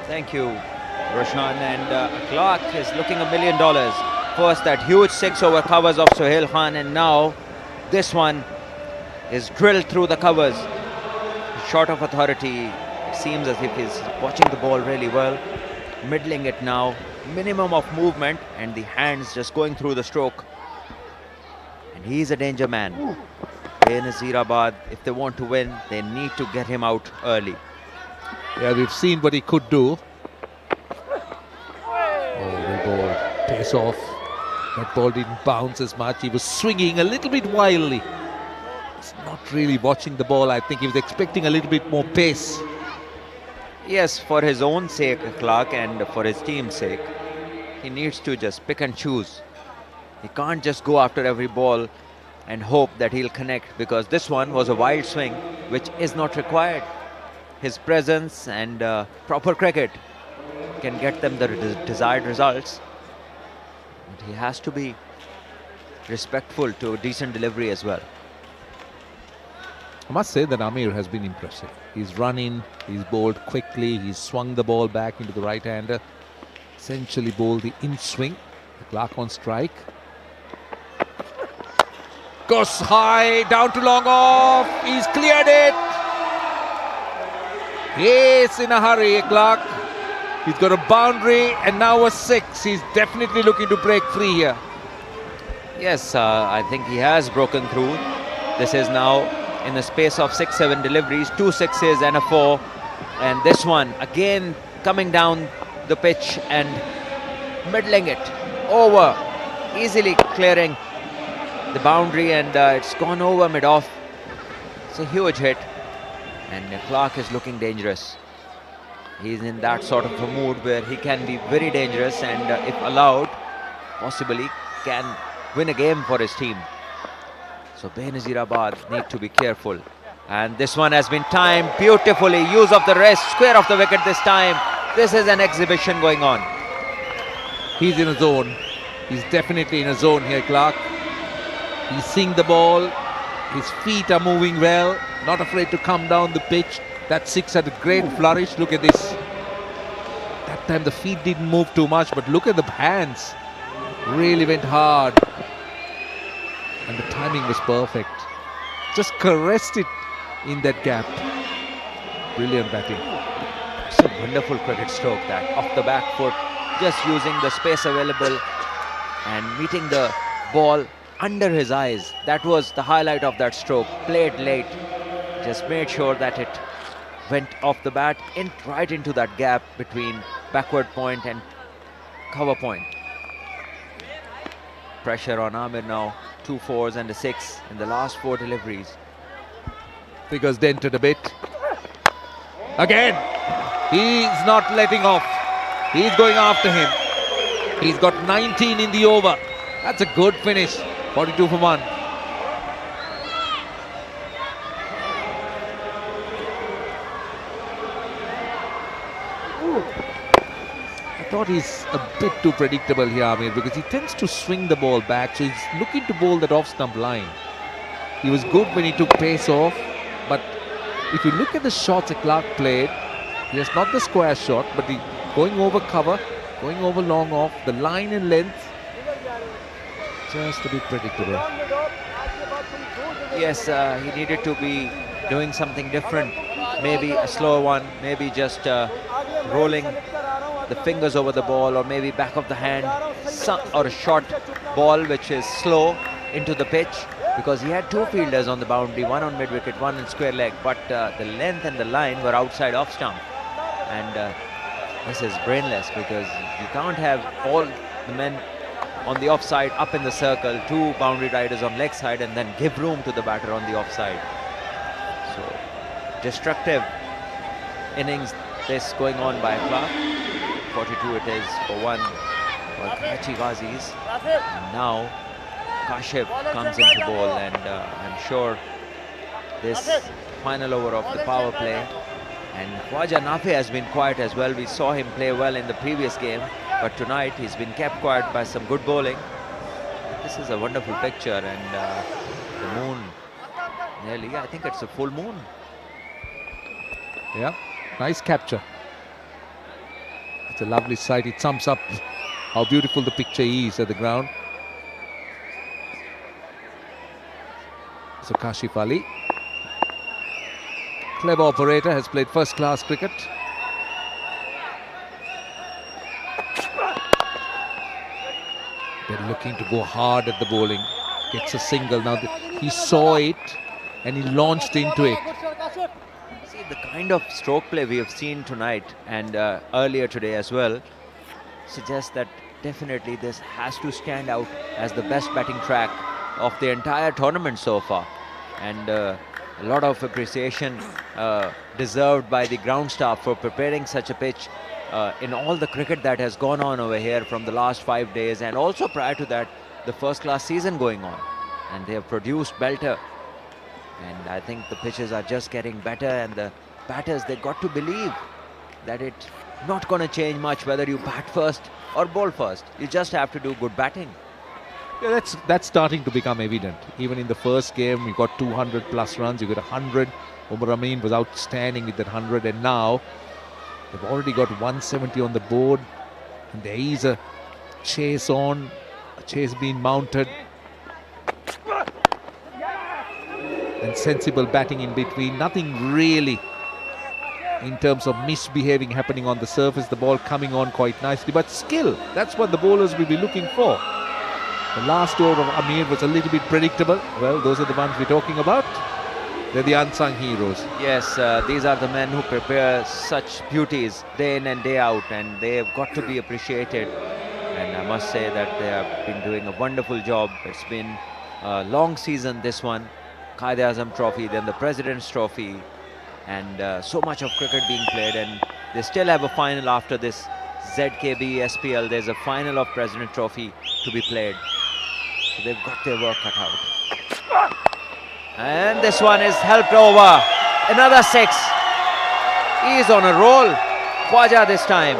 Thank you, Roshan. And Clark is looking $1 million. First, that huge 6 over covers of Sohail Khan, and now this one is drilled through the covers. Short of authority. It seems as if he's watching the ball really well. Middling it now. Minimum of movement, and the hands just going through the stroke. And he's a danger man. Benazirabad, if they want to win, they need to get him out early. Yeah, we've seen what he could do. Oh, well ball. Pace off. That ball didn't bounce as much. He was swinging a little bit wildly. He's not really watching the ball. I think he was expecting a little bit more pace. Yes, for his own sake, Clark, and for his team's sake, he needs to just pick and choose. He can't just go after every ball and hope that he'll connect, because this one was a wild swing, which is not required. His presence and proper cricket can get them the desired results. But he has to be respectful to decent delivery as well. I must say that Amir has been impressive. He's run in, he's bowled quickly, he's swung the ball back into the right-hander. Essentially bowled the in-swing. The Clark on strike. Goes high, down to long off. He's cleared it. Yes, in a hurry, Clark. He's got a boundary and now a 6. He's definitely looking to break free here. Yes, I think he has broken through. This is now in the space of 6-7 deliveries, 2 6s and a 4. And this one again coming down the pitch and middling it over, easily clearing the boundary, and it's gone over mid-off. It's a huge hit, and Clark is looking dangerous. He's in that sort of a mood where he can be very dangerous, and if allowed, possibly can win a game for his team. So Benazirabad need to be careful. And this one has been timed beautifully. Use of the wrist, square of the wicket this time. This is an exhibition going on. He's in a zone. He's definitely in a zone here, Clark. He's seeing the ball. His feet are moving well. Not afraid to come down the pitch. That 6 had a great flourish. Look at this. That time the feet didn't move too much, but look at the hands. Really went hard. And the timing was perfect. Just caressed it in that gap. Brilliant batting. It's a wonderful cricket stroke, that off the back foot, just using the space available and meeting the ball under his eyes. That was the highlight of that stroke. Played late, just made sure that it went off the bat and right into that gap between backward point and cover point. Pressure on Amir now. 2 4s and a 6 in the last 4 deliveries. Figures dented a bit. Again, he's not letting off. He's going after him. He's got 19 in the over. That's a good finish. 42 for 1. I thought he's a bit too predictable here, Amir, because he tends to swing the ball back, so he's looking to bowl that off-stump line. He was good when he took pace off, but if you look at the shots that Clark played, he has not the square shot, but the going over cover, going over long off, the line and length, just a bit predictable. Yes, he needed to be doing something different. Maybe a slower one, maybe just rolling the fingers over the ball, or maybe back of the hand, or a short ball which is slow into the pitch, because he had 2 fielders on the boundary, one on mid-wicket, one in square leg, but the length and the line were outside off stump. And this is brainless, because you can't have all the men on the offside up in the circle, 2 boundary riders on leg side, and then give room to the batter on the offside. So destructive innings this going on by Clark. 42 it is for 1 for Karachi Ghazis. And now Kashif comes into bowl, and I'm sure this final over of the power play. And Khwaja Nafi has been quiet as well. We saw him play well in the previous game, but tonight he's been kept quiet by some good bowling. This is a wonderful picture, and the moon nearly, I think it's a full moon. Yeah, nice capture. It's a lovely sight. It sums up how beautiful the picture is at the ground. So Kashif Ali, clever operator, has played first-class cricket. They're looking to go hard at the bowling. Gets a single. Now he saw it and he launched into it. See, the kind of stroke play we have seen tonight and earlier today as well suggests that definitely this has to stand out as the best batting track of the entire tournament so far. And a lot of appreciation deserved by the ground staff for preparing such a pitch in all the cricket that has gone on over here from the last 5 days, and also prior to that the first class season going on, and they have produced belter. And I think the pitches are just getting better, and the batters, they got to believe that it's not going to change much whether you bat first or bowl first. You just have to do good batting. Yeah, that's starting to become evident. Even in the first game, we got 200 plus runs. You got 100. Umar Amin was outstanding with that 100, and now they've already got 170 on the board. And there is a chase on, a chase being mounted, and sensible batting in between. Nothing really in terms of misbehaving happening on the surface. The ball coming on quite nicely, but skill, that's what the bowlers will be looking for. The last over of Amir was a little bit predictable. Well, those are the ones we're talking about. They're the unsung heroes. Yes, these are the men who prepare such beauties day in and day out, and they have got to be appreciated. And I must say that they have been doing a wonderful job. It's been a long season, this one. Quaid-e-Azam Trophy, then the President's Trophy, and so much of cricket being played, and they still have a final after this ZKB SPL. There's a final of President's Trophy to be played. So they've got their work cut out. And this one is helped over. Another 6. He's on a roll. Khwaja this time.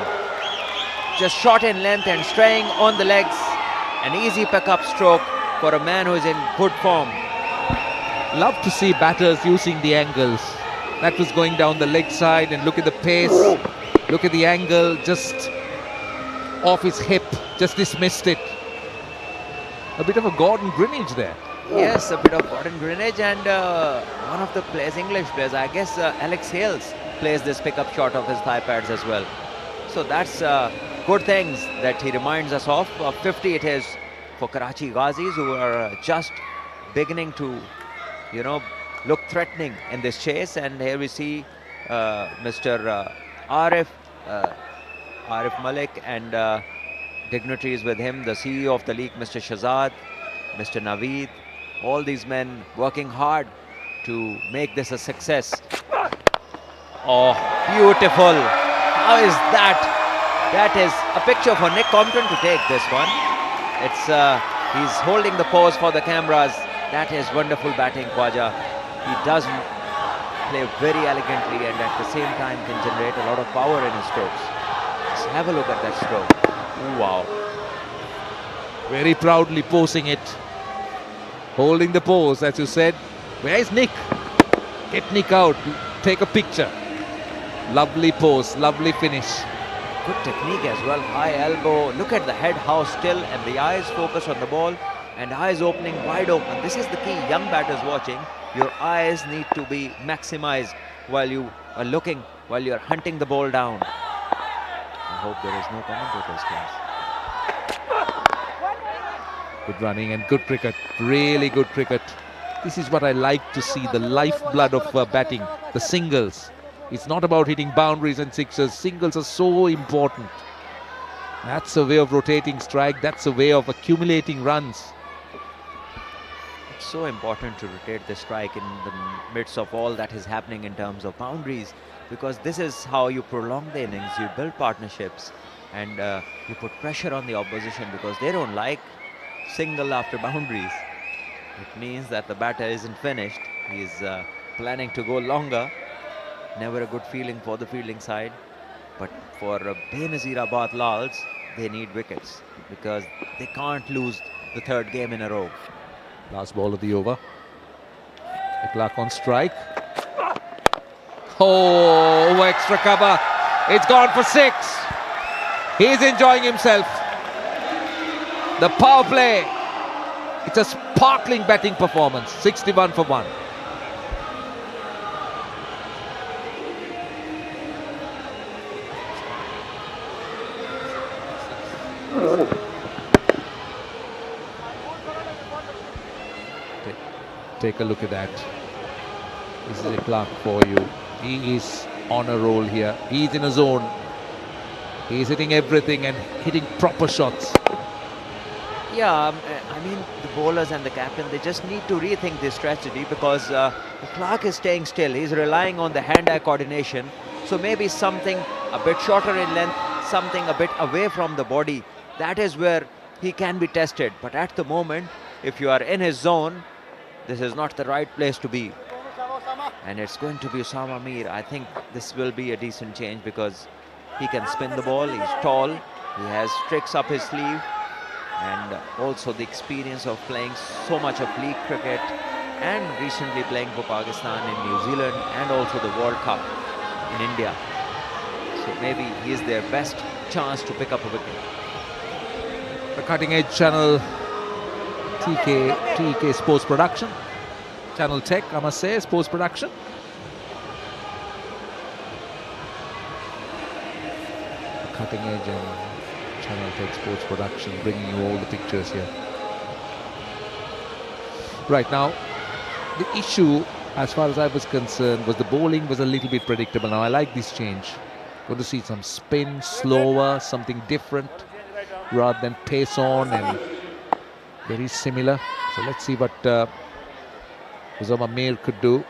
Just short in length and straying on the legs. An easy pickup stroke for a man who is in good form. Love to see batters using the angles. That was going down the leg side, and look at the pace. Look at the angle, just off his hip. Just dismissed it. A bit of a Gordon Greenidge there. Yes, a bit of Gordon Greenidge, and one of the players, English players, I guess Alex Hales plays this pickup shot of his thigh pads as well. So that's good things that he reminds us of. 50 it is for Karachi Ghazis, who are just beginning to, you know, look threatening in this chase. And here we see Mr. Arif Malik and dignitaries with him, the CEO of the league, Mr. Shahzad, Mr. Naveed, all these men working hard to make this a success. Oh, beautiful. How is that? That is a picture for Nick Compton to take this one. It's he's holding the pose for the cameras. That is wonderful batting, Khwaja. He does play very elegantly, and at the same time can generate a lot of power in his strokes. Just have a look at that stroke. Ooh, wow. Very proudly posing it. Holding the pose, as you said. Where is Nick? Get Nick out. Take a picture. Lovely pose, lovely finish. Good technique as well. High elbow. Look at the head, how still, and the eyes focus on the ball, and eyes opening wide open. This is the key. Young batters watching, your eyes need to be maximized while you are looking, while you are hunting the ball down. I hope there is no commentators class. Good running and good cricket. Really good cricket. This is what I like to see, the lifeblood of batting, the singles. It's not about hitting boundaries and sixes. Singles are so important. That's a way of rotating strike. That's a way of accumulating runs. It's so important to rotate the strike in the midst of all that is happening in terms of boundaries, because this is how you prolong the innings. You build partnerships, and you put pressure on the opposition, because they don't like single after boundaries. It means that the batter isn't finished. He's planning to go longer. Never a good feeling for the fielding side. But for Benazirabad Lals, they need wickets, because they can't lose the third game in a row. Last ball of the over. Clark on strike. Oh, extra cover. It's gone for 6. He's enjoying himself. The power play. It's a sparkling batting performance. 61 for 1. take a look at that. This is a Clark for you. He is on a roll here. He's in a zone. He's hitting everything and hitting proper shots. Yeah, I mean, the bowlers and the captain, they just need to rethink this strategy because Clark is staying still. He's relying on the hand-eye coordination. So maybe something a bit shorter in length, something a bit away from the body. That is where he can be tested. But at the moment, if you are in his zone, this is not the right place to be. And it's going to be Usama Mir. I think this will be a decent change because he can spin the ball. He's tall. He has tricks up his sleeve. And also the experience of playing so much of league cricket and recently playing for Pakistan in New Zealand and also the World Cup in India. So maybe he is their best chance to pick up a wicket. The Cutting Edge Channel TK Sports Production. Channel Tech, I must say, Sports Production. The Cutting Edge and Channel Tech Sports Production, bringing you all the pictures here. Right now, the issue, as far as I was concerned, was the bowling was a little bit predictable. Now I like this change. Going to see some spin, slower, something different, rather than pace on and very similar. So let's see what Usama Mir could do.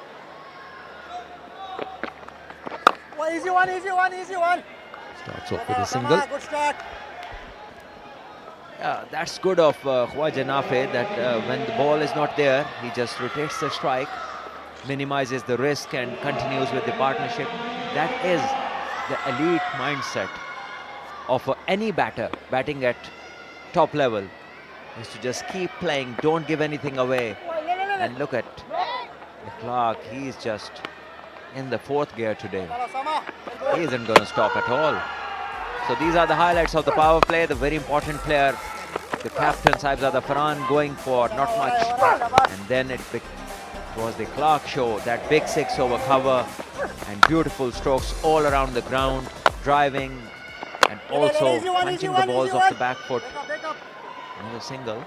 Easy one, easy one, easy one. Starts off with a single. Good start. Yeah, that's good of Khwaja Nafe that when the ball is not there, he just rotates the strike, minimizes the risk and continues with the partnership. That is the elite mindset of any batter batting at top level, is to just keep playing, don't give anything away. And look at Clark, he's just in the fourth gear today. He isn't going to stop at all. So these are the highlights of the power play. The very important player, the captain Sahibzada Farhan, going for not much. And then it was the Clark show, that big six over cover and beautiful strokes all around the ground, driving and also punching the balls off the back foot. Another single.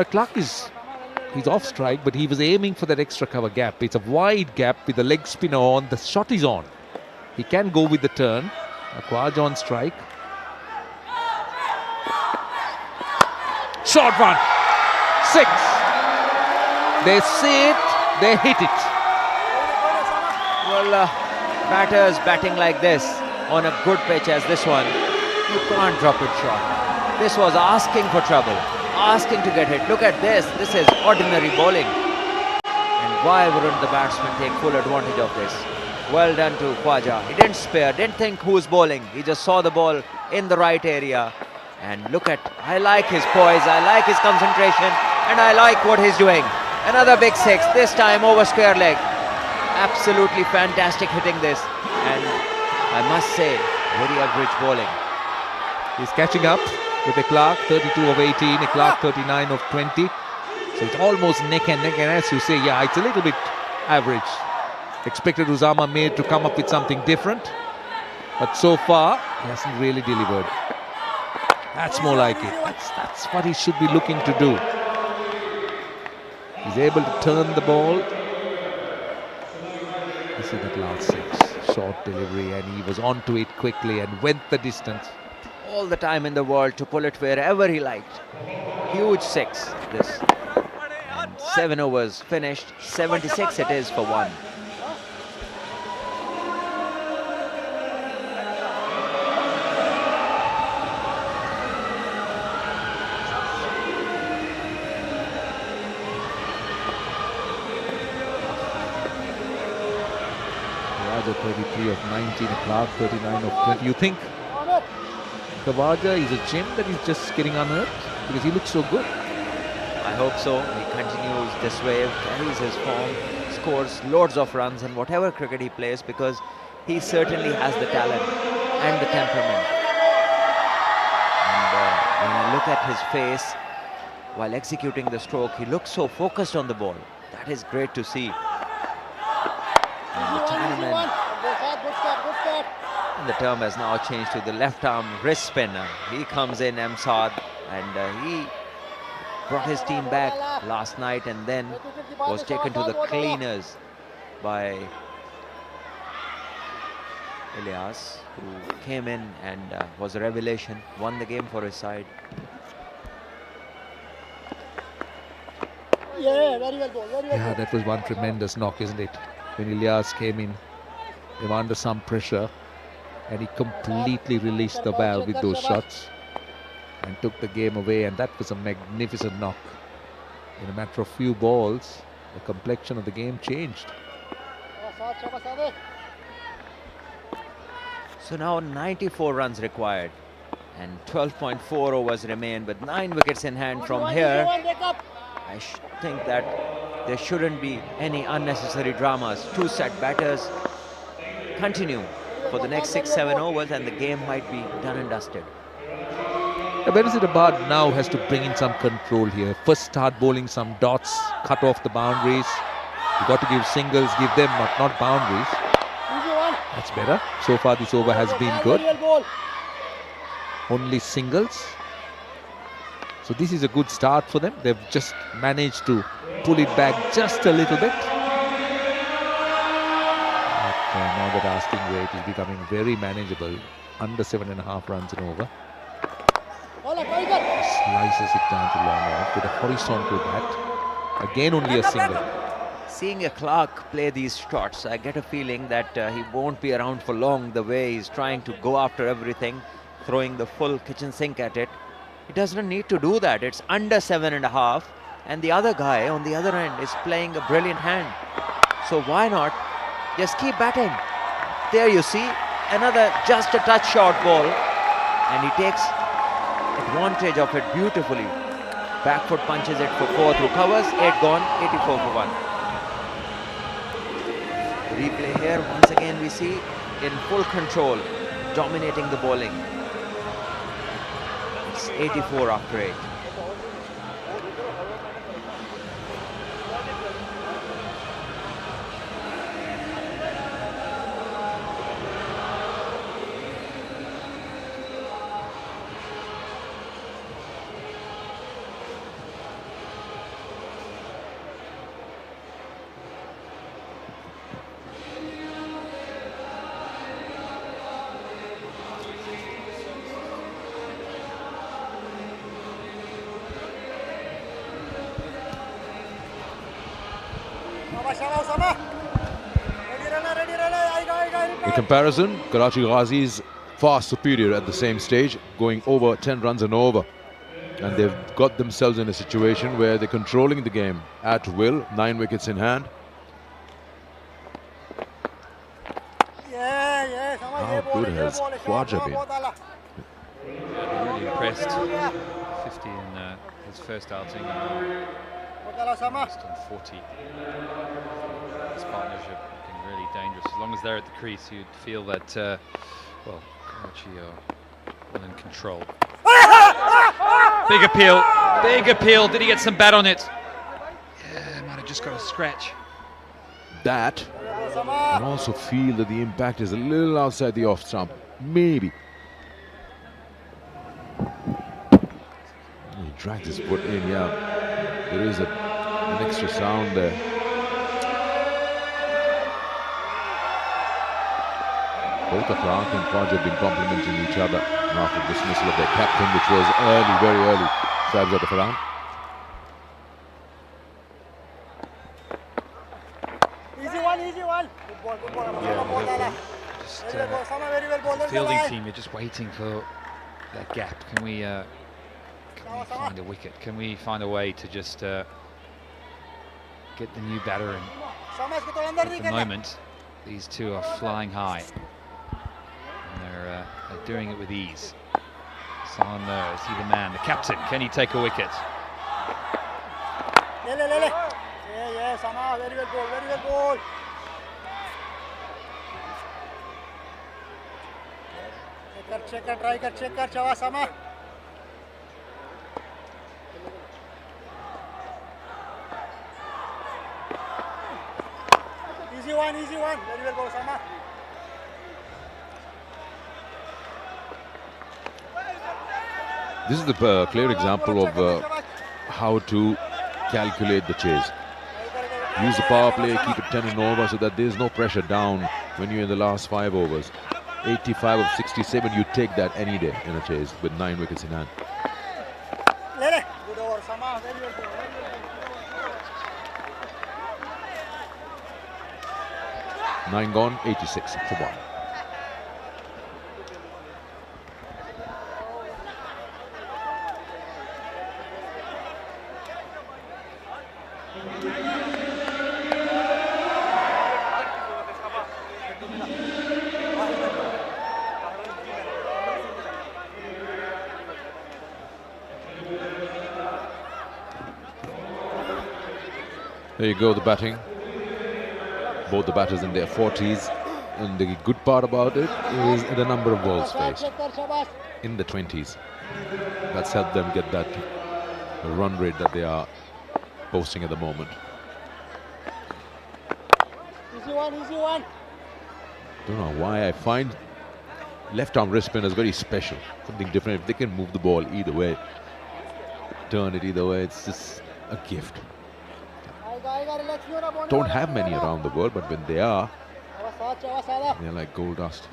Clark he's off strike, but he was aiming for that extra cover gap. It's a wide gap with the leg spinner on. The shot is on. He can go with the turn. Khwaja on strike. Short one. 6. They see it, they hit it. Well, batters batting like this on a good pitch as this one, you can't drop it short. This was asking for trouble, asking to get hit. Look at this. This is ordinary bowling. And why wouldn't the batsman take full advantage of this? Well done to Khwaja. He didn't spare, didn't think who's bowling. He just saw the ball in the right area. And look at, I like his poise, I like his concentration, and I like what he's doing. Another big six, this time over square leg. Absolutely fantastic hitting this. And I must say, very average bowling. He's catching up with a Clark, 32 of 18, a Clark 39 of 20. So it's almost neck and neck, and as you say, yeah, it's a little bit average. Expected Usama Mir to come up with something different, but so far he hasn't really delivered. That's more like it. That's what he should be looking to do. He's able to turn the ball. This is that last 6. Short delivery, and he was onto it quickly and went the distance. All the time in the world to pull it wherever he liked. Huge 6, this. And 7 overs finished. 76 it is for 1. Khwaja 33 of 19, Clark 39 of 20. You think Khwaja is a gem that he's just getting unearthed? Because he looks so good. I hope so. He continues this way, carries his form, scores loads of runs in whatever cricket he plays, because he certainly has the talent and the temperament. And when I look at his face while executing the stroke, he looks so focused on the ball. That is great to see. And the tournament, and the term has now changed to the left arm wrist spinner. He comes in, Emsad, and he brought his team back last night and then was taken to the cleaners by Ilyas, who came in and was a revelation, won the game for his side. Yeah, very well ball, very well. Yeah, that was one tremendous knock, isn't it? When Ilyas came in, they were under some pressure and he completely released the valve with those shots and took the game away, and that was a magnificent knock. In a matter of few balls, the complexion of the game changed. So now 94 runs required and 12.4 overs remain with 9 wickets in hand from here. I think that there shouldn't be any unnecessary dramas. 2 set batters continue for the next 6-7 overs and the game might be done and dusted. Benazirabad now has to bring in some control here. First start bowling some dots, cut off the boundaries. You got to give singles, give them not boundaries. That's better. So far this over has been good. Only singles. So this is a good start for them. They've just managed to pull it back just a little bit. But now that asking rate is becoming very manageable. Under 7.5 runs an over. Slices it down to long off with a horizontal bat. Again only a single. Seeing a Clark play these shots, I get a feeling that he won't be around for long the way he's trying to go after everything, throwing the full kitchen sink at it. He doesn't need to do that. It's under 7.5 and the other guy on the other end is playing a brilliant hand. So why not just keep batting? There you see another just a touch short ball and he takes advantage of it beautifully. Back foot punches it for 4 through covers, 8 gone, 84 for 1. Replay here, once again we see in full control, dominating the bowling. It's 84 after 8. In comparison, Karachi Ghazis far superior at the same stage, going over 10 runs and over. And they've got themselves in a situation where they're controlling the game at will, 9 wickets in hand. How good has Khwaja been? Really impressed. 50 in his first outing. Last on 40. This partnership looking really dangerous. As long as they're at the crease, you'd feel that, well, Karachi are well in control. Big appeal, big appeal. Did he get some bat on it? Yeah, might have just got a scratch. That, and also feel that the impact is a little outside the off stump. Maybe. He dragged his foot in, yeah. There is an extra sound there. Both the Clark and Khwaja have been complimenting each other after dismissal of their captain, which was early, very early. Sahibs out of around. Easy one. Good ball. Just fielding team, you're just waiting for that gap. Can we find a wicket? Can we find a way to just get the new batter in? At the moment, these two are flying high. And they're doing it with ease. Someone knows, is he the man, the captain? Can he take a wicket? Yeah, Sama, very well ball. Check, try, Chawa, Sama. Easy one, very well ball, Sama. This is the clear example of how to calculate the chase. Use the power play, keep it 10 and over so that there's no pressure down when you're in the last 5 overs. 85 of 67, you take that any day in a chase with 9 wickets in hand. 9 gone, 86 for 1. There you go, the batting. Both the batters in their 40s. And the good part about it is the number of balls faced. In the 20s. That's helped them get that run rate that they are posting at the moment. Easy one, easy one. Don't know why I find left arm wrist spin is very special. Something different. If they can move the ball either way, turn it either way, it's just a gift. Don't have many around the world, but when they are, they're like gold dust.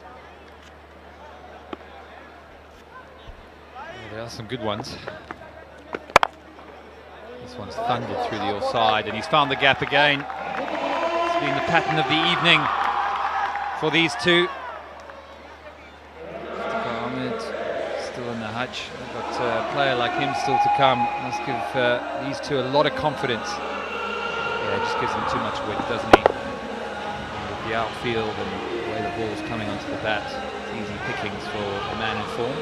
There are some good ones. This one's thundered through the offside, and he's found the gap again. It's been the pattern of the evening for these two. Ahmed still in the hutch. They've got a player like him still to come. Must give these two a lot of confidence. Yeah, it just gives them too much width, doesn't he? With the outfield and the way the ball's coming onto the bat, it's easy pickings for a man in form.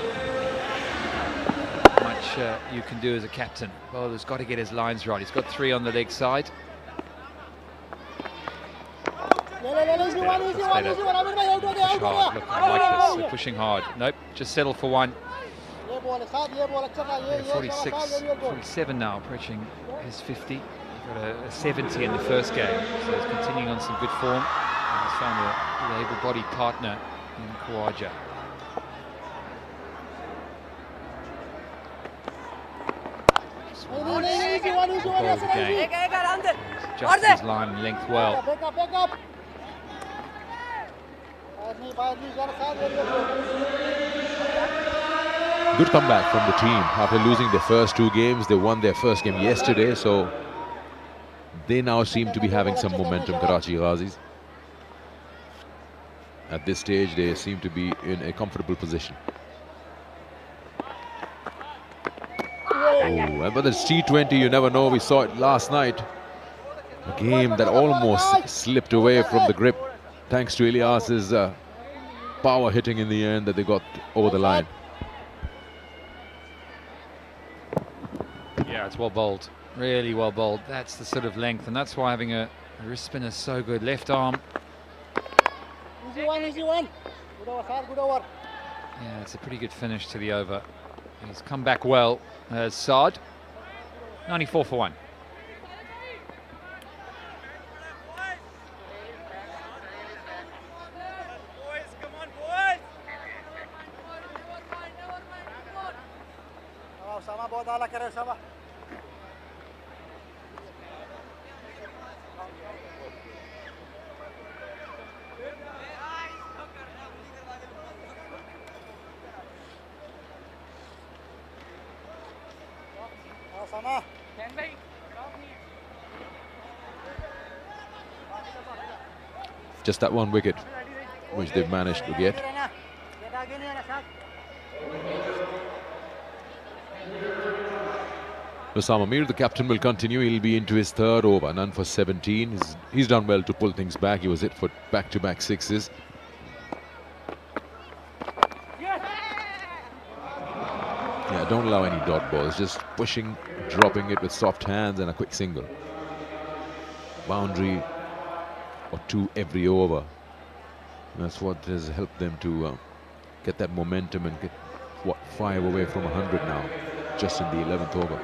Not much you can do as a captain. Bowler's got to get his lines right. He's got 3 on the leg side. Push hard. Look, I like this. They're pushing hard. Nope, just settle for 1. 46, 47 now, approaching his 50. Got a 70 in the first game, so he's continuing on some good form. And he's found an able-bodied partner in Khawaja. Balls again. He's adjusted his line and length well. Good comeback from the team. After losing their first 2 games, they won their first game yesterday, so they now seem to be having some momentum, Karachi Ghazis. At this stage, they seem to be in a comfortable position. Oh, but it's T20, you never know. We saw it last night. A game that almost slipped away from the grip, thanks to Ilyas's power hitting in the end that they got over the line. Yeah, it's well bowled. Really well bowled. That's the sort of length, and that's why having a wrist spinner is so good. Left arm. Easy one, easy one. Good over, sir, good over. Yeah, it's a pretty good finish to the over. He's come back well as Saad. 94 for 1. Just that 1 wicket, which they've managed to get. Osama Mir, the captain, will continue. He'll be into his 3rd over, none for 17. He's done well to pull things back. He was hit for back-to-back 6s. Yeah, don't allow any dot balls. Just pushing, dropping it with soft hands and a quick single. Boundary or 2 every over. That's what has helped them to get that momentum and get, what, 5 away from 100 now, just in the 11th over.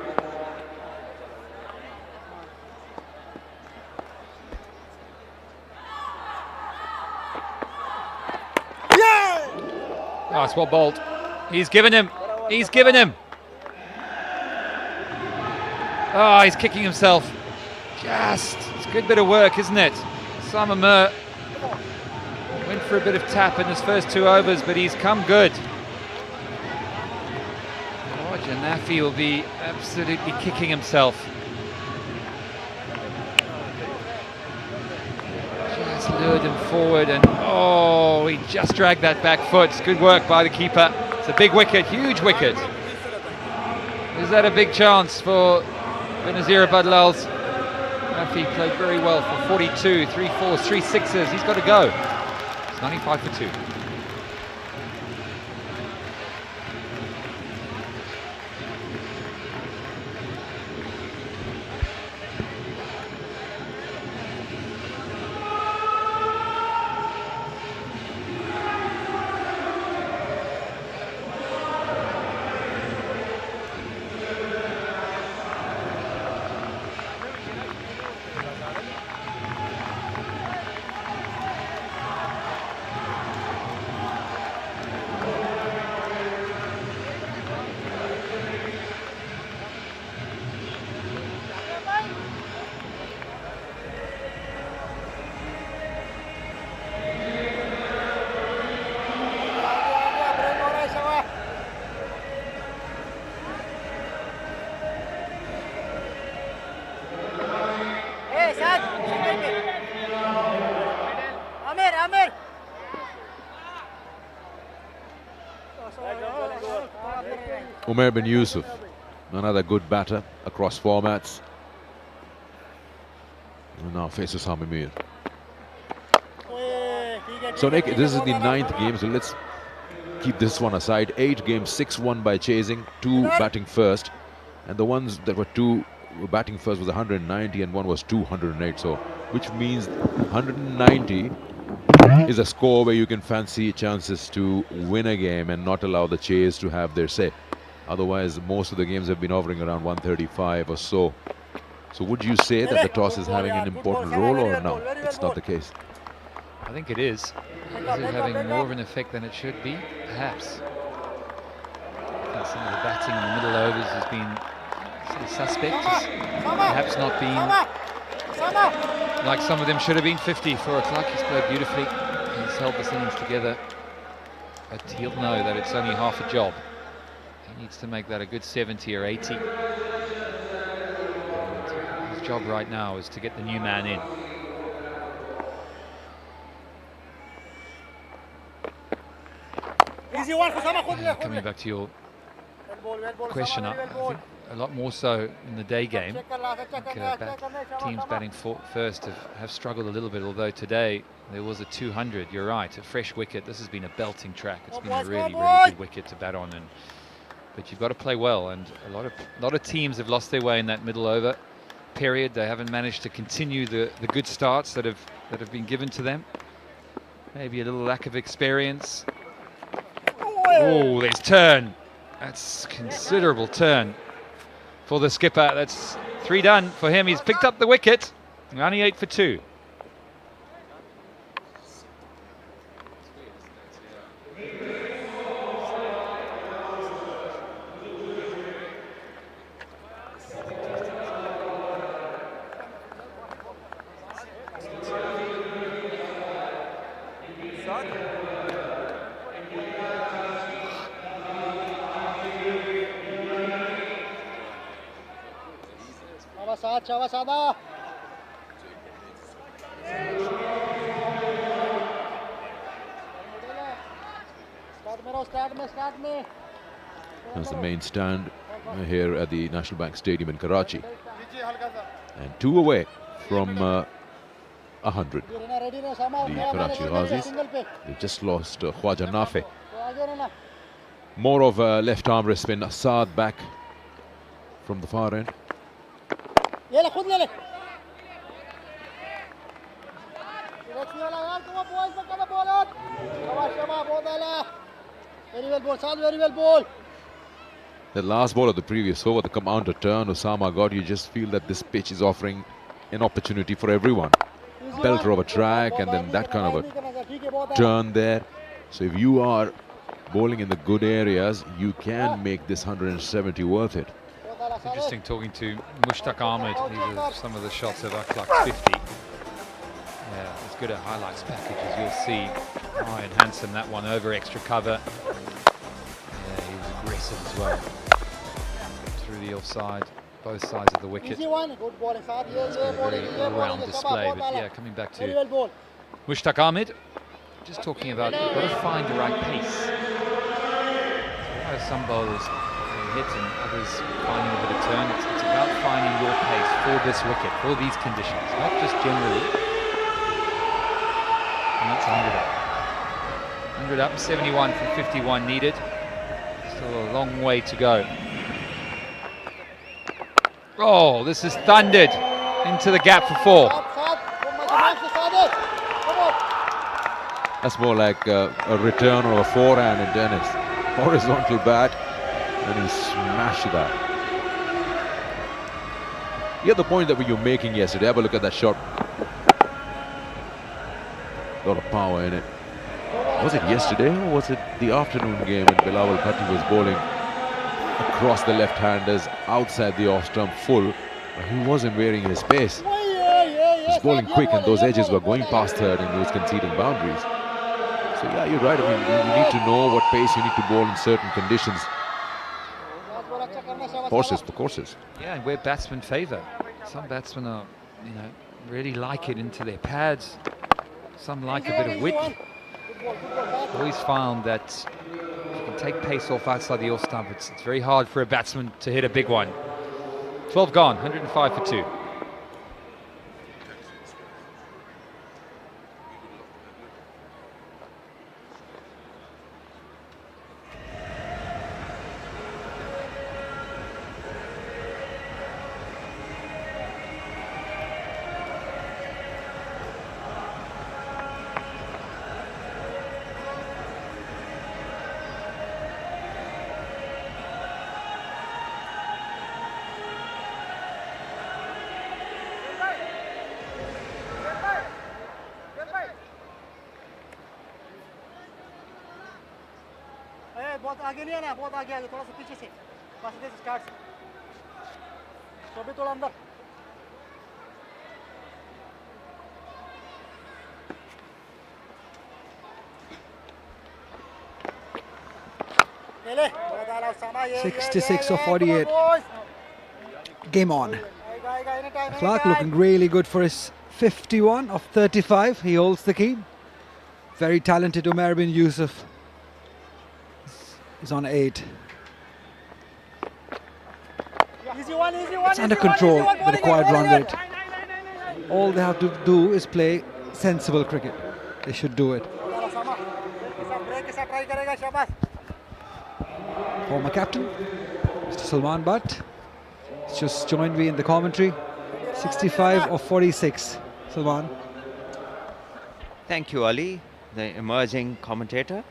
Oh, it's well bowled. He's given him. He's given him. Oh, he's kicking himself. It's a good bit of work, isn't it? Simon Mir went for a bit of tap in his first 2 overs, but he's come good. Oh, Janafi will be absolutely kicking himself. Just lured him forward, and oh, he just dragged that back foot. Good work by the keeper. It's a big wicket, huge wicket. Is that a big chance for Benazirabad Lals? Janafi played very well for 42, 3 4s, 3 6s. He's got to go. It's 95 for 2. Umair bin Yusuf, another good batter across formats. And now faces Sami Mir. So Nick, this is the 9th game, so let's keep this one aside. 8 games, 6 won by chasing, 2 batting first. And the ones that were 2 batting first was 190 and one was 208. So, which means 190 is a score where you can fancy chances to win a game and not allow the chase to have their say. Otherwise, most of the games have been hovering around 135 or so. So would you say that the toss is having an important role, or no, it's not the case? I think it is. Is it having more of an effect than it should be? Perhaps. I think some of the batting in the middle overs has been sort of suspect. Perhaps not been like some of them should have been. 50 for Clark. He's played beautifully. He's held this innings together. But he'll know that it's only half a job. He needs to make that a good 70 or 80. And his job right now is to get the new man in. Coming back to your question, I think a lot more so in the day game. Teams batting first have struggled a little bit, although today there was a 200. You're right, a fresh wicket. This has been a belting track. It's been a really, really good wicket to bat on, but you've got to play well. And a lot of teams have lost their way in that middle over period. They haven't managed to continue the good starts that have been given to them. Maybe a little lack of experience. Oh, there's turn. That's considerable turn for the skipper. That's 3 done for him. He's picked up the wicket. Only 8 for 2. That's the main stand here at the National Bank Stadium in Karachi. And 2 away from 100. The Karachi Ghazis. They just lost Khwaja Nafe. More of a left arm wrist spin. Assad back from the far end. The last ball of the previous over, the counter turn Osama got, you just feel that this pitch is offering an opportunity for everyone. Belter of a track and then that kind of a turn there. So if you are bowling in the good areas, you can make this 170 worth it. Interesting talking to Mushtaq Ahmed. These are some of the shots of Akhlaq 50. Yeah, as good a highlights package as you'll see. Ryan Handsome, that one over extra cover. Yeah, he was aggressive as well. Through the offside, both sides of the wicket. It's been a very all-round display, but yeah, coming back to Mushtaq Ahmed, just talking about you've got to find the right pace. Some bowlers hit and others finding a bit of turn. It's about finding your pace for this wicket, for these conditions, not just generally. And that's 100 up. 100 up, 71 from 51 needed. Still a long way to go. Oh, this is thundered into the gap for 4. That's more like a return or a forehand in tennis. Horizontal bat, and he smashed that. You get the point that we were making yesterday. Have a look at that shot. A lot of power in it. Was it yesterday or was it the afternoon game when Bilawal Bhatti was bowling across the left-handers outside the off-stump full? He wasn't wearing his pace. He was bowling quick and those edges were going past third and he was conceding boundaries. So yeah, you're right. I mean, you need to know what pace you need to bowl in certain conditions. Horses for courses. Yeah, and where batsmen favour. Some batsmen are, really like it into their pads. Some like a bit of width. Always found that if you can take pace off outside the off stump, it's very hard for a batsman to hit a big one. 12 gone, 105 for 2. बहुत आगे नहीं आना, बहुत आगे आगे, थोड़ा सा पीछे से, बस इधर से स्टार्ट, तो अभी थोड़ा अंदर, ले 66 or 48. Game on. Clark looking really good for his 51 of 35. He holds the key. Very talented Umar bin Yusuf is on 8. It's under control, the required run rate. All they have to do is play sensible cricket. They should do it. Former captain, Mr. Salman Butt, just joined me in the commentary. 65 of 46, Salman. Thank you, Ali, the emerging commentator.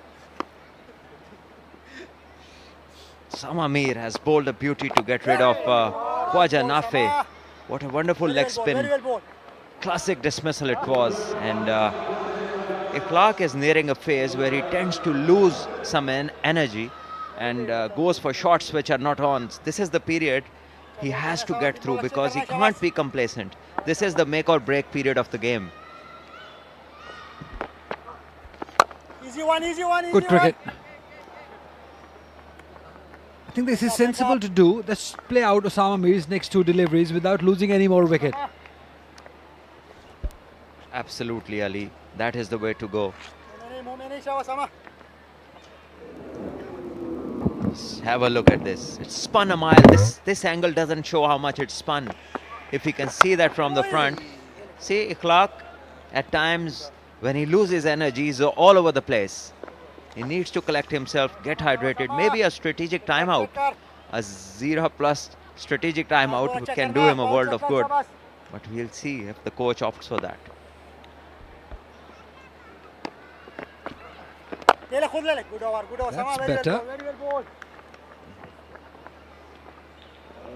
Sama Mir has bowled a beauty to get rid of Khwaja Nafe. What a wonderful leg spin. Classic dismissal it was. And if Clark is nearing a phase where he tends to lose some energy and goes for shots which are not on, this is the period he has to get through because he can't be complacent. This is the make or break period of the game. Easy one, easy one, easy Good cricket. one. I think this is sensible to do. Let's play out Osama Mir's next 2 deliveries without losing any more wicket. Absolutely, Ali. That is the way to go. Have a look at this. It's spun a mile. This angle doesn't show how much it's spun. If you can see that from the front. See, Clark, at times when he loses energy, he's all over the place. He needs to collect himself, get hydrated. Maybe a strategic timeout. A 0+ strategic timeout can do him a world of good. But we'll see if the coach opts for that. That's better.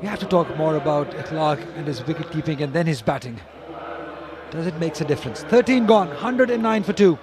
We have to talk more about Clark and his wicket keeping and then his batting. Does it make a difference? 13 gone, 109 for 2.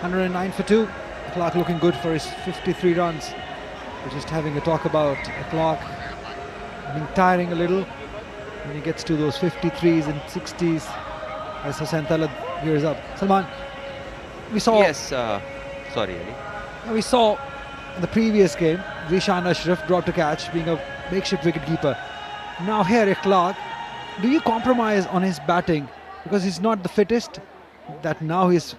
109 for 2. Clark looking good for his 53 runs. We're just having a talk about Clark being tiring a little when he gets to those 53s and 60s as Hussain Talat gears up. Salman, we saw... Yes, sorry, Ali. We saw in the previous game, Rishan Ashraf dropped a catch being a makeshift wicketkeeper. Now here, Clark, do you compromise on his batting because he's not the fittest, that now he's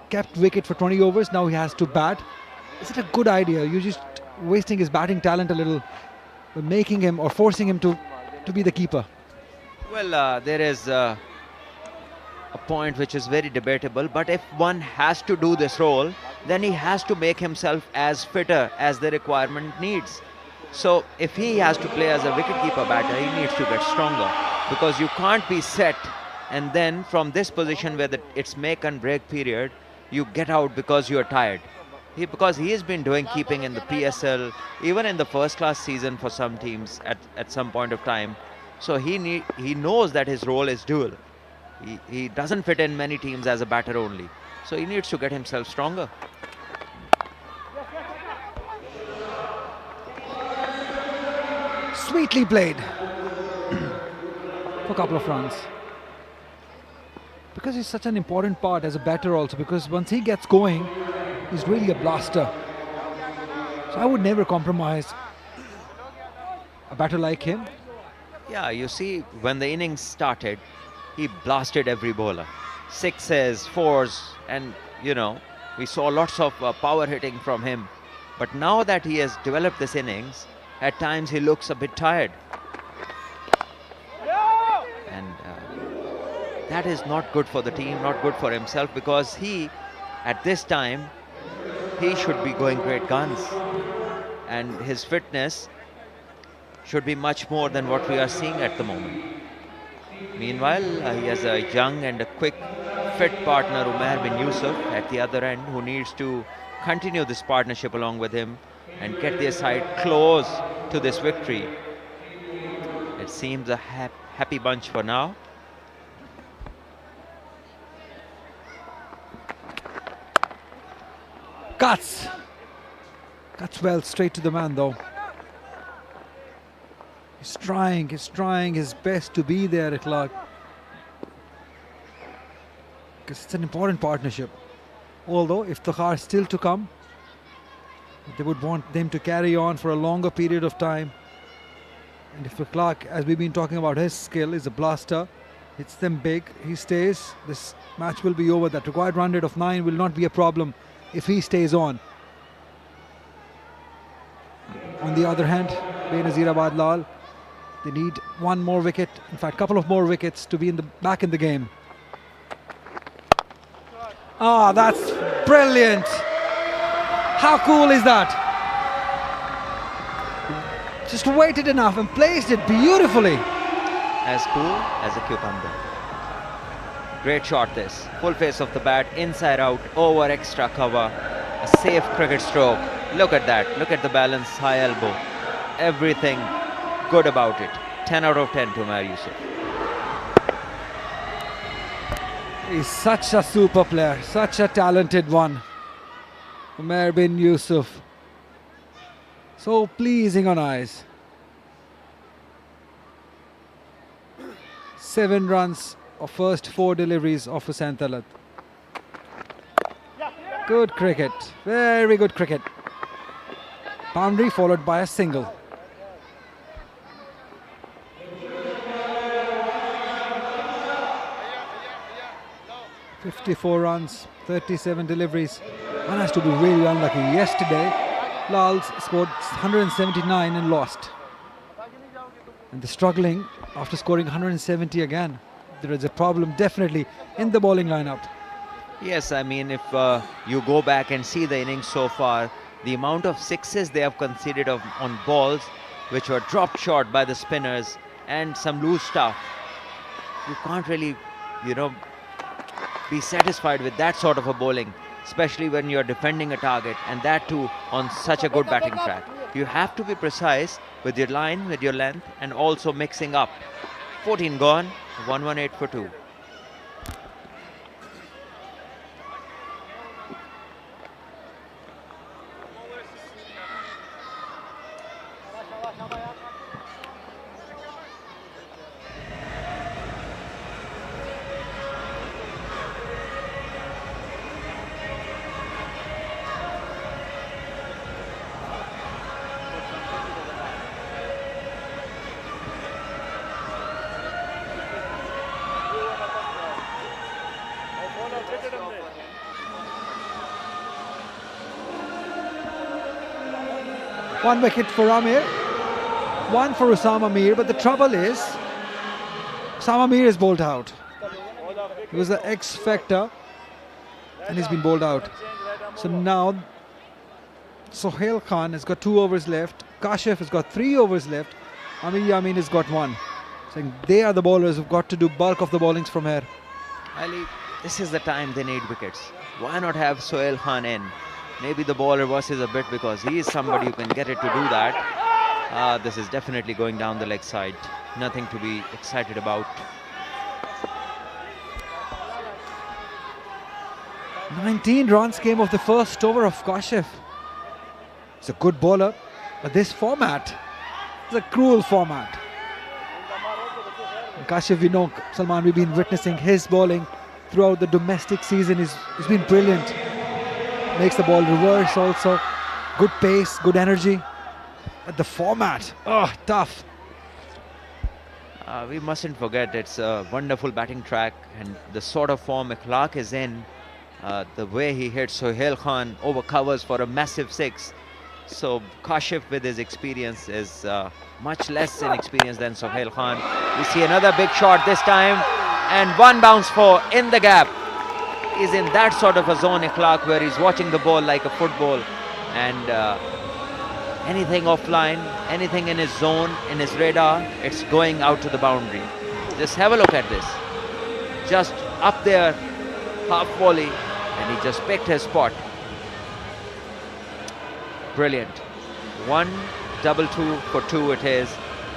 kept wicket for 20 overs, now he has to bat? Is it a good idea? You're just wasting his batting talent a little by making him or forcing him to be the keeper. Well, there is a point which is very debatable, but if one has to do this role, then he has to make himself as fitter as the requirement needs. So if he has to play as a wicketkeeper batter, he needs to get stronger, because you can't be set and then from this position where it's make and break period, you get out because you're tired. Because he has been doing keeping in the PSL, even in the first class season for some teams at some point of time. So he knows that his role is dual. He doesn't fit in many teams as a batter only. So he needs to get himself stronger. Sweetly played for a couple of runs. Because he's such an important part as a batter also, because once he gets going, he's really a blaster. So I would never compromise a batter like him. Yeah, you see, when the innings started, he blasted every bowler. Sixes, fours, and we saw lots of power hitting from him. But now that he has developed this innings, at times he looks a bit tired. And that is not good for the team, not good for himself, because at this time, he should be going great guns. And his fitness should be much more than what we are seeing at the moment. Meanwhile, he has a young and a quick, fit partner, Umair bin Yusuf, at the other end, who needs to continue this partnership along with him and get their side close to this victory. It seems a happy bunch for now. Cuts well, straight to the man though. He's trying his best to be there, Clark. Because it's an important partnership. Although, if Takhar is still to come, they would want them to carry on for a longer period of time. And if Clark, as we've been talking about, his skill is a blaster, hits them big, he stays, this match will be over. That required run rate of 9 will not be a problem if he stays on. On the other hand, Benazirabad Lal, they need one more wicket, in fact, couple of more wickets to be back in the game. Ah, that's brilliant! How cool is that? Just waited enough and placed it beautifully. As cool as a cucumber. Great shot this. Full face of the bat, inside out, over extra cover. A safe cricket stroke. Look at that. Look at the balance, high elbow. Everything good about it. 10 out of 10 to Umair Yusuf. He's such a super player, such a talented one. Umair bin Yusuf. So pleasing on eyes. 7 runs of first 4 deliveries of Hussain Talat. Good cricket, very good cricket. Boundary followed by a single. "54 runs, 37 deliveries." One has to be really unlucky. Yesterday, Lals scored 179 and lost. And they're struggling after scoring 170 again. There is a problem definitely in the bowling lineup. Yes, I mean, if you go back and see the innings so far, the amount of sixes they have conceded on balls which were dropped short by the spinners and some loose stuff, you can't really, be satisfied with that sort of a bowling, especially when you're defending a target, and that too on such a good batting track. You have to be precise with your line, with your length, and also mixing up. 14 gone, 118 for 2. 1 wicket for Amir, 1 for Usama Mir, but the trouble is Usama Mir is bowled out. He was the X factor and he's been bowled out. So now Sohail Khan has got 2 overs left, Kashif has got 3 overs left, Amir Yamin has got 1. Saying they are the bowlers who've got to do bulk of the bowlings from here. Ali, this is the time they need wickets. Why not have Sohail Khan in? Maybe the ball reverses a bit because he is somebody who can get it to do that. This is definitely going down the leg side. Nothing to be excited about. 19 runs came off the first over of Kashif. He's a good bowler, but this format is a cruel format. Kashif, we know, Salman, we've been witnessing his bowling throughout the domestic season. He's been brilliant. Makes the ball reverse also. Good pace, good energy. But the format, tough. We mustn't forget it's a wonderful batting track and the sort of form Clark is in. The way he hit Sohail Khan over covers for a massive 6. So Kashif with his experience is much less inexperienced than Sohail Khan. We see another big shot this time and 1 bounce for in the gap. He's in that sort of a zone, Clark, where he's watching the ball like a football, and anything offline, anything in his zone, in his radar, it's going out to the boundary. Just have a look at this. Just up there, half volley, and he just picked his spot. Brilliant. 1-2 for 2 it is,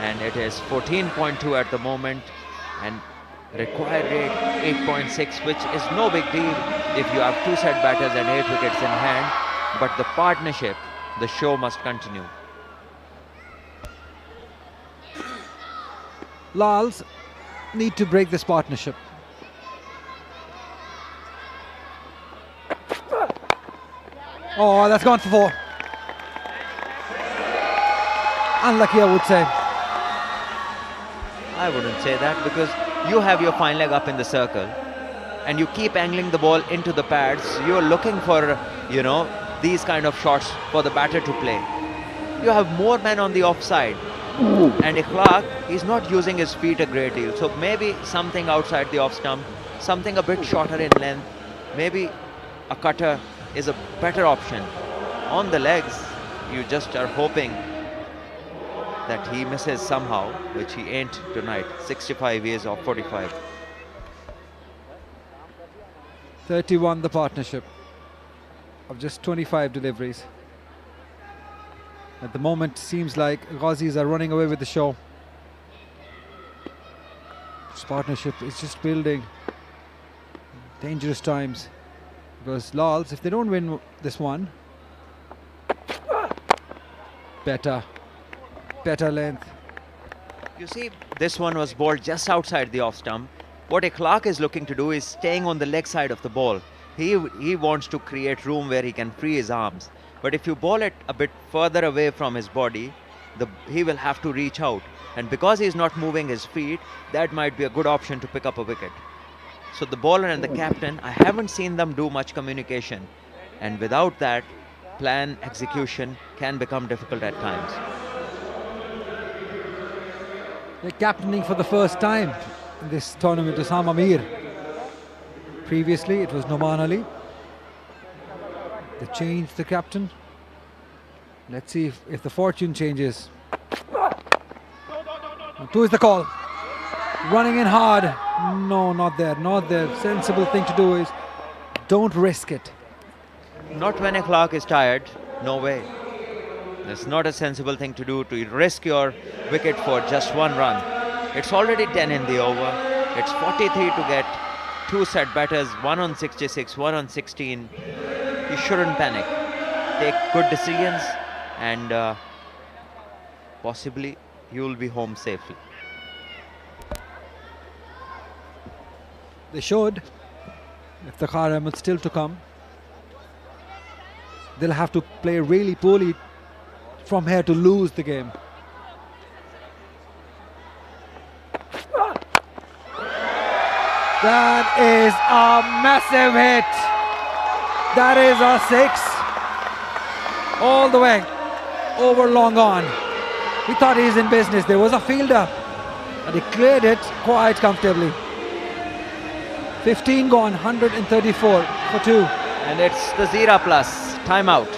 and it is 14.2 at the moment, and required rate 8.6, which is no big deal if you have 2 set batters and 8 wickets in hand, but the partnership, the show must continue. Lals need to break this partnership. Oh, that's gone for 4. Unlucky, I would say. I wouldn't say that, because you have your fine leg up in the circle and you keep angling the ball into the pads. You're looking for, these kind of shots for the batter to play. You have more men on the offside. And Clark, he's not using his feet a great deal. So maybe something outside the off stump, something a bit shorter in length. Maybe a cutter is a better option. On the legs, you just are hoping that he misses somehow, which he ain't tonight. 65 years of 45. 31 the partnership of just 25 deliveries. At the moment, seems like Ghazis are running away with the show. This partnership is just building. Dangerous times. Because Lals, if they don't win this one, better length. You see, this one was bowled just outside the off stump. What Clark is looking to do is staying on the leg side of the ball. He wants to create room where he can free his arms. But if you bowl it a bit further away from his body, he will have to reach out. And because he's not moving his feet, that might be a good option to pick up a wicket. So the bowler and the captain, I haven't seen them do much communication. And without that, plan execution can become difficult at times. They're captaining for the first time in this tournament, Usama Mir. Previously, it was Noman Ali. They changed the captain. Let's see if the fortune changes. 2 is the call. Running in hard. No, not there, not there. Sensible thing to do is don't risk it. Not when Clark is tired. No way. It's not a sensible thing to do, to risk your wicket for just 1 run. It's already 10 in the over. It's 43 to get 2 set batters, 1 on 66, 1 on 16. You shouldn't panic. Take good decisions and possibly you will be home safely. They should. If the Kharam is still to come, they'll have to play really poorly from here to lose the game. That is a massive hit. That is a 6. All the way. over long on. He thought he's in business. There was a fielder and he cleared it quite comfortably. 15 gone, 134 for 2. And it's the Zira plus timeout.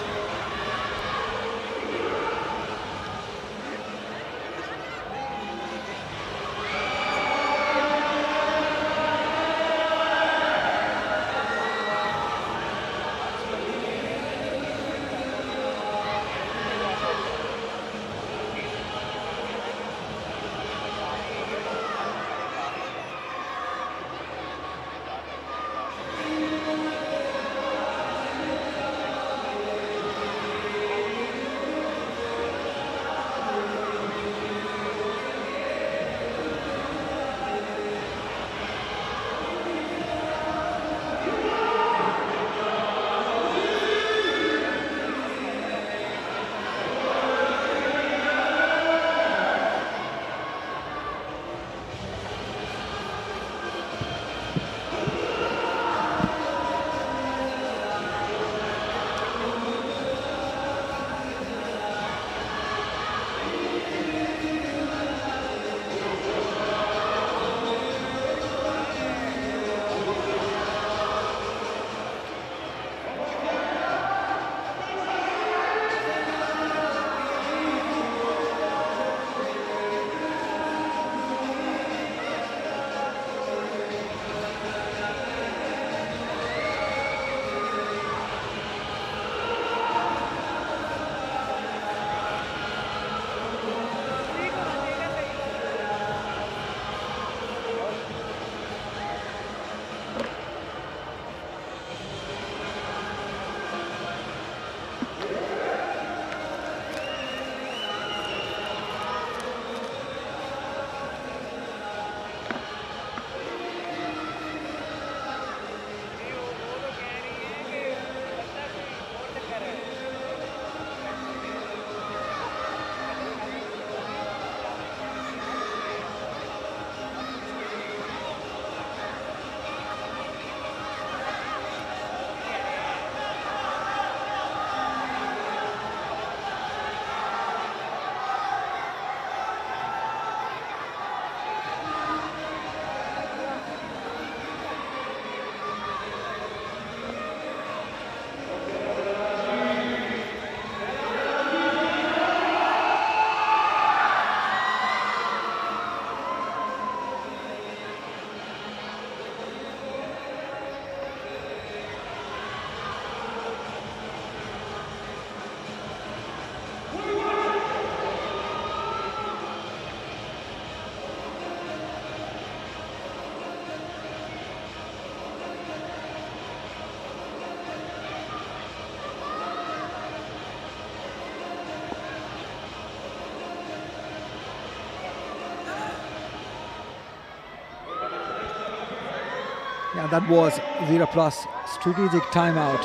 Yeah, that was Zira plus strategic timeout.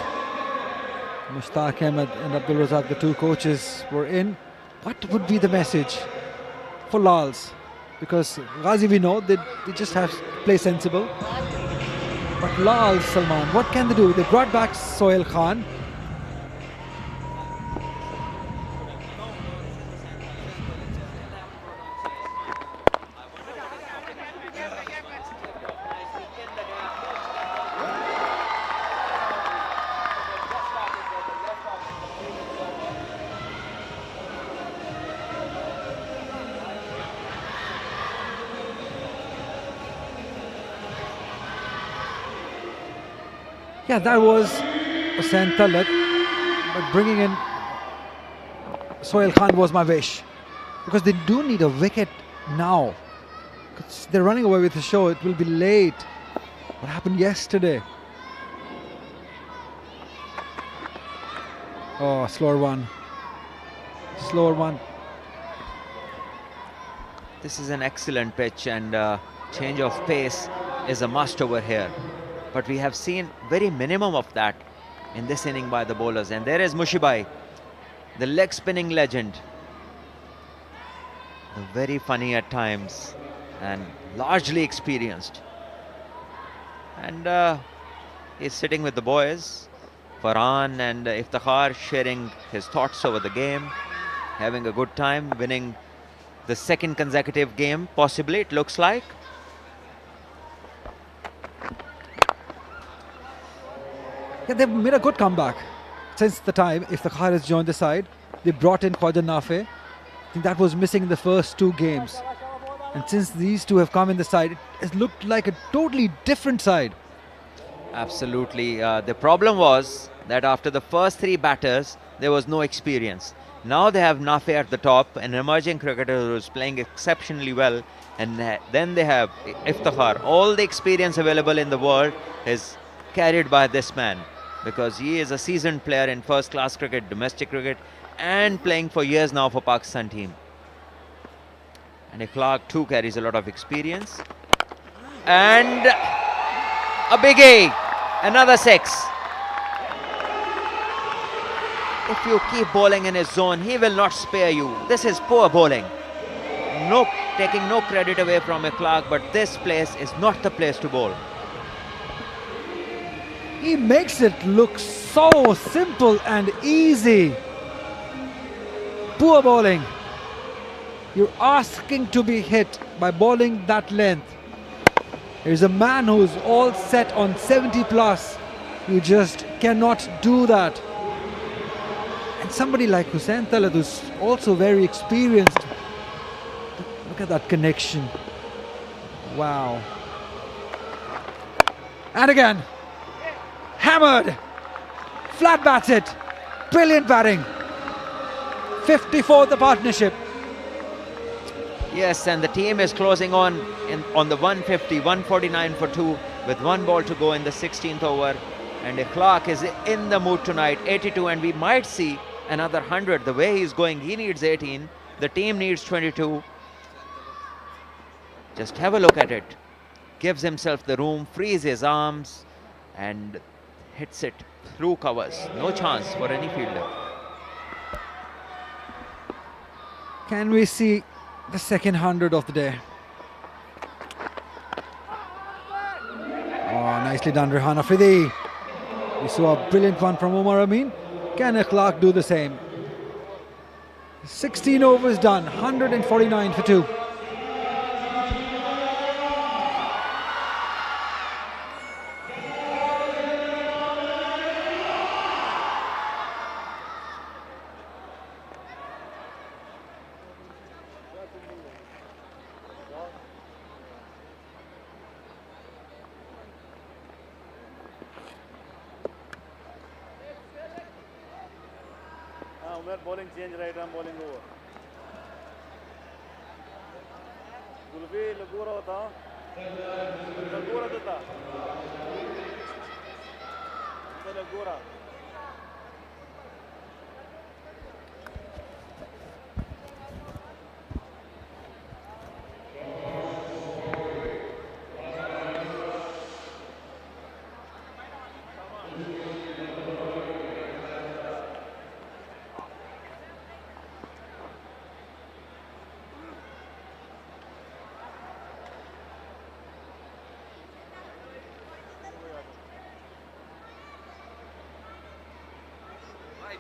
Mushtaq Ahmed and Abdul Razak, the two coaches, were in. What would be the message for Lals? Because Ghazi, we know, they just have to play sensible. But Lals, Salman, what can they do? They brought back Sohail Khan. Yeah, that was Hussain Talat, but bringing in Sohail Khan was my wish, because they do need a wicket now. They're running away with the show. It will be late. What happened yesterday? Oh, slower one. Slower one. This is an excellent pitch, and change of pace is a must over here. But we have seen very minimum of that in this inning by the bowlers. And there is Mushibai, the leg spinning legend. Very funny at times and largely experienced. And he's sitting with the boys, Farhan and Iftikhar, sharing his thoughts over the game. having a good time, winning the second consecutive game, possibly, it looks like. Yeah, they've made a good comeback since the time Iftikhar has joined the side. They brought in Khwaja Nafe. I think that was missing in the first two games. And since these two have come in the side, it has looked like a totally different side. Absolutely. The problem was that after the first three batters, there was no experience. Now they have Nafe at the top, an emerging cricketer who is playing exceptionally well. And then they have Iftikhar. All the experience available in the world is carried by this man, because he is a seasoned player in first-class cricket, domestic cricket, and playing for years now for Pakistan team. And Clark too carries a lot of experience. And a biggie, another 6. If you keep bowling in his zone, he will not spare you. This is poor bowling. No, taking no credit away from Clark, but this place is not the place to bowl. He makes it look so simple and easy. Poor bowling. You're asking to be hit by bowling that length. There's a man who's all set on 70 plus. You just cannot do that. And somebody like Hussain Talat, who's also very experienced. Look at that connection. Wow. And again. Hammered. Flat bats it. Brilliant batting. 54 the partnership. Yes, and the team is closing on the 150, 149 for 2 with 1 ball to go in the 16th over. And Clark is in the mood tonight, 82, and we might see another 100. The way he's going, he needs 18. The team needs 22. Just have a look at it. Gives himself the room, frees his arms, and hits it through covers. No chance for any fielder. Can we see the second 100 of the day? Oh, nicely done, Rehan Afridi. We saw a brilliant one from Umar Amin. Can Clark do the same? 16 overs done, 149 for 2. Bowling change, right arm bowling over. Gulfi Lagura hota. Lagura deta. Lagura.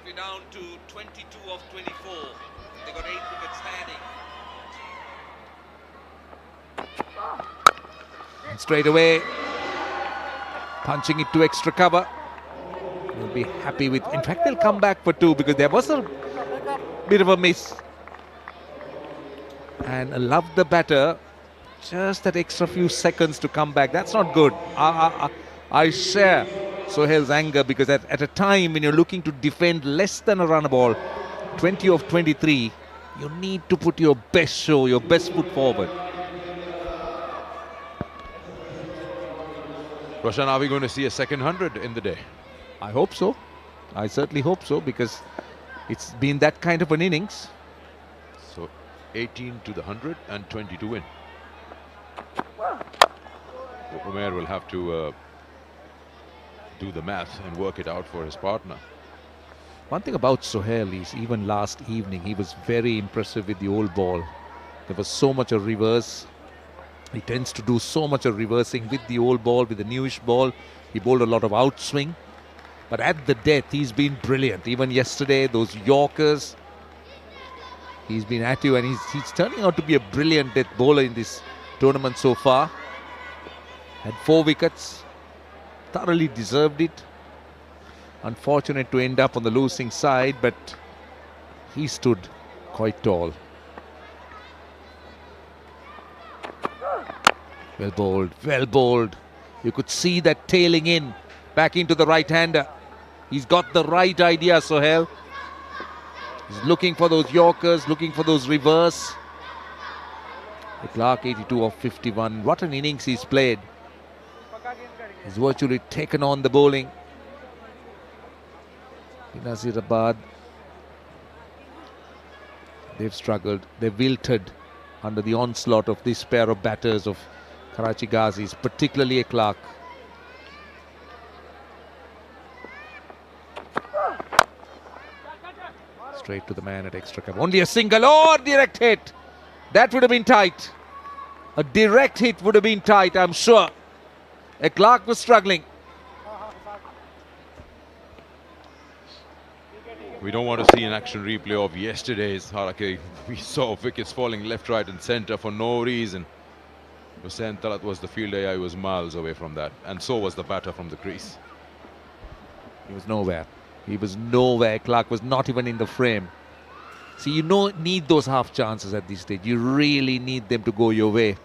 We're down to 22 of 24. They got 8 wickets standing. And straight away, punching it to extra cover. They'll be happy with. In fact, they'll come back for 2 because there was a bit of a miss. And I love the batter. Just that extra few seconds to come back. That's not good. I share Sohail's anger because at a time when you're looking to defend less than a run ball, 20 of 23, you need to put your best show, your best foot forward. Roshan, are we going to see a second 100 in the day? I hope so. I certainly hope so because it's been that kind of an innings. So 18 to the 100 and 20 to win. Umair will have to do the math and work it out for his partner. One thing about Sohail is even last evening he was very impressive with the old ball. There was so much of reverse. He tends to do so much of reversing with the old ball, with the newish ball. He bowled a lot of outswing. But at the death he's been brilliant. Even yesterday, those Yorkers. He's been active and he's turning out to be a brilliant death bowler in this tournament so far. Had 4 wickets, thoroughly deserved it. Unfortunate to end up on the losing side, but he stood quite tall. Well bowled, well bowled. You could see that tailing in, back into the right-hander. He's got the right idea, Sohail. He's looking for those Yorkers, looking for those reverse. The Clark 82 of 51. What an innings he's played. He's virtually taken on the bowling. Benazirabad, they've struggled, they've wilted under the onslaught of this pair of batters of Karachi Ghazis, particularly a Clark. Straight to the man at extra cover. Only a single or direct hit. That would have been tight. A direct hit would have been tight, I'm sure. A Clark was struggling. We don't want to see an action replay of yesterday's Harakiri. We saw wickets falling left, right and centre for no reason. Hussain Talat was the fielder, he was miles away from that. And so was the batter from the crease. He was nowhere. He was nowhere. Clark was not even in the frame. See, you need those half chances at this stage. You really need them to go your way.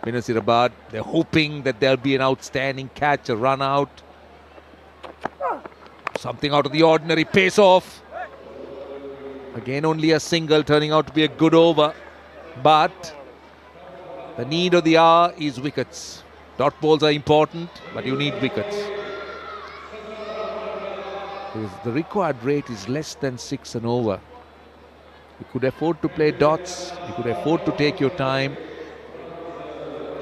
Benazirabad, they're hoping that there'll be an outstanding catch, a run out. Something out of the ordinary, pace off. Again, only a single, turning out to be a good over. But the need of the hour is wickets. Dot balls are important, but you need wickets. Because the required rate is less than 6 an over. You could afford to play dots. You could afford to take your time.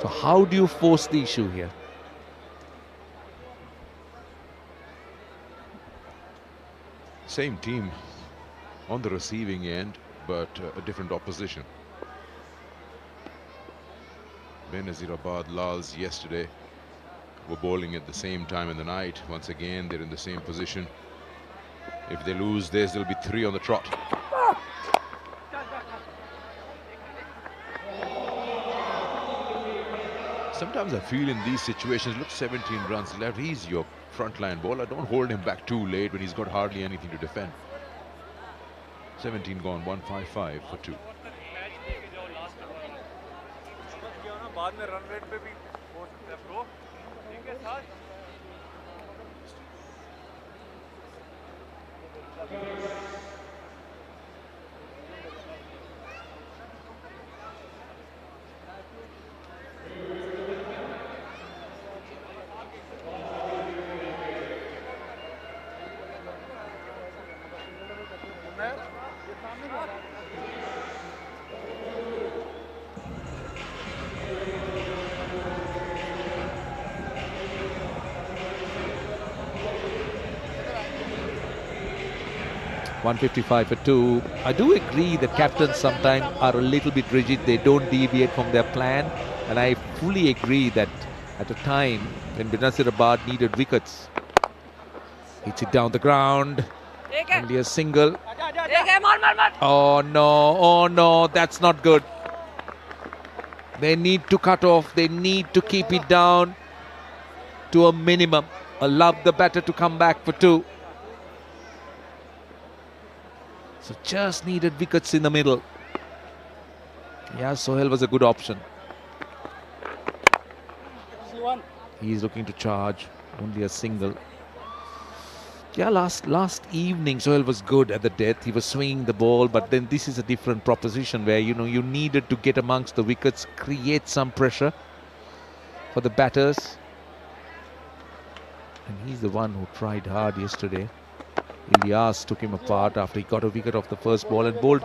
So how do you force the issue here? Same team on the receiving end, but a different opposition. Benazirabad, Lals yesterday were bowling at the same time in the night. Once again, they're in the same position. If they lose this, there'll be 3 on the trot. Sometimes I feel in these situations, look, 17 runs left. He's your frontline bowler. Don't hold him back too late when he's got hardly anything to defend. 17 gone, 155 for 2. बाद में run rate पे भी हो सकता है pro ठीक है साथ 155 for 2. I do agree that captains sometimes are a little bit rigid. They don't deviate from their plan. And I fully agree that at a time when Benazirabad needed wickets, hits it down the ground. Only a single. Oh no, that's not good. They need to cut off. They need to keep it down to a minimum. Allow the batter to come back for 2. So just needed wickets in the middle. Yeah, Sohail was a good option. He's looking to charge. Only a single. Yeah, last evening Sohail was good at the death. He was swinging the ball, but then this is a different proposition where, you know, you needed to get amongst the wickets, create some pressure for the batters. And he's the one who tried hard yesterday. Ilyas took him apart after he got a wicket off the first ball and bowled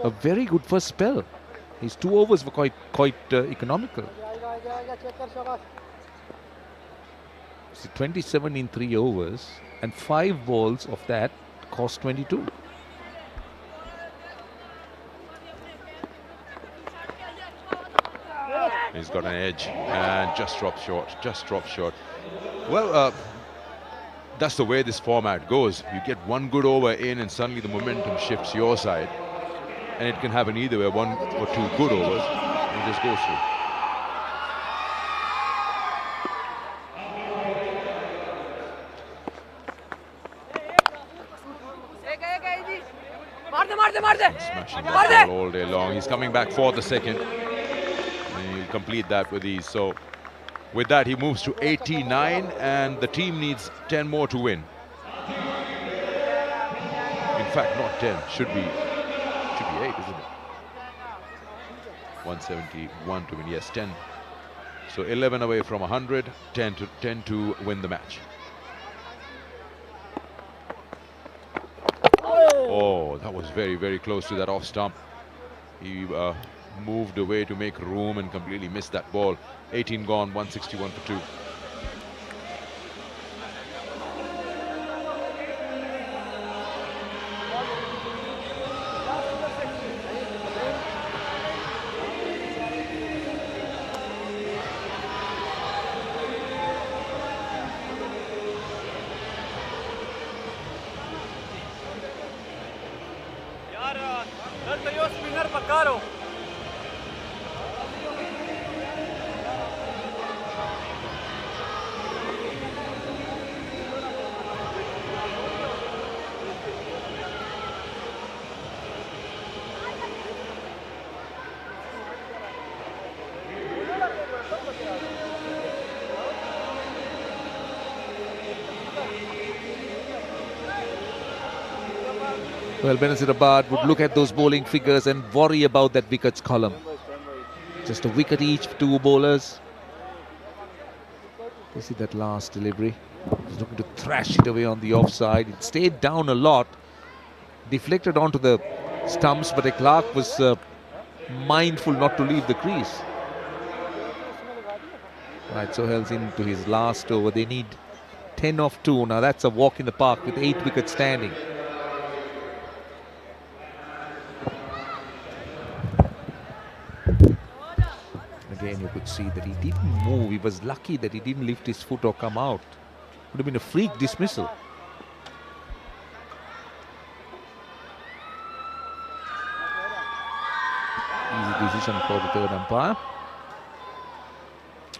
a very good first spell. His 2 overs were quite economical. So 27 in 3 overs and 5 balls of that cost 22. He's got an edge and just dropped short. Well, that's the way this format goes. You get 1 good over in and suddenly the momentum shifts your side. and it can happen either way, 1 or 2 good overs, and just goes through. Smashing the ball all day long. He's coming back for the second, and he'll complete that with ease. So with that, he moves to 89, and the team needs 10 more to win. In fact, not 10. Should be 8, isn't it? 171 to win. Yes, 10. So 11 away from 100. 10 to win the match. Oh, that was very, very close to that off stump. He moved away to make room and completely missed that ball. 18 gone, 161 for 2. Well, Benazirabad would look at those bowling figures and worry about that wickets column. Just a wicket each for 2 bowlers. You see that last delivery. He's looking to thrash it away on the offside. It stayed down a lot, deflected onto the stumps, but Clark was mindful not to leave the crease. Right, Sohail's into his last over. They need 10 off 2. Now that's a walk in the park with 8 wickets standing. Again, you could see that he didn't move. He was lucky that he didn't lift his foot or come out. Would have been a freak dismissal. Easy decision for the third umpire.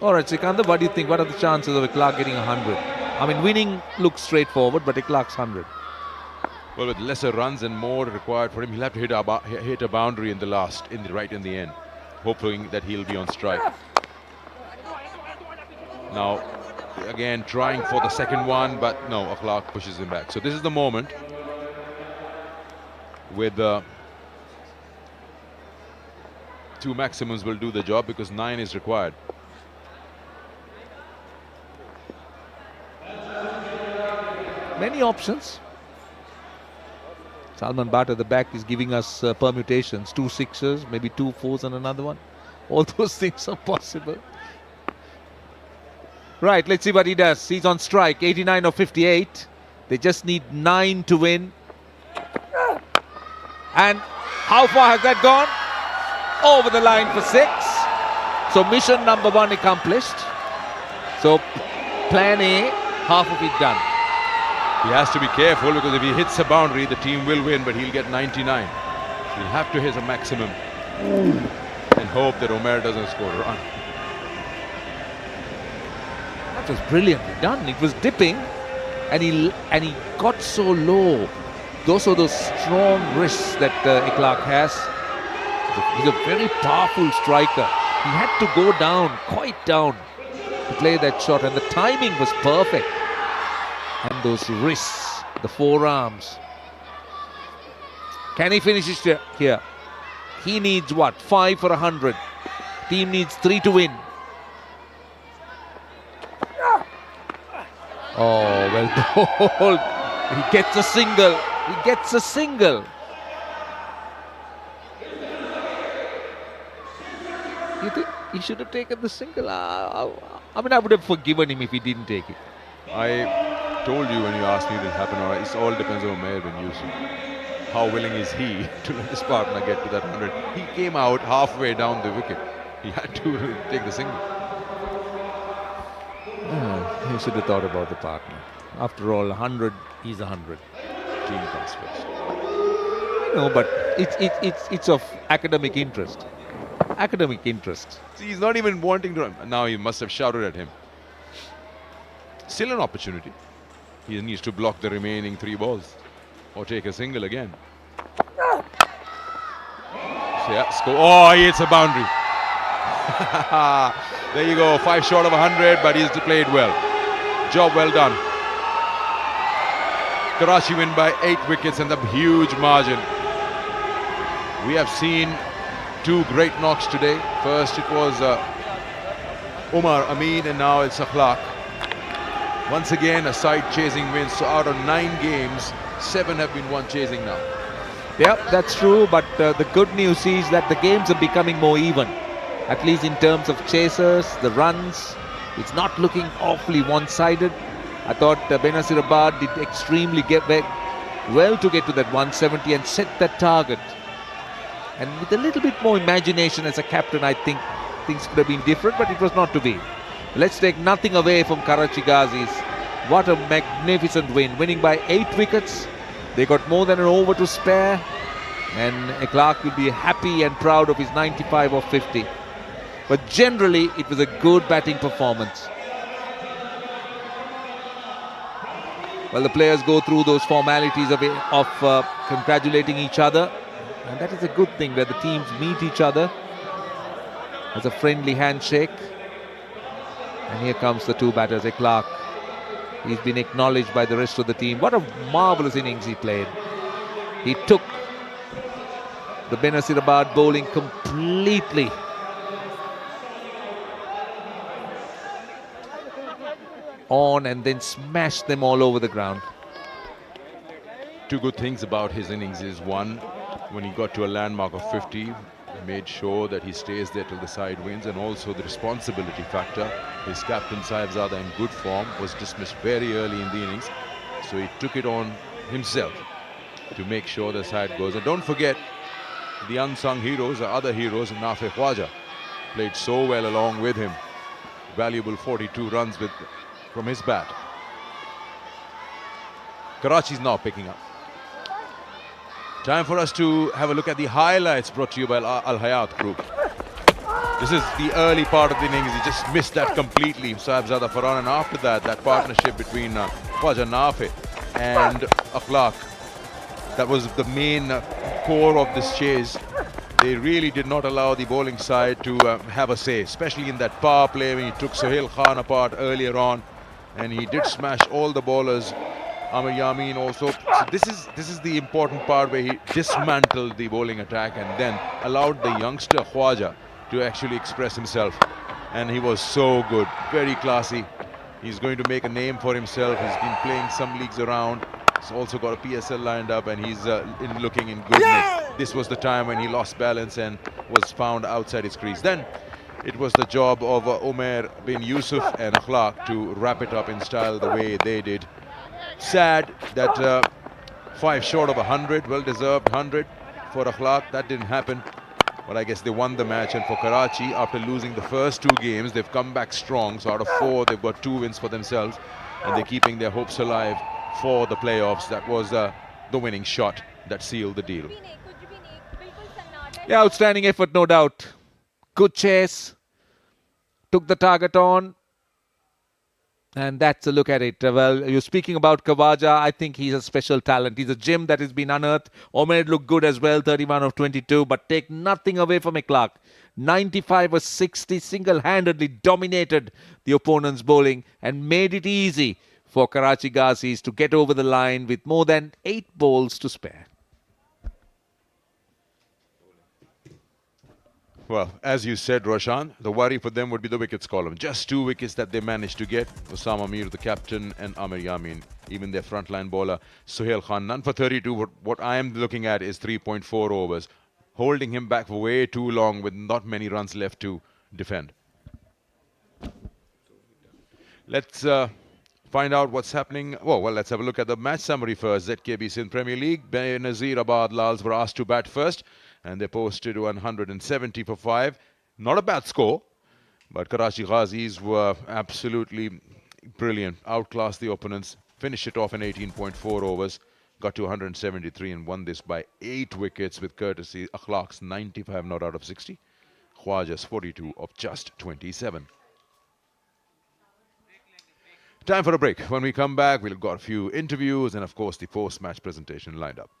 All right, Sikandar, what do you think? What are the chances of Clark getting 100? I mean, winning looks straightforward, but Clark's 100. Well, with lesser runs and more required for him, he'll have to hit a boundary in the last, right in the end, hoping that he'll be on strike. Now, again, trying for the second one, but no, Clark pushes him back. So this is the moment with 2 maximums will do the job because 9 is required. Many options. Salman Bhatt at the back is giving us permutations. 2 sixes, maybe 2 fours and another one. All those things are possible. Right, let's see what he does. He's on strike, 89 or 58. They just need 9 to win. And how far has that gone? Over the line for 6. So mission number 1 accomplished. So plan A, half of it done. He has to be careful because if he hits a boundary, the team will win, but he'll get 99. So he'll have to hit a maximum and hope that Omer doesn't score a run. That was brilliantly done. It was dipping, and he got so low. Those are those strong wrists that Clark has. He's a very powerful striker. He had to go down, quite down, to play that shot, and the timing was perfect. And those wrists, the forearms. Can he finish it here? He needs what? 5 for 100. Team needs 3 to win. Oh, well bowled. He gets a single. He gets a single. You think he should have taken the single? I mean, I would have forgiven him if he didn't take it. I told you when you asked me this happened, or it all depends on Omer bin Yusuf. How willing is he to let his partner get to that 100? He came out halfway down the wicket. He had to take the single. He should have thought about the partner. After all, 100 is 100. Team comes first. No, but It's of academic interest. Academic interest. See, he's not even wanting to run. Now he must have shouted at him. Still an opportunity. He needs to block the remaining 3 balls or take a single again. So yeah, score. Oh, he hits a boundary. There you go. 5 short of 100, but he's played well. Job well done. Karachi win by 8 wickets and a huge margin. We have seen 2 great knocks today. First it was Umar Amin, and now it's Akhlaq. Once again a side chasing wins. So out of 9 games, 7 have been won chasing now. Yeah, that's true, but the good news is that the games are becoming more even. At least in terms of chasers, the runs, it's not looking awfully one-sided. I thought Benazirabad did extremely well to get to that 170 and set that target. And with a little bit more imagination as a captain, I think things could have been different, but it was not to be. Let's take nothing away from Karachi Ghazis. What a magnificent win, winning by 8 wickets. They got more than an over to spare, and Clark will be happy and proud of his 95 or 50. But generally, it was a good batting performance. Well, the players go through those formalities of congratulating each other, and that is a good thing, where the teams meet each other as a friendly handshake. And here comes the 2 batters, Clark. He's been acknowledged by the rest of the team. What a marvellous innings he played. He took the Benazirabad bowling completely. On and then smashed them all over the ground. 2 good things about his innings is, one, when he got to a landmark of 50, he made sure that he stays there till the side wins, and also the responsibility factor. His captain Sahibzada, in good form, was dismissed very early in the innings, so he took it on himself to make sure the side goes. And don't forget the unsung heroes, the other heroes, Nafi Khwaja played so well along with him. Valuable 42 runs from his bat. Karachi's now picking up. Time for us to have a look at the highlights brought to you by Al Hayat Group. This is the early part of the innings. He just missed that completely, Sahibzada Farhan, and after that, that partnership between Khwaja Nafi and Akhlaq, that was the main core of this chase. They really did not allow the bowling side to have a say, especially in that power play when he took Sohail Khan apart earlier on, and he did smash all the bowlers. Amir Yamin also. So this is the important part, where he dismantled the bowling attack and then allowed the youngster Khwaja to actually express himself. And he was so good, very classy. He's going to make a name for himself. He's been playing some leagues around. He's also got a PSL lined up, and he's looking in good nick. This was the time when he lost balance and was found outside his crease. Then it was the job of Umair bin Yusuf and Akhlaq to wrap it up in style the way they did. Sad that 5 short of 100, well-deserved 100 for Akhlaq. That didn't happen, but I guess they won the match. And for Karachi, after losing the first 2 games, they've come back strong. So out of 4, they've got 2 wins for themselves, and they're keeping their hopes alive for the playoffs. That was the winning shot that sealed the deal. Yeah, outstanding effort, no doubt. Good chase. Took the target on. And that's a look at it. Well, you're speaking about Khwaja. I think he's a special talent. He's a gem that has been unearthed. Omer looked good as well, 31 of 22. But take nothing away from Clark. 95 or 60, single-handedly dominated the opponent's bowling and made it easy for Karachi Ghazis to get over the line with more than 8 balls to spare. Well, as you said, Roshan, the worry for them would be the wickets column. Just 2 wickets that they managed to get. Osama Mir, the captain, and Amir Yamin, even their frontline bowler, Sohail Khan. None for 32. What I am looking at is 3.4 overs, holding him back for way too long with not many runs left to defend. Let's find out what's happening. Well, let's have a look at the match summary first. ZKB Sindh Premier League. Benazirabad Lals were asked to bat first, and they posted 170 for 5. Not a bad score, but Karachi Ghazis were absolutely brilliant. Outclassed the opponents, finished it off in 18.4 overs. got to 173 and won this by 8 wickets with courtesy Akhlaq's 95 not out of 60, Khwaja's 42 of just 27. Time for a break. When we come back, we've got a few interviews and, of course, the post-match presentation lined up.